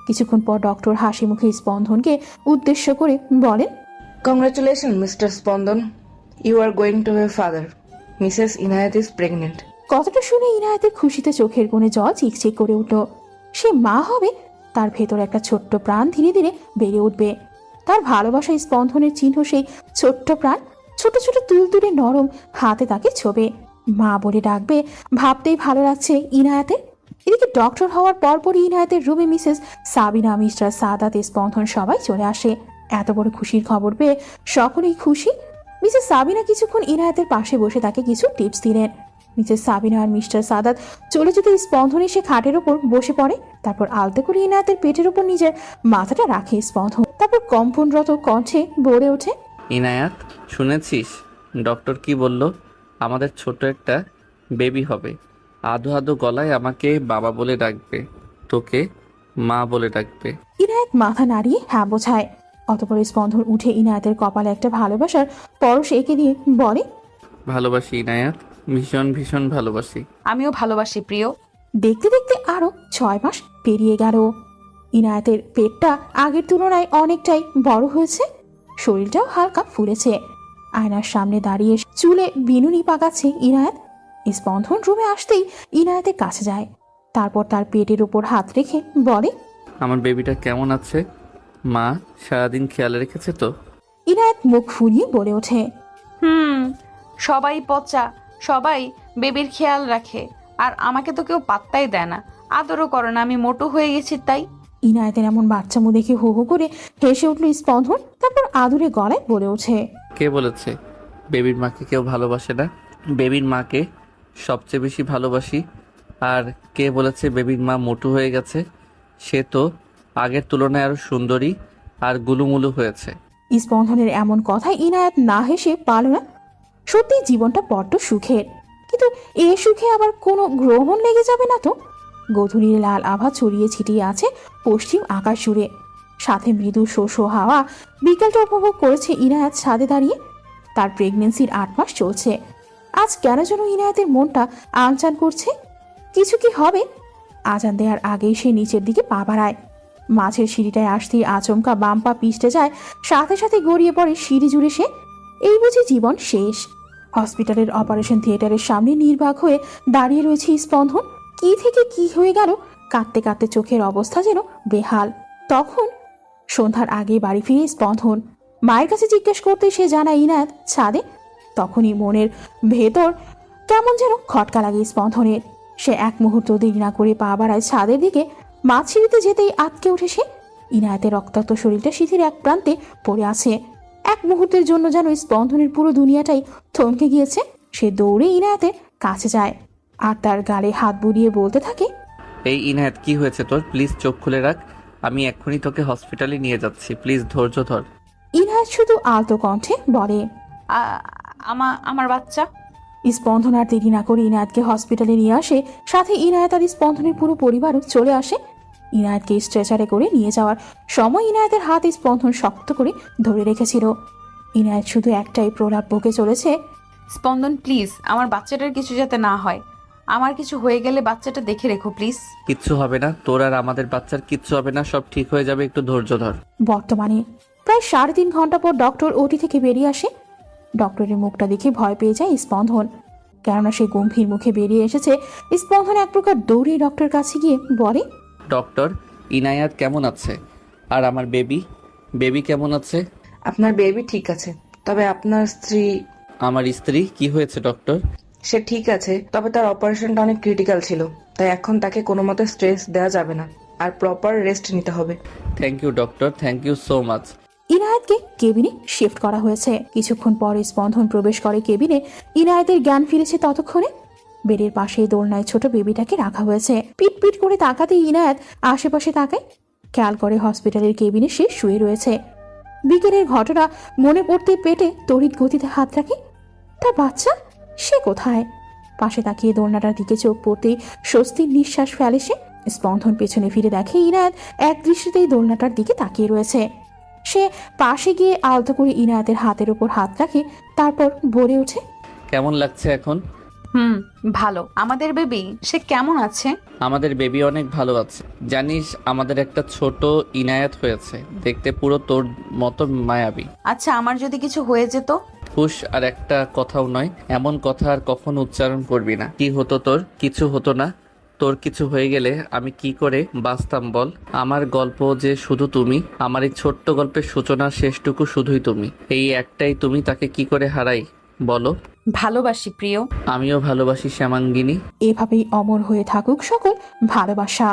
কিছুক্ষণ পর ডক্টর হাসি মুখে স্পন্দনকে উদ্দেশ্য করে বলেন, congratulation Mr Spandan, you are going to have father. Mrs Inayat is pregnant. কথাটা শুনে ইনায়েতের খুশিতে চোখের কোণে জল চিকচিক করে উঠল। সে মা হবে, তার ভেতর একটা ছোট্ট প্রাণ ধীরে ধীরে বেড়ে উঠবে। তার ভালোবাসা স্পন্দনের চিহ্ন সেই ছোট্ট প্রাণ। ছোট ছোট তুলতুলে নরম হাতে তাকে ছোবে, মা বলে ডাকবে, ভাবতেই ভালো লাগছে ইনায়েতের। এদিকে ডক্টর হওয়ার পরপরই ইনায়েতের রুমে মিসেস সাবিনা, মিস্টার সাদাত, স্পন্দন সবাই চলে আসে। এত বড় খুশির খবর পেয়ে সকলেই খুশি। মিসেস সাবিনা কিছুক্ষণ ইনায়েতের পাশে বসে তাকে কিছু টিপস দিলেন। মিসেস সাবিনা আর মিস্টার সাদাত চলে যেতে স্পন্দন এসে খাটের ওপর বসে পড়ে। তারপর আলতো করে ইনায়াতের পেটের ওপর নিজের মাথাটা রাখে স্পন্দন। তারপর কম্পনরত কণ্ঠে বলে ওঠে, ইনায়াত, শুনেছিস ডক্টর কি বলল? আমাদের ছোট একটা বেবি হবে। আধো আধো গলায় আমাকে বাবা বলে ডাকবে, তোকে মা বলে ডাকবে। ইনায়াত মাথা নাড়িয়ে হ্যাঁ বোঝায়। অতপর স্পন্দন উঠে ইনায়াতের কপালে একটা ভালোবাসার পরশ এঁকে দিয়ে বলে, ভালোবাসি ইনায়াত, ভীষণ ভীষণ ভালোবাসি। আমিও ভালোবাসি প্রিয়। দেখতে দেখতে আরো 6 মাস পেরিয়ে গেল। ইনায়াতের পেটটা আগের তুলনায় অনেকটাই বড় হয়েছে, শরীরটাও হালকা ফুলেছে। আয়নার সামনে দাঁড়িয়ে চুলে বিনুনি পাকাচ্ছে ইনায়াত। স্পন্দন রুমে আসতেই ইনায়াতের কাছে যায়। তারপর তার পেটের উপর হাত রেখে বলে, আমার বেবিটা কেমন আছে মা? সারাদিন খেয়াল রেখেছে তো? ইনায়াত মুখ ফুলিয়ে বলে ওঠে, সবাই পচা, সবাই বেবির খেয়াল রাখে, আর আমাকে তো কেউ পাত্তাই দেয় না, আদরও করে না। আমি মোটু হয়ে গেছি তাই। ইনায়াতের এমন বাচ্চামো দেখে হো হো করে হেসে উঠল স্পন্দন। তারপর আদুরে গলায় বলে ওঠে, কে বলেছে বেবির মাকে কেউ ভালোবাসে না? বেবির মাকে সবচেয়ে বেশি ভালোবাসি। আর কে বলেছে বেবির মা মোটু হয়ে গেছে? সে তো আগের তুলনায় আরো সুন্দরী আর গুলুমুলু হয়েছে। স্পন্দনের এমন কথায় ইনায়াত না হেসে পারল না। সত্যি জীবনটা বড্ড সুখের, কিন্তু এ সুখে আবার কোনো গ্রহণ লেগে যাবে না তো? গধূলির লাল আভা ছড়িয়ে ছিটিয়ে আছে পশ্চিম আকাশ জুড়ে, সাথে মৃদু শোষো হাওয়া। বিকালটা উপভোগ করেছে ইনায়াত ছাদে দাঁড়িয়ে। তার প্রেগনেন্সির 8 মাস চলছে। আজ কেন যেন ইনায়াতের মনটা আনচান করছে। কিছু কি হবে? আজান দেওয়ার আগেই সে নিচের দিকে পা বাড়ায়। মাছের সিঁড়িটায় আসতেই আচমকা বাম পা পিষ্টে যায়, সাথে সাথে গড়িয়ে পড়ে সিঁড়ি জুড়ে সে। এই বুঝি জীবন শেষ। হসপিটালের অপারেশন থিয়েটারের সামনে নির্বাক হয়ে দাঁড়িয়ে রয়েছে স্পন্দন। কি থেকে কি হয়ে গেল, কাঁদতে কাঁদতে চোখের অবস্থা যেন বেহাল। তখন সন্ধ্যার আগে বাড়ি ফিরে স্পন্দন মায়ের কাছে জিজ্ঞেস করতে সে জানায় ইনায়াত ছাদে। তখনই মনের ভেতর কেমন যেন খটকা লাগে স্পন্দনের। সে এক মুহূর্ত দেরি না করে পা বাড়ায় ছাদের দিকে। মাছ সিঁড়িতে যেতেই আটকে উঠে সে। ইনায়াতের রক্তাক্ত শরীরটা সিঁথির এক প্রান্তে পড়ে আছে। এক মুহূর্তের জন্য যেন স্পন্দনের পুরো দুনিয়াটাই থমকে গিয়েছে। সে দৌড়ে ইনায়াতের কাছে যায় আর তার গালে হাত বুলিয়ে বলতে থাকে, এই ইনায়াত, কি হয়েছে তোর? প্লিজ চোখ খুলে রাখ, আমি এক্ষুনি তোকে হসপিটালে নিয়ে যাচ্ছি, প্লিজ ধৈর্য ধর। ইনায়াত শুধু আলতো কণ্ঠে বলে, আমার বাচ্চা। স্পন্দন আর দেরি না করে ইনায়াতকে হসপিটালে নিয়ে আসে। সাথে ইনায়াত আর স্পন্দনের পুরো পরিবারও চলে আসে। ইনায়াতকে স্ট্রেচারে করে নিয়ে যাওয়ার সময় ইনায়াতের হাত স্পন্দন শক্ত করে ধরে রেখেছিল। ইনায়াত শুধু একটাই প্রলাপ বকে চলেছে, স্পন্দন প্লিজ, আমার বাচ্চাটার কিছু যাতে না হয়। আমার কিছু হয়ে গেলে বাচ্চাটা দেখে রেখো প্লিজ। কিচ্ছু হবে না তোর আর আমাদের বাচ্চার, কিচ্ছু হবে না, সব ঠিক হয়ে যাবে, একটু ধৈর্য ধর। বর্তমানে প্রায় 3.5 ঘন্টা পর ডক্টর ওটি থেকে বেরিয়ে আসে। ডক্টরের মুখটা দেখে ভয় পেয়ে যায় স্পন্দন, কেননা সে গম্ভীর মুখে বেরিয়ে এসেছে। স্পন্দন এক প্রকার দৌড়ে ডক্টরের কাছে গিয়ে বলে, ডক্টর, ইনায়াত কেমন আছে? আর আমার বেবি কেমন আছে? আপনার বেবি ঠিক আছে, তবে আপনার স্ত্রী। আমার স্ত্রী কি হয়েছে ডক্টর? সে ঠিক আছে, তবে তার অপারেশনটা অনেক ক্রিটিক্যাল ছিল, তাই এখন তাকে কোনো মতে স্ট্রেস দেওয়া যাবে না আর প্রপার রেস্ট নিতে হবে। Thank you doctor, thank you so much. ইনায়াতকে কেবিনে শিফট করা হয়েছে। কিছুক্ষণ পরে স্পন্দন প্রবেশ করে কেবিনে। ইনায়াতের জ্ঞান ফিরেছে ততক্ষণে। বেডের পাশে দোলনায় ছোট বেবিটাকে রাখা হয়েছে। পিট পিট করে তাকাতেই ইনায়াত আশেপাশে তাকায়, খেয়াল করে হসপিটালের কেবিনে সে শুয়ে রয়েছে। বিকেলের ঘটনা মনে পড়তে পেটে তড়িৎ গতিতে হাত রাখে। তার বাচ্চা সে কোথায়? পাশে তাকিয়ে দোলনাটার দিকে চোখ পড়তেই স্বস্তির নিঃশ্বাস ফেলে সে। স্পন্দন পেছনে ফিরে দেখে ইনায়াত এক দৃষ্টিতেই দোলনাটার দিকে তাকিয়ে রয়েছে। সে পাশে গিয়ে আলতো করে ইনায়াতের হাতের উপর হাত রাখে, তারপর বলে ওঠে, কেমন লাগছে এখন? ভালো। আমাদের বেবি সে কেমন আছে? আমাদের বেবি অনেক ভালো আছে। জানিস আমাদের একটা ছোট ইনায়াত হয়েছে, দেখতে পুরো তোর মতো মায়াবী। আচ্ছা, আমার যদি কিছু হয়ে যেত? হুশ, আর একটা কথাও নয়, এমন কথা আর কখনো উচ্চারণ করবি না। কি হতো তোর? কিছু হতো না। তোর কিছু হয়ে গেলে আমি কি করে বাঁচতাম বল? আমার গল্প যে শুধু তুমি, আমার এই ছোট্ট গল্পের সূচনার শেষটুকু শুধুই তুমি। এই একটাই তুমি, তাকে কি করে হারাই বলো? ভালোবাসি প্রিয়। আমিও ভালোবাসি শ্যামাঙ্গিনী। এভাবেই অমর হয়ে থাকুক সকল ভালোবাসা।